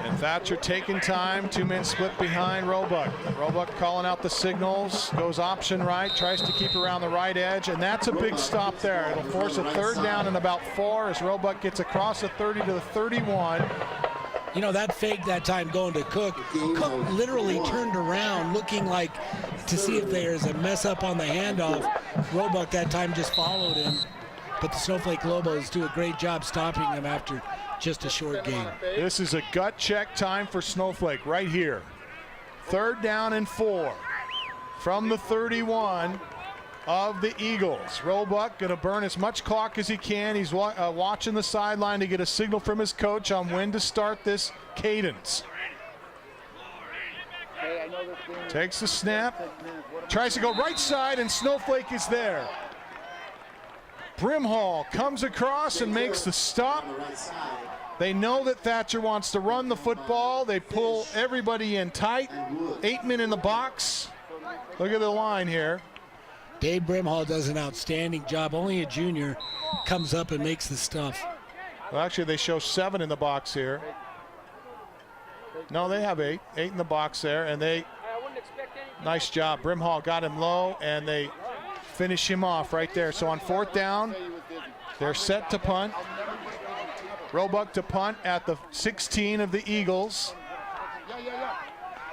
And Thatcher taking time, 2-man split behind Roebuck. Roebuck calling out the signals, goes option right, tries to keep around the right edge, and that's a big stop there. It'll force a 3rd down and about 4 as Roebuck gets across the 30 to the 31. You know, that fake that time going to Cook. Cook literally turned around looking like to see if there's a mess up on the handoff. Roebuck that time just followed him. But the Snowflake Lobos do a great job stopping him after just a short gain. This is a gut check time for Snowflake right here. 3rd down and 4 from the 31 of the Eagles. Roebuck going to burn as much clock as he can. He's watching the sideline to get a signal from his coach on when to start this cadence. Takes the snap, tries to go right side, and Snowflake is there. Brimhall comes across and makes the stop. They know that Thatcher wants to run the football. They pull everybody in tight. 8 men in the box. Look at the line here. Dave Brimhall does an outstanding job. Only a junior comes up and makes the stuff. Well, actually, they show 7 in the box here. No, they have 8. 8 in the box there, and they, nice job. Brimhall got him low, and they finish him off right there. So on 4th down, they're set to punt. Roebuck to punt at the 16 of the Eagles.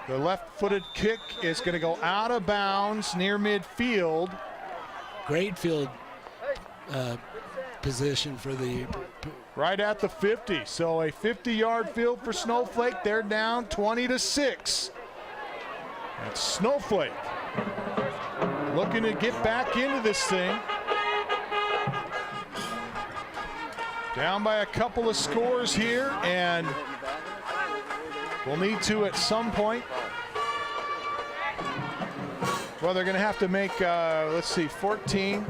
The left-footed kick is going to go out of bounds near midfield. Great field position for the... Right at the 50. So a 50-yard field for Snowflake. They're down 20-6. That's Snowflake looking to get back into this thing. Down by a couple of scores here, and we'll need to at some point. Well, they're going to have to make, let's see, 14.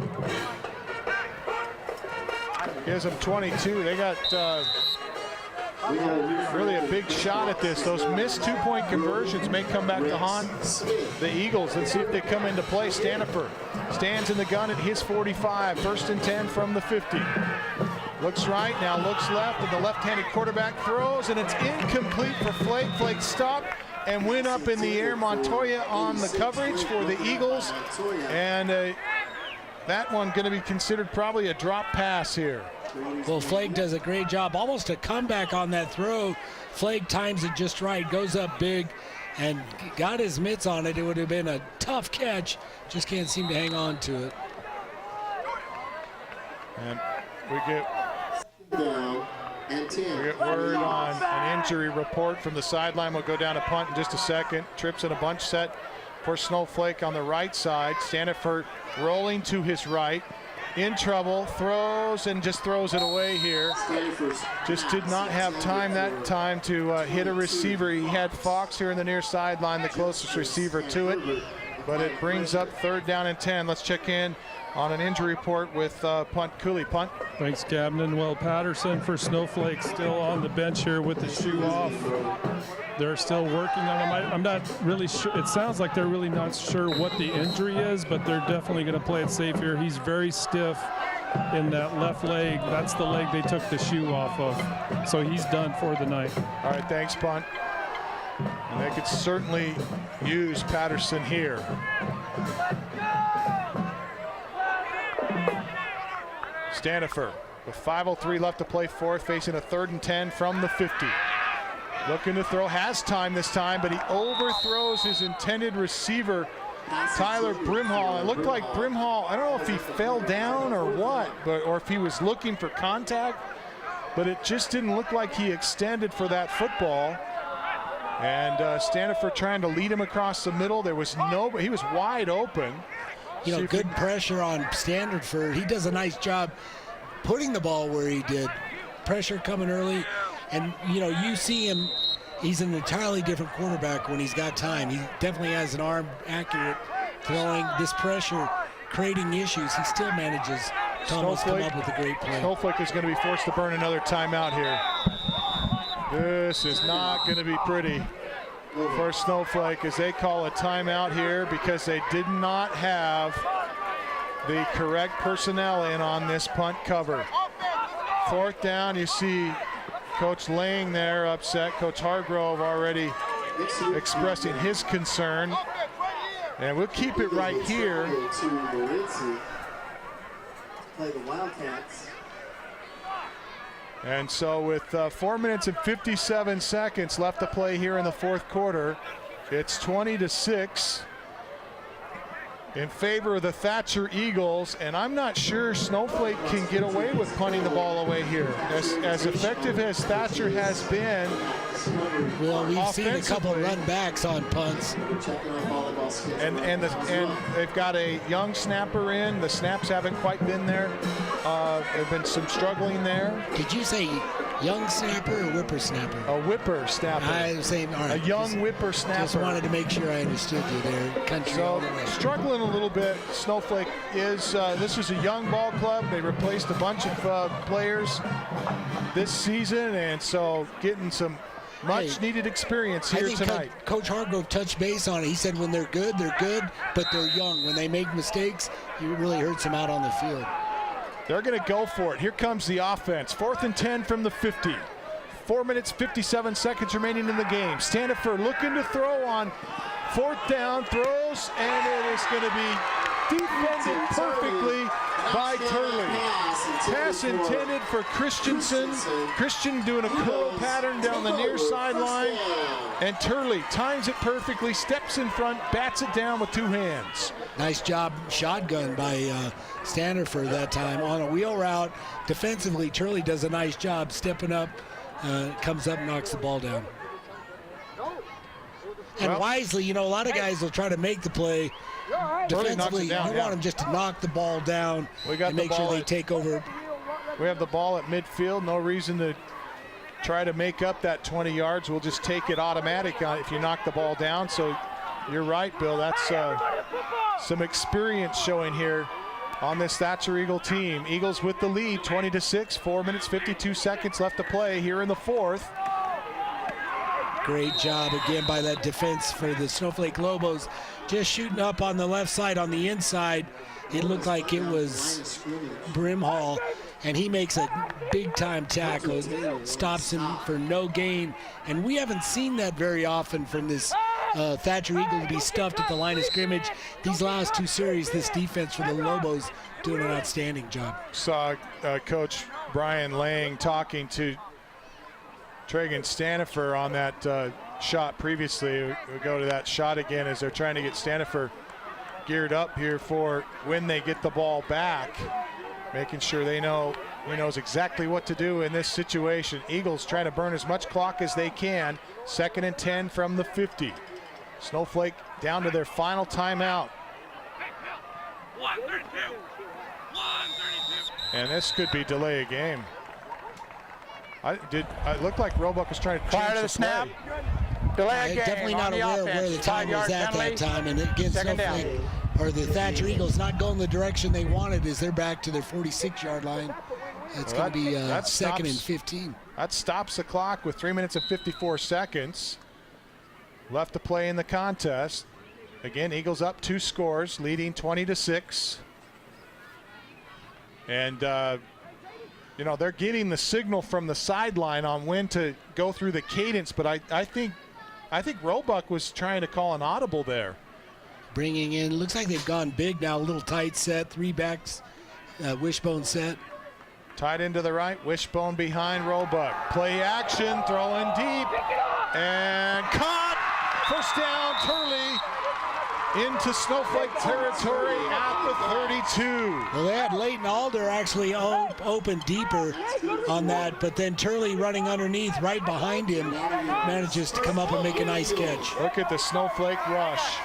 Gives them 22. They got really a big shot at this. Those missed 2-point conversions may come back to haunt the Eagles. Let's see if they come into play. Stanifer stands in the gun at his 45. 1st and 10 from the 50. Looks right, now looks left, and the left-handed quarterback throws, and it's incomplete for Flake. Flake stopped and went up in the air. Montoya on the coverage for the Eagles, and that one going to be considered probably a drop pass here. Well, Flake does a great job, almost a comeback on that throw. Flake times it just right, goes up big, and got his mitts on it. It would have been a tough catch, just can't seem to hang on to it. And we get word on an injury report from the sideline. We'll go down to punt in just a second. Trips in a bunch set for Snowflake on the right side. Stanifer rolling to his right. In trouble, throws and just throws it away here. Just did not have time that time to hit a receiver. He had Fox here in the near sideline, the closest receiver to it. But it brings up 3rd down and 10. Let's check in on an injury report with Punt Cooley. Punt. Thanks, Gavin. Well, Patterson for Snowflake still on the bench here with the shoe off. They're still working on him. I'm not really sure. It sounds like they're really not sure what the injury is, but they're definitely going to play it safe here. He's very stiff in that left leg. That's the leg they took the shoe off of. So he's done for the night. All right, thanks, Punt. And they could certainly use Patterson here. Stanifer with 5:03 left to play 4th, facing a 3rd and 10 from the 50. Looking to throw, has time this time, but he overthrows his intended receiver, Tyler Brimhall. It looked like Brimhall, I don't know if he fell down or what, or if he was looking for contact, but it just didn't look like he extended for that football. And Stanifer trying to lead him across the middle. There was no, he was wide open. You know, good pressure on Standardford. He does a nice job putting the ball where he did. Pressure coming early. And, you know, you see him, he's an entirely different quarterback when he's got time. He definitely has an arm accurate throwing. This pressure creating issues, he still manages to almost come up with a great play. Snowflake is going to be forced to burn another timeout here. This is not going to be pretty for Snowflake as they call a timeout here because they did not have the correct personnel in on this punt cover. 4th down, you see Coach Lang there upset. Coach Hargrove already expressing his concern. And we'll keep it right here. Play the Wildcats. And so with 4 minutes and 57 seconds left to play here in the 4th quarter, it's 20-6. in favor of the Thatcher Eagles, and I'm not sure Snowflake can get away with punting the ball away here. As effective as Thatcher has been, well, we've seen a couple run backs on punts. And they've got a young snapper in. The snaps haven't quite been there. There've been some struggling there. Did you say young snapper or whippersnapper? A whippersnapper. I was saying, all right. A young whippersnapper. Just wanted to make sure I understood you there. Country. So struggling a little bit. Snowflake is. This is a young ball club. They replaced a bunch of players this season, and so getting some much needed experience here tonight. Coach Hargrove touched base on it. He said when they're good, but they're young. When they make mistakes, you really hurts them out on the field. They're going to go for it. Here comes the offense. 4th and 10 from the 50. 4 minutes, 57 seconds remaining in the game. Stanifer looking to throw on 4th down, throws, and it is going to be defended perfectly by Turley. Pass intended for Christensen. Christian doing a curl pattern down the near sideline. And Turley times it perfectly, steps in front, bats it down with 2 hands. Nice job shotgun by Stanifer that time on a wheel route. Defensively, Turley does a nice job stepping up, comes up, knocks the ball down. And wisely, a lot of guys will try to make the play. Defensively, you want them just to knock the ball down and make sure they take over. We have the ball at midfield. No reason to try to make up that 20 yards. We'll just take it automatic if you knock the ball down. So you're right, Bill. That's some experience showing here on this Thatcher Eagle team. Eagles with the lead, 20-6. 4 minutes, 52 seconds left to play here in the 4th. Great job again by that defense for the Snowflake Lobos. Just shooting up on the left side on the inside. It looked like it was Brimhall, and he makes a big-time tackle. Stops him for no gain. And we haven't seen that very often from this Thatcher Eagle to be stuffed at the line of scrimmage. These last 2 series, this defense for the Lobos doing an outstanding job. Saw Coach Brian Lang talking to Tragan Stanifer on that shot previously. We'll go to that shot again as they're trying to get Stanifer geared up here for when they get the ball back, making sure he knows exactly what to do in this situation. Eagles trying to burn as much clock as they can. 2nd and 10 from the 50. Snowflake down to their final timeout. And this could be delay a game. It looked like Roebuck was trying to change the snap. Delay a game. Definitely not aware of where the time was at that time. And again, Snowflake, or the Thatcher Eagles, not going the direction they wanted as they're back to their 46-yard line. It's going to be 2nd and 15. That stops the clock with 3 minutes and 54 seconds left to play in the contest. Again, Eagles up 2 scores, leading 20-6. And they're getting the signal from the sideline on when to go through the cadence, but I think Roebuck was trying to call an audible there. Bringing in, looks like they've gone big now, a little tight set, 3 backs, wishbone set. Tied into the right, wishbone behind Roebuck. Play action, throwing deep, and caught. First down, Turley into Snowflake territory at the 32. Well, they had Leighton Alder actually open deeper on that, but then Turley running underneath right behind him manages to come up and make a nice catch. Look at the Snowflake rush.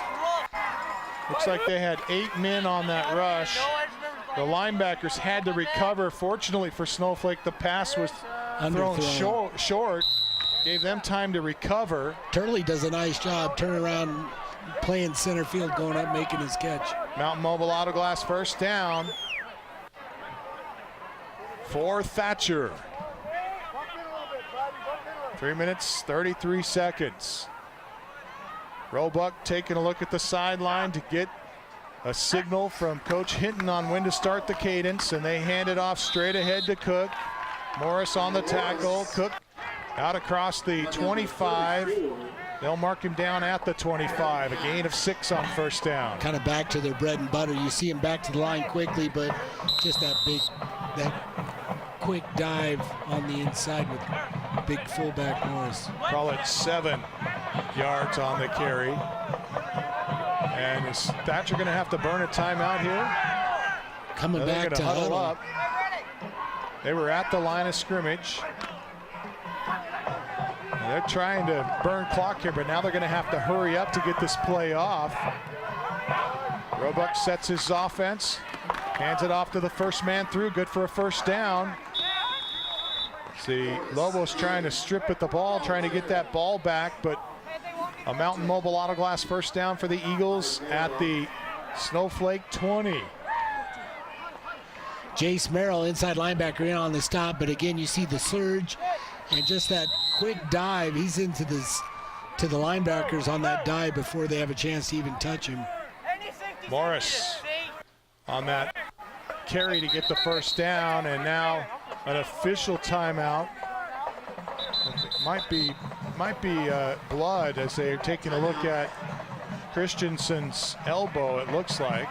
Looks like they had 8 men on that rush. The linebackers had to recover. Fortunately for Snowflake, the pass was thrown short. Gave them time to recover. Turley does a nice job, turn around, playing center field, going up, making his catch. Mountain Mobile Auto Glass first down for Thatcher. 3 minutes, 33 seconds. Roebuck taking a look at the sideline to get a signal from Coach Hinton on when to start the cadence, and they hand it off straight ahead to Cook. Morris on the tackle. Cook out across the 25. They'll mark him down at the 25. A gain of 6 on first down. Kind of back to their bread and butter. You see him back to the line quickly, but just that quick dive on the inside with big fullback Morris. Call it 7 yards on the carry. And is Thatcher going to have to burn a timeout here? Coming back to huddle up. They were at the line of scrimmage. And they're trying to burn clock here, but now they're going to have to hurry up to get this play off. Roebuck sets his offense, hands it off to the first man through, good for a first down. See, Lobos trying to strip at the ball, trying to get that ball back, but a Mountain Mobile Auto Glass first down for the Eagles at the Snowflake 20. Jace Merrill, inside linebacker, in on the stop, but again, you see the surge and just that quick dive. He's into this to the linebackers on that dive before they have a chance to even touch him. Morris on that carry to get the first down, and now an official timeout. Might be blood as they're taking a look at Christensen's elbow, it looks like.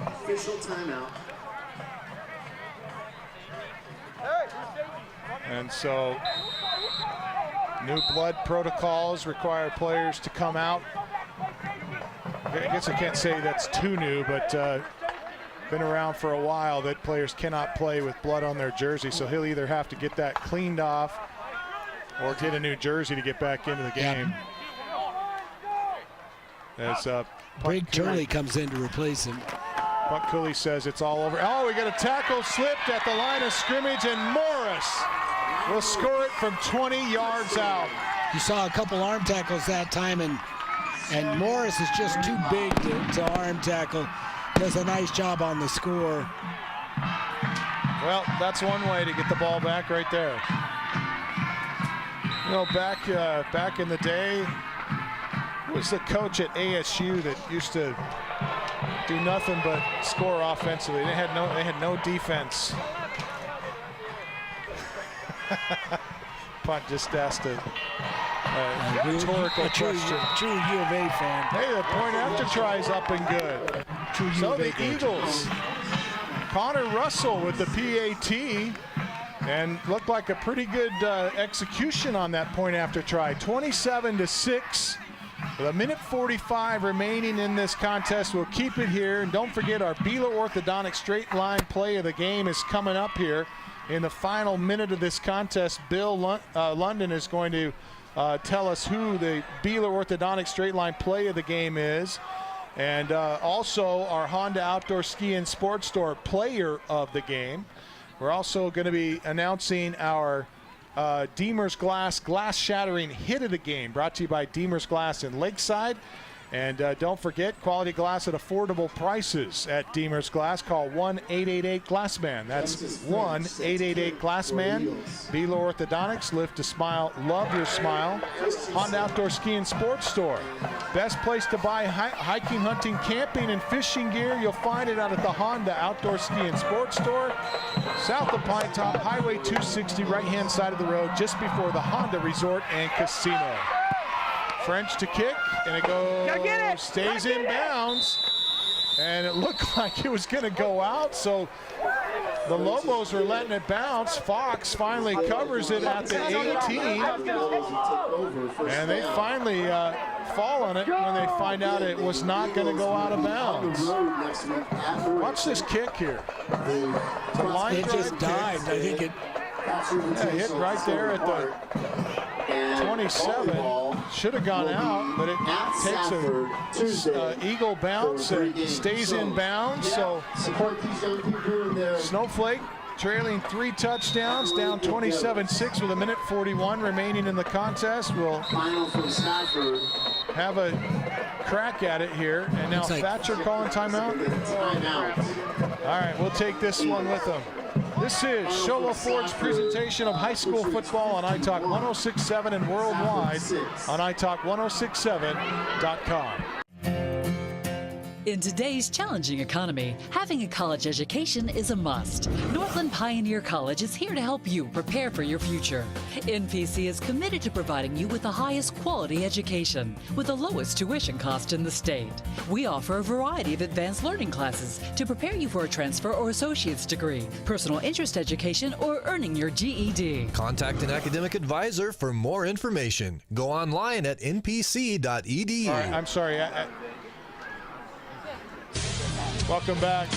Official timeout. And so new blood protocols require players to come out. I guess I can't say that's too new, but been around for a while that players cannot play with blood on their jersey, so he'll either have to get that cleaned off or get a new jersey to get back into the game. As Brig Turley comes in to replace him. Buck Cooley says it's all over. Oh, we got a tackle slipped at the line of scrimmage, and Morris will score it from 20 yards out. You saw a couple arm tackles that time, and Morris is just too big to arm tackle. Does a nice job on the score. Well, that's one way to get the ball back right there. You know, back in the day, it was the coach at ASU that used to do nothing but score offensively. They had no defense. Punt just asked a rhetorical question. True U of A fan. Hey, the point after try is up and good. So the Eagles, Connor Russell with the PAT, and looked like a pretty good execution on that point after try. 27-6. With a minute 45 remaining in this contest, we'll keep it here. And don't forget, our Beeler Orthodontic straight line play of the game is coming up here in the final minute of this contest. Bill London is going to tell us who the Beeler Orthodontic straight line play of the game is. And also our Honda Outdoor Ski and Sports Store player of the game. We're also going to be announcing our Deemer's glass shattering hit of the game, brought to you by Deemer's Glass in Lakeside. And don't forget, quality glass at affordable prices at Deemer's Glass. Call 1-888-GLASSMAN. That's 1-888-GLASSMAN. Beeler Orthodontics, live to smile, love your smile. Honda Outdoor Ski and Sports Store. Best place to buy hiking, hunting, camping, and fishing gear. You'll find it out at the Honda Outdoor Ski and Sports Store. South of Pine Top, Highway 260, right-hand side of the road, just before the Honda Resort and Casino. French to kick, and it goes, stays in bounds, and it looked like it was going to go out, so the Lobos were letting it bounce. Fox finally covers it at the 18, and they finally fall on it when they find out it was not going to go out of bounds. Watch this kick here. It just dived. I think it hit right there at the 27. Should have gone out, but it takes a Eagle bounce and stays in bounds. So Snowflake trailing 3 touchdowns, down 27-6 with a minute 41 remaining in the contest. We'll have a crack at it here. And now Thatcher calling timeout. All right, we'll take this one with them. This is Sholo Ford's presentation of high school football on iTalk 106.7 and worldwide on iTalk1067.com. In today's challenging economy, having a college education is a must. Northland Pioneer College is here to help you prepare for your future. NPC is committed to providing you with the highest quality education with the lowest tuition cost in the state. We offer a variety of advanced learning classes to prepare you for a transfer or associate's degree, personal interest education, or earning your GED. Contact an academic advisor for more information. Go online at npc.edu. All right, I'm sorry. Welcome back.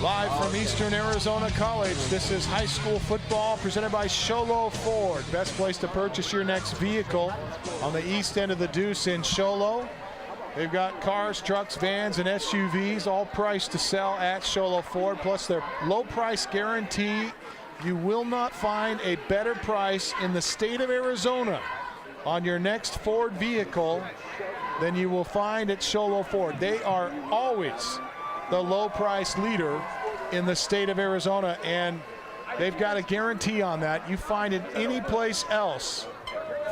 Live from Eastern Arizona College, this is high school football presented by Show Low Ford. Best place to purchase your next vehicle on the east end of the Deuce in Show Low. They've got cars, trucks, vans, and SUVs, all priced to sell at Show Low Ford, plus their low price guarantee. You will not find a better price in the state of Arizona on your next Ford vehicle than you will find at Show Low Ford. They are always the low price leader in the state of Arizona, and they've got a guarantee on that. You find it any place else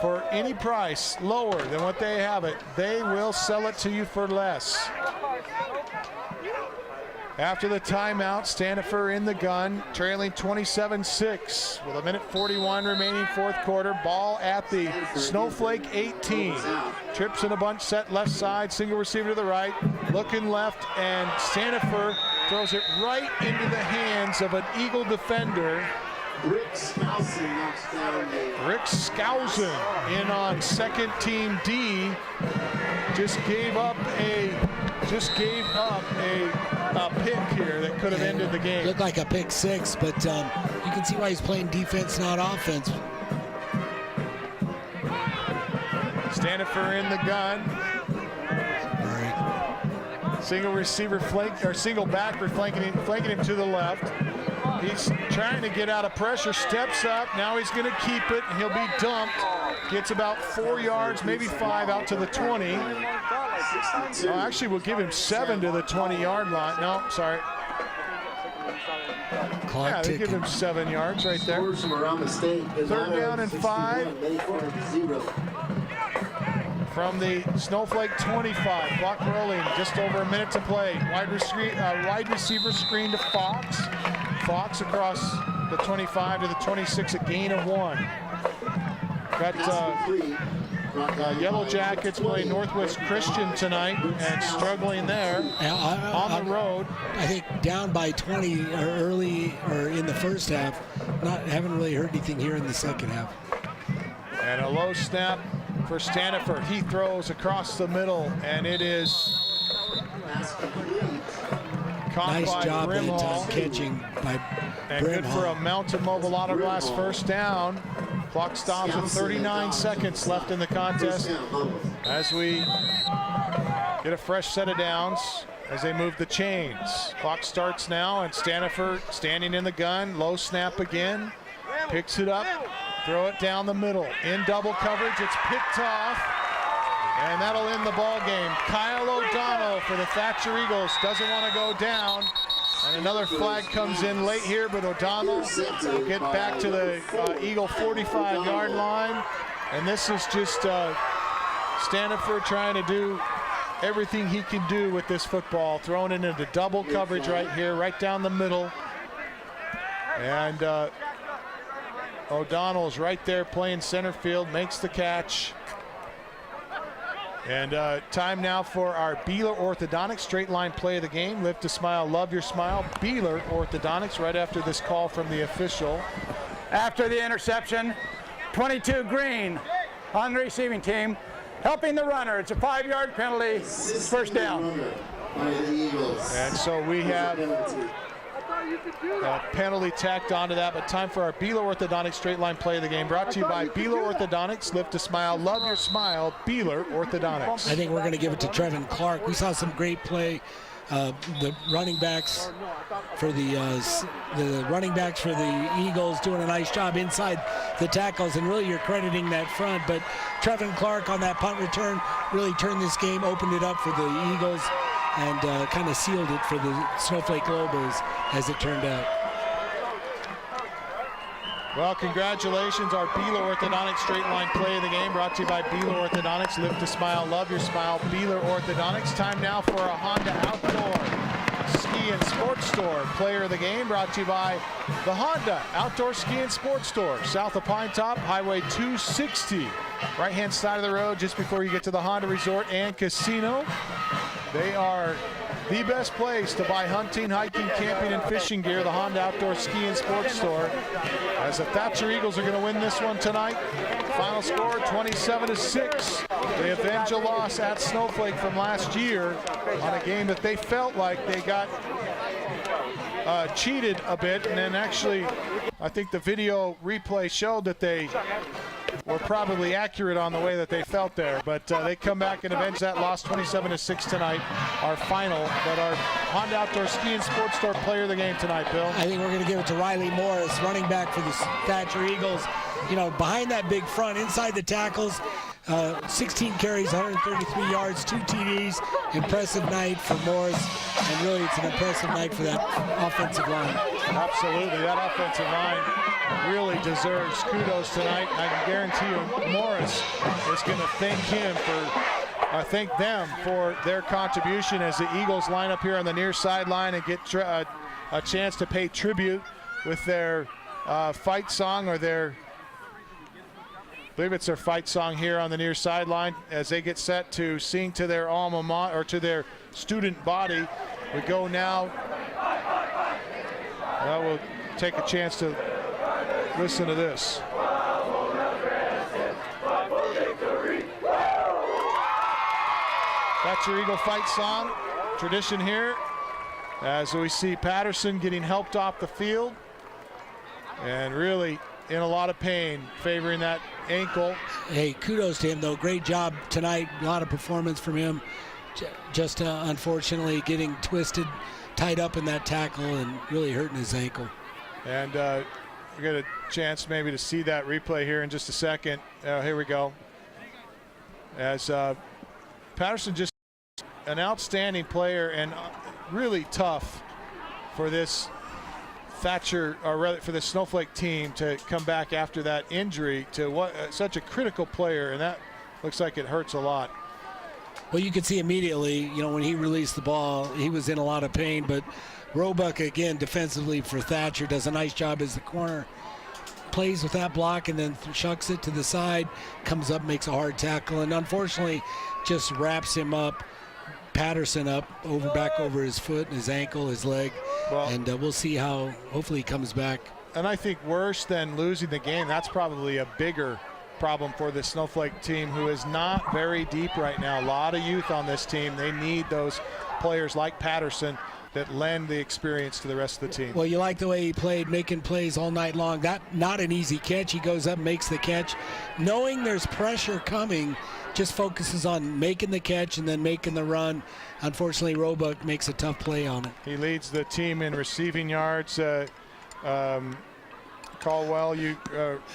for any price lower than what they have it, they will sell it to you for less. After the timeout, Stanifer in the gun, trailing 27-6 with 1:41 remaining fourth quarter. Ball at the Snowflake 18. Trips in a bunch set left side, single receiver to the right, looking left, and Stanifer throws it right into the hands of an Eagle defender. Rick Skousen in on second team D. Just gave up a pick here that could have ended the game. Looked like a pick six, but you can see why he's playing defense, not offense. Stanifer in the gun. Single receiver flank, or single backer flanking him to the left. He's trying to get out of pressure, steps up, now he's gonna keep it, he'll be dumped. Gets about 4 yards, maybe 5 out to the 20. Oh, actually, we'll give him 7 to the 20-yard line. No, sorry. Yeah, they give him 7 yards right there. Third down and 5. From the Snowflake 25, clock rolling, just over a minute to play. Wide receiver screen to Fox. Fox across the 25 to the 26, a gain of 1. Got Yellow Jackets play Northwest Christian tonight and struggling there on the road. I think down by 20 early or in the first half. Haven't really heard anything here in the second half. And a low snap for Stanifer. He throws across the middle, and it is caught nice by job that Brimhall. time catching by And Brimhall. good for a Mountain Mobile Auto Glass first down. Clock stops with 39 seconds left in the contest as we get a fresh set of downs as they move the chains. Clock starts now, and Stanifer standing in the gun. Low snap again. Picks it up. Throw it down the middle. In double coverage. It's picked off. And that'll end the ball game. Kyle O'Donnell for the Thatcher Eagles doesn't want to go down. And another flag comes in late here, but O'Donnell will get back to the Eagle 45-yard line. And this is just Stanifer trying to do everything he can do with this football. Throwing it into double coverage right here, right down the middle. And O'Donnell's right there playing center field, makes the catch. And time now for our Beeler Orthodontics straight line play of the game. Live to smile, love your smile. Beeler Orthodontics right after this call from the official. After the interception, 22 Green on the receiving team, helping the runner. It's a 5-yard penalty, first down. And so we have a penalty tacked onto that, but time for our Beeler Orthodontics straight line play of the game. Brought to you by Beeler Orthodontics. Live to smile, love your smile. Beeler Orthodontics. I think we're going to give it to Trevin Clark. We saw some great play. The running backs for the Eagles doing a nice job inside the tackles, and really you're crediting that front. But Trevin Clark on that punt return really turned this game, opened it up for the Eagles, and kind of sealed it for the Snowflake Lobos as it turned out. Well, congratulations, our Beeler Orthodontics straight line play of the game, brought to you by Beeler Orthodontics. Live to smile, love your smile. Beeler Orthodontics. Time now for a Honda Outdoor Ski and Sports Store player of the game, brought to you by the Honda Outdoor Ski and Sports Store, south of Pine Top, Highway 260. Right-hand side of the road just before you get to the Honda Resort and Casino. They are the best place to buy hunting, hiking, camping, and fishing gear, the Honda Outdoor Ski and Sports Store. As the Thatcher Eagles are going to win this one tonight. Final score 27-6. They avenge a loss at Snowflake from last year on a game that they felt like they got cheated a bit, and then actually I think the video replay showed that they were probably accurate on the way that they felt there, but they come back and avenge that loss 27-6 tonight, our final. But our Honda Outdoor Ski and Sports Store player of the game tonight, Bill. I think we're going to give it to Riley Morris, running back for the Thatcher Eagles. You know, behind that big front, inside the tackles, 16 carries, 133 yards, 2 TDs. Impressive night for Morris, and really it's an impressive night for that offensive line. Absolutely, that offensive line really deserves kudos tonight. I can guarantee you Morris is going to thank them for their contribution as the Eagles line up here on the near sideline and get a chance to pay tribute with their fight song, or their, I believe it's their fight song here on the near sideline as they get set to sing to their alma mater, or to their student body. We go now. We'll take a chance to listen to this. Thatcher Eagle fight song, tradition here, as we see Patterson getting helped off the field and really in a lot of pain, favoring that ankle. Hey, kudos to him though. Great job tonight. A lot of performance from him. Just unfortunately getting twisted, tied up in that tackle and really hurting his ankle. And we get a chance maybe to see that replay here in just a second. Here we go. As Patterson, just an outstanding player and really tough for this Thatcher, or rather for the Snowflake team, to come back after that injury to what such a critical player, and that looks like it hurts a lot. Well, you could see immediately, you know, when he released the ball, he was in a lot of pain, but Roebuck, again, defensively for Thatcher, does a nice job as the corner. Plays with that block and then chucks it to the side, comes up, makes a hard tackle, and unfortunately just wraps him up, Patterson up, back over his foot and his ankle, his leg, and we'll see how, hopefully he comes back. And I think worse than losing the game, that's probably a bigger problem for the Snowflake team, who is not very deep right now. A lot of youth on this team. They need those players like Patterson that lend the experience to the rest of the team. Well, you like the way he played, making plays all night long. That not an easy catch. He goes up, makes the catch. Knowing there's pressure coming, just focuses on making the catch and then making the run. Unfortunately, Roebuck makes a tough play on it. He leads the team in receiving yards. Caldwell, you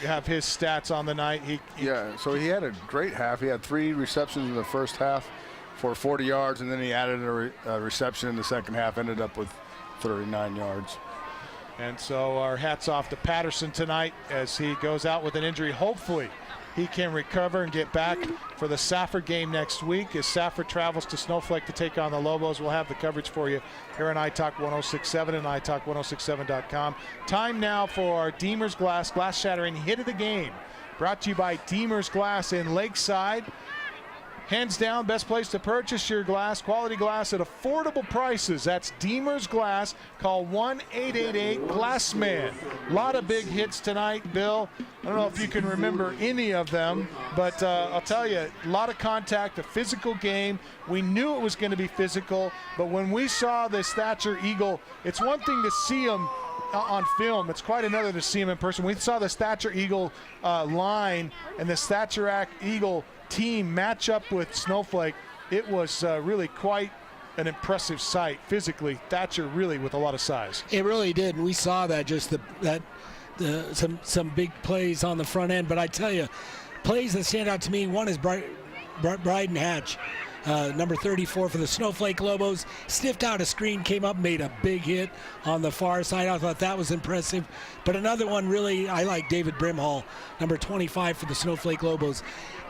have his stats on the night. Yeah, so he had a great half. He had 3 receptions in the first half for 40 yards, and then he added a reception in the second half, ended up with 39 yards. And so our hats off to Patterson tonight as he goes out with an injury. Hopefully he can recover and get back for the Safford game next week as Safford travels to Snowflake to take on the Lobos. We'll have the coverage for you here on iTalk 106.7 and iTalk1067.com. Time now for our Deemer's Glass shattering hit of the game. Brought to you by Deemer's Glass in Lakeside. Hands down, best place to purchase your glass, quality glass at affordable prices. That's Deemer's Glass. Call 1-888-GLASSMAN. A lot of big hits tonight, Bill. I don't know if you can remember any of them, but I'll tell you, a lot of contact, a physical game. We knew it was going to be physical, but when we saw this Thatcher Eagle, it's one thing to see him on film. It's quite another to see him in person. We saw this Thatcher Eagle line and this Thatcher Eagle team match up with Snowflake. It was really quite an impressive sight physically. Thatcher really with a lot of size. It really did, and we saw that, just some big plays on the front end. But I tell you, plays that stand out to me, one is Bryden Hatch, number 34 for the Snowflake Lobos, sniffed out a screen, came up, made a big hit on the far side. I thought that was impressive. But another one really, I like David Brimhall, number 25 for the Snowflake Lobos.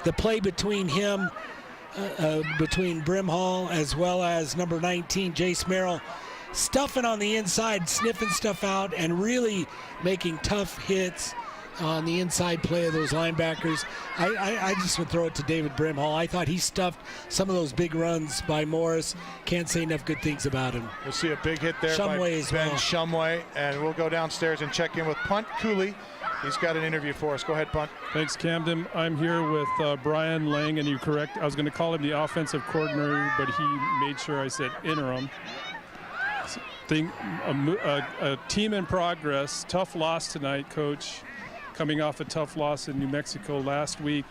The play between him, between Brimhall as well as number 19, Jace Merrill, stuffing on the inside, sniffing stuff out, and really making tough hits on the inside play of those linebackers. I just would throw it to David Brimhall. I thought he stuffed some of those big runs by Morris. Can't say enough good things about him. We'll see a big hit there by Ben Shumway, and we'll go downstairs and check in with Punt Cooley. He's got an interview for us. Go ahead, Punt. Thanks, Camden. I'm here with Brian Lang, and you're correct. I was going to call him the offensive coordinator, but he made sure I said interim. A team in progress. Tough loss tonight, Coach. Coming off a tough loss in New Mexico last week.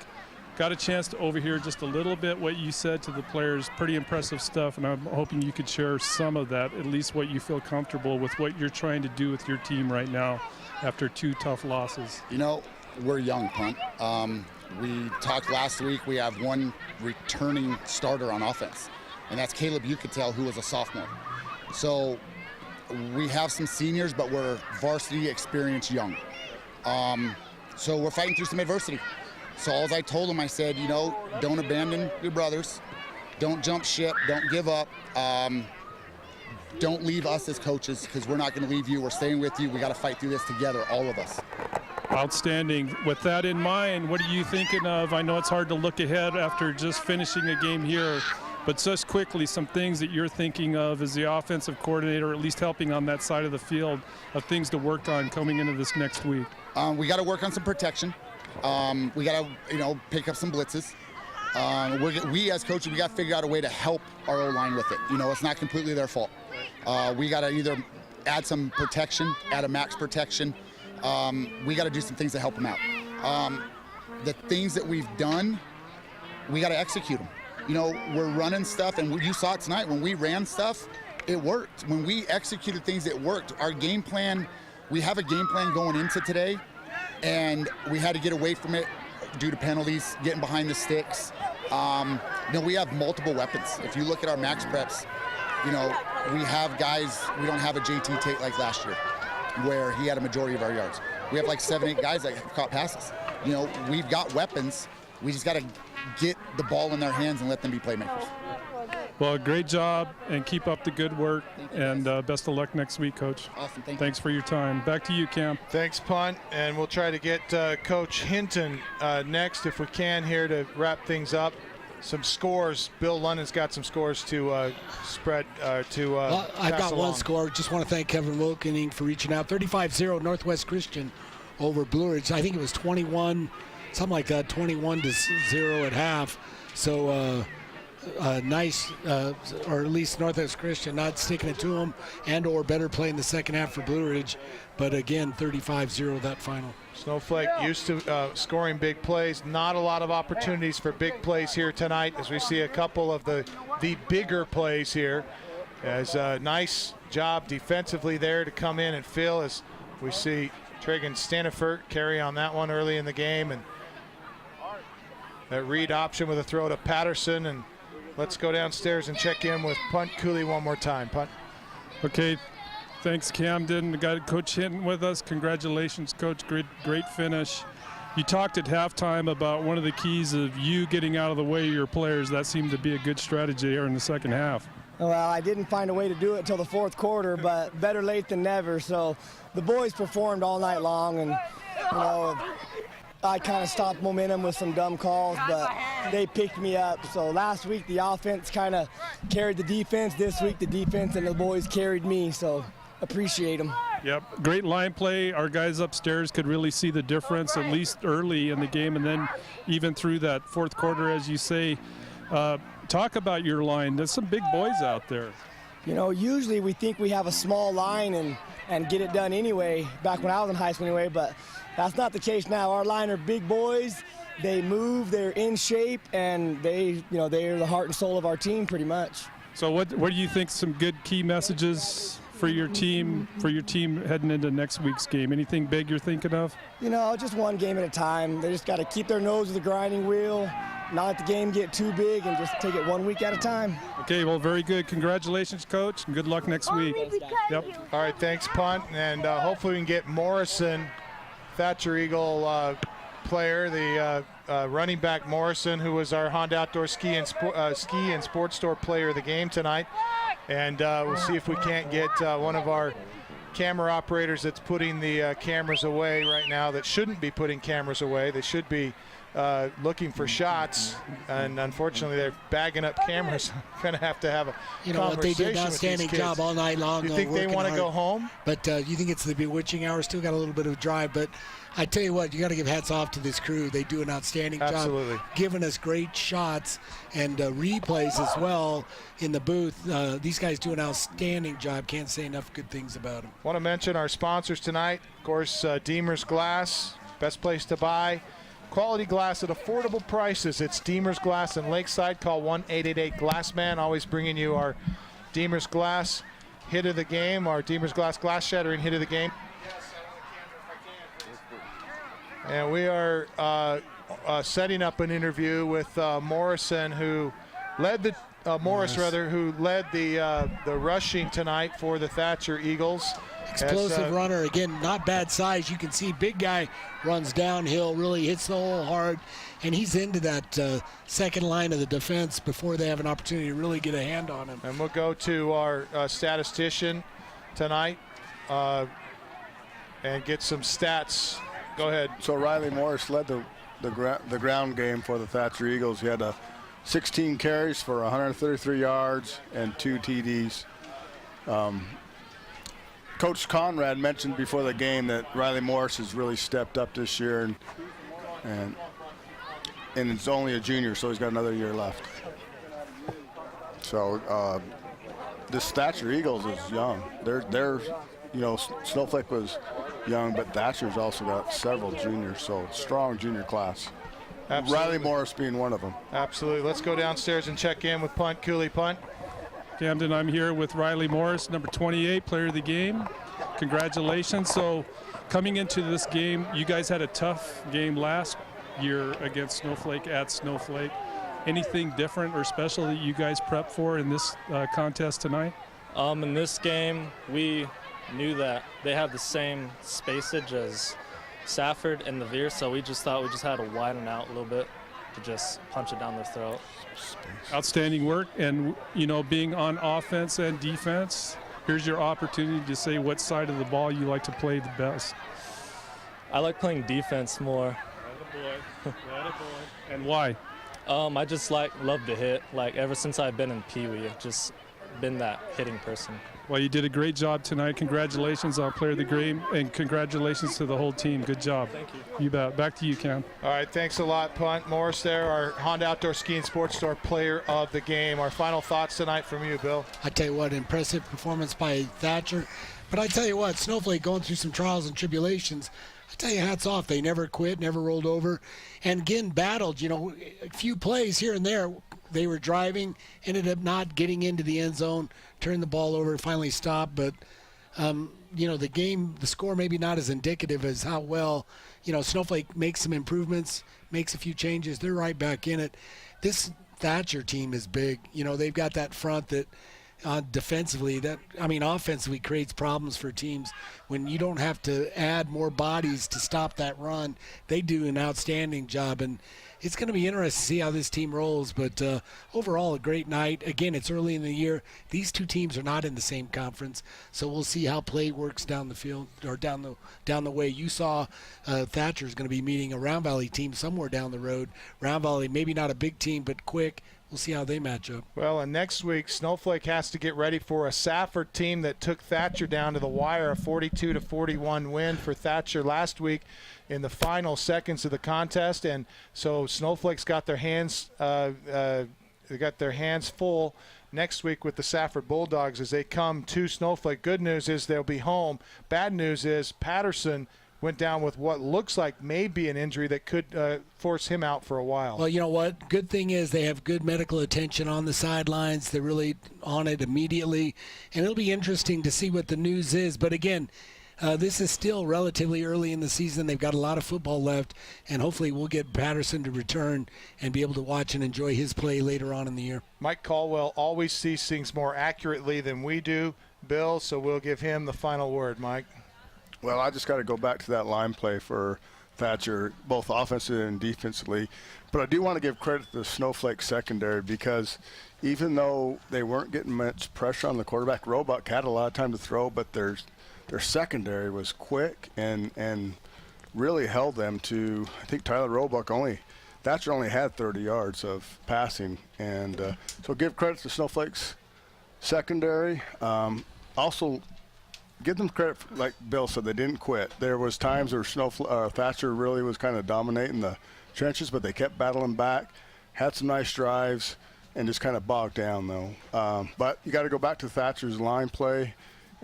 Got a chance to overhear just a little bit what you said to the players. Pretty impressive stuff, and I'm hoping you could share some of that, at least what you feel comfortable with what you're trying to do with your team right now after 2 tough losses. You know, we're young, Punt. We talked last week. We have one returning starter on offense, and that's Caleb Yucatel, who was a sophomore. So we have some seniors, but we're varsity experience young. So we're fighting through some adversity. So all I told him, I said, you know, don't abandon your brothers. Don't jump ship. Don't give up. Don't leave us as coaches, because we're not going to leave you. We're staying with you. We got to fight through this together, all of us. Outstanding. With that in mind, what are you thinking of? I know it's hard to look ahead after just finishing a game here, but just quickly, some things that you're thinking of as the offensive coordinator, at least helping on that side of the field, of things to work on coming into this next week. We got to work on some protection. We got to, you know, pick up some blitzes. We as coaches, we got to figure out a way to help our O-line with it. You know, it's not completely their fault. We got to either add some protection, add a max protection. We got to do some things to help them out. The things that we've done, we got to execute them. You know, we're running stuff, and you saw it tonight. When we ran stuff, it worked. When we executed things, it worked. Our game plan, we have a game plan going into today, and we had to get away from it due to penalties, getting behind the sticks. You know, we have multiple weapons. If you look at our max preps, you know, we have guys, we don't have a JT Tate like last year, where he had a majority of our yards. We have like 7, 8 guys that have caught passes. You know, we've got weapons. We just got to get the ball in their hands and let them be playmakers. Well, great job, and keep up the good work, and best of luck next week, Coach. Awesome, Thanks for your time. Back to you, Cam. Thanks, Punt, and we'll try to get Coach Hinton next if we can here to wrap things up. Some scores. Bill London's got some scores to spread to I've got along. one score. Just want to thank Kevin Wilkening for reaching out. 35-0 Northwest Christian over Blue Ridge. I think it was 21, something like that, 21-0 at half. So nice, or at least Northwest Christian not sticking it to them, and or better play in the second half for Blue Ridge. But again, 35-0 that final. Snowflake used to scoring big plays. Not a lot of opportunities for big plays here tonight, as we see a couple of the bigger plays here. As a nice job defensively there to come in and fill, as we see Tragan Stanifert carry on that one early in the game, and that read option with a throw to Patterson. And let's go downstairs and check in with Punt Cooley one more time. Punt. Okay. Thanks, Camden. We got Coach Hinton with us. Congratulations, Coach. Great finish. You talked at halftime about one of the keys of you getting out of the way of your players. That seemed to be a good strategy here in the second half. Well, I didn't find a way to do it until the fourth quarter, but better late than never. So the boys performed all night long, and you know, I kind of stopped momentum with some dumb calls, but they picked me up. So last week the offense kind of carried the defense. This week the defense and the boys carried me. So appreciate them. Yep, great line play. Our guys upstairs could really see the difference, at least early in the game, and then even through that fourth quarter, as you say. Talk about your line. There's some big boys out there. You know, usually we think we have a small line and get it done anyway, back when I was in high school anyway, but that's not the case now. Our line are big boys. They move, they're in shape, and they're the heart and soul of our team pretty much. So what do you think some good key messages for your team heading into next week's game? Anything big you're thinking of? You know, just one game at a time. They just got to keep their nose to the grinding wheel, not let the game get too big, and just take it 1 week at a time. Okay, well, very good. Congratulations, Coach, and good luck next week. Yep. All right, thanks, Punt, and hopefully we can get Morrison, Thatcher Eagle player, the running back Morrison, who was our Honda Outdoor Ski and Sports Store player of the game tonight. And we'll see if we can't get one of our camera operators that's putting the cameras away right now that shouldn't be putting cameras away. They should be looking for shots, and unfortunately they're bagging up cameras. I'm going to have a you know what, they did an conversation with outstanding these kids. job all night long. You think they want to go home? But you think it's the bewitching hour? Still got a little bit of drive, but I tell you what, you got to give hats off to this crew. They do an outstanding Absolutely. job, giving us great shots and replays as well in the booth. These guys do an outstanding job. Can't say enough good things about them. Want to mention our sponsors tonight. Of course, Deemer's Glass, best place to buy quality glass at affordable prices. It's Deemer's Glass in Lakeside. Call 1-888-GLASSMAN. Always bringing you our Deemer's Glass hit of the game, our Deemer's Glass shattering hit of the game. And we are setting up an interview with Morrison, who led the who led the rushing tonight for the Thatcher Eagles. Explosive runner, again, not bad size. You can see big guy runs downhill, really hits the hole hard, and he's into that second line of the defense before they have an opportunity to really get a hand on him. And we'll go to our statistician tonight and get some stats. Go ahead. So Riley Morris led the ground game for the Thatcher Eagles. He had 16 carries for 133 yards and 2 TDs. Coach Conrad mentioned before the game that Riley Morris has really stepped up this year, and it's only a junior, so he's got another year left. So this Thatcher Eagles is young. They're Snowflake was young, but Thatcher's also got several juniors, so strong junior class. Absolutely. Riley Morris being one of them. Absolutely. Let's go downstairs and check in with Punt Cooley. Punt. Camden, I'm here with Riley Morris, number 28, player of the game. Congratulations. So coming into this game, you guys had a tough game last year against Snowflake at Snowflake. Anything different or special that you guys prepped for in this contest tonight? In this game, we knew that they have the same spacage as Safford and the Veer, so we just thought we just had to widen out a little bit to just punch it down their throat. Outstanding work, and being on offense and defense, here's your opportunity to say what side of the ball you like to play the best. I like playing defense more. And why? I just love to hit. Ever since I've been in Pee Wee, I've just been that hitting person. Well, you did a great job tonight. Congratulations on player of the game, and congratulations to the whole team. Good job. Thank you. You bet. Back to you, Cam. All right, thanks a lot, Punt. Morris there, our Honda Outdoor Ski & Sports Store player of the game. Our final thoughts tonight from you, Bill. I tell you what, impressive performance by Thatcher. But I tell you what, Snowflake going through some trials and tribulations. I tell you, hats off. They never quit, never rolled over. And again, battled, a few plays here and there. They were driving, ended up not getting into the end zone, turned the ball over, finally stopped. But, the score maybe not as indicative as how well, Snowflake makes some improvements, makes a few changes. They're right back in it. This Thatcher team is big. They've got that front that defensively, offensively creates problems for teams. When you don't have to add more bodies to stop that run, they do an outstanding job. And it's going to be interesting to see how this team rolls, but overall a great night. Again, it's early in the year. These two teams are not in the same conference, so we'll see how play works down the field or down the way. You saw Thatcher is going to be meeting a Round Valley team somewhere down the road. Round Valley, maybe not a big team, but quick. We'll see how they match up. Well, and next week, Snowflake has to get ready for a Safford team that took Thatcher down to the wire, a 42-41 win for Thatcher last week in the final seconds of the contest. And so Snowflake's got their hands full next week with the Safford Bulldogs as they come to Snowflake. Good news is they'll be home. Bad news is Patterson went down with what looks like maybe an injury that could force him out for a while. Well, you know what? Good thing is they have good medical attention on the sidelines. They're really on it immediately. And it'll be interesting to see what the news is. But again, this is still relatively early in the season. They've got a lot of football left. And hopefully we'll get Patterson to return and be able to watch and enjoy his play later on in the year. Mike Caldwell always sees things more accurately than we do, Bill. So we'll give him the final word, Mike. Well, I just got to go back to that line play for Thatcher, both offensively and defensively. But I do want to give credit to the Snowflake secondary because even though they weren't getting much pressure on the quarterback, Roebuck had a lot of time to throw, but their their secondary was quick and really held them to, I think Tyler Roebuck Thatcher only had 30 yards of passing. And so give credit to Snowflake's secondary. Also, give them credit, like Bill said, they didn't quit. There was times where Thatcher really was kind of dominating the trenches, but they kept battling back, had some nice drives, and just kind of bogged down, though. But you got to go back to Thatcher's line play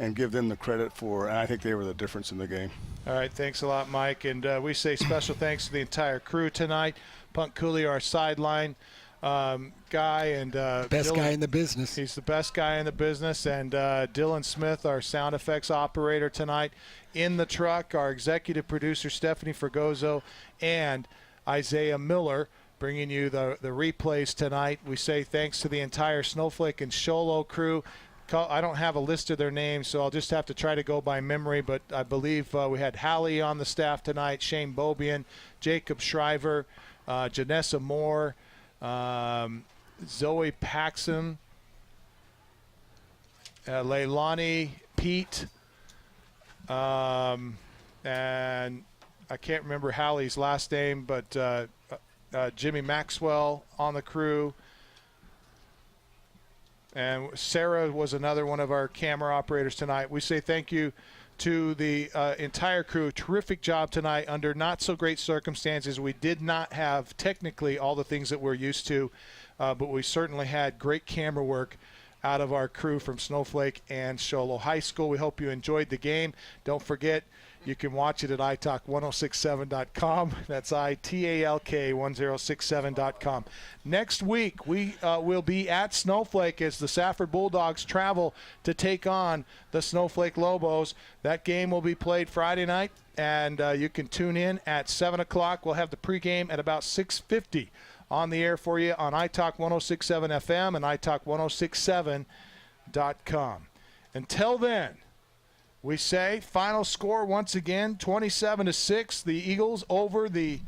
and give them the credit and I think they were the difference in the game. All right, thanks a lot, Mike. And we say special thanks to the entire crew tonight. Punt Cooley, our sideline guy, and best guy in the business. He's the best guy in the business. And Dylan Smith, our sound effects operator tonight. In the truck, our executive producer, Stephanie Fregoso, and Isaiah Miller, bringing you the replays tonight. We say thanks to the entire Snowflake and Sholo crew. I don't have a list of their names, so I'll just have to try to go by memory, but I believe we had Hallie on the staff tonight, Shane Bobian, Jacob Shriver, Janessa Moore, Zoe Paxson, Leilani, Pete, and I can't remember Hallie's last name, but Jimmy Maxwell on the crew. And Sarah was another one of our camera operators tonight. We say thank you to the entire crew. Terrific job tonight under not so great circumstances. We did not have technically all the things that we're used to, but we certainly had great camera work out of our crew from Snowflake and Sholo High School. We hope you enjoyed the game. Don't forget, you can watch it at italk1067.com. That's ITALK1067.com. Next week, we will be at Snowflake as the Safford Bulldogs travel to take on the Snowflake Lobos. That game will be played Friday night, and you can tune in at 7 o'clock. We'll have the pregame at about 6:50 on the air for you on iTalk 1067 FM and iTalk1067.com. Until then, we say final score once again, 27-6, the Eagles over the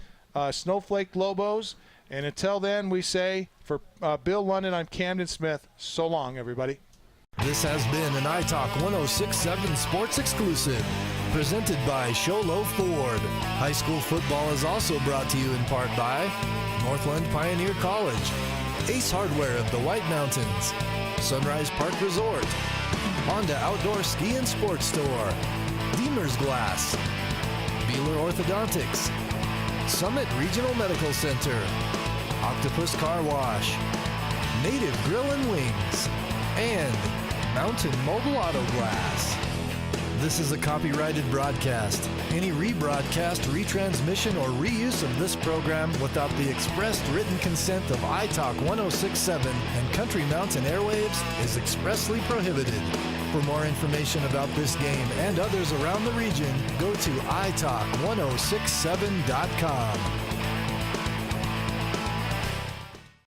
Snowflake Lobos. And until then, we say for Bill London, I'm Camden Smith. So long, everybody. This has been an iTalk 1067 Sports Exclusive, presented by Sholo Ford. High school football is also brought to you in part by Northland Pioneer College, Ace Hardware of the White Mountains, Sunrise Park Resort, Honda Outdoor Ski and Sports Store, Deemer's Glass, Beeler Orthodontics, Summit Regional Medical Center, Octopus Car Wash, Native Grill and Wings, and Mountain Mobile Auto Glass. This is a copyrighted broadcast. Any rebroadcast, retransmission, or reuse of this program without the expressed written consent of iTalk 1067 and Country Mountain Airwaves is expressly prohibited. For more information about this game and others around the region, go to italk1067.com.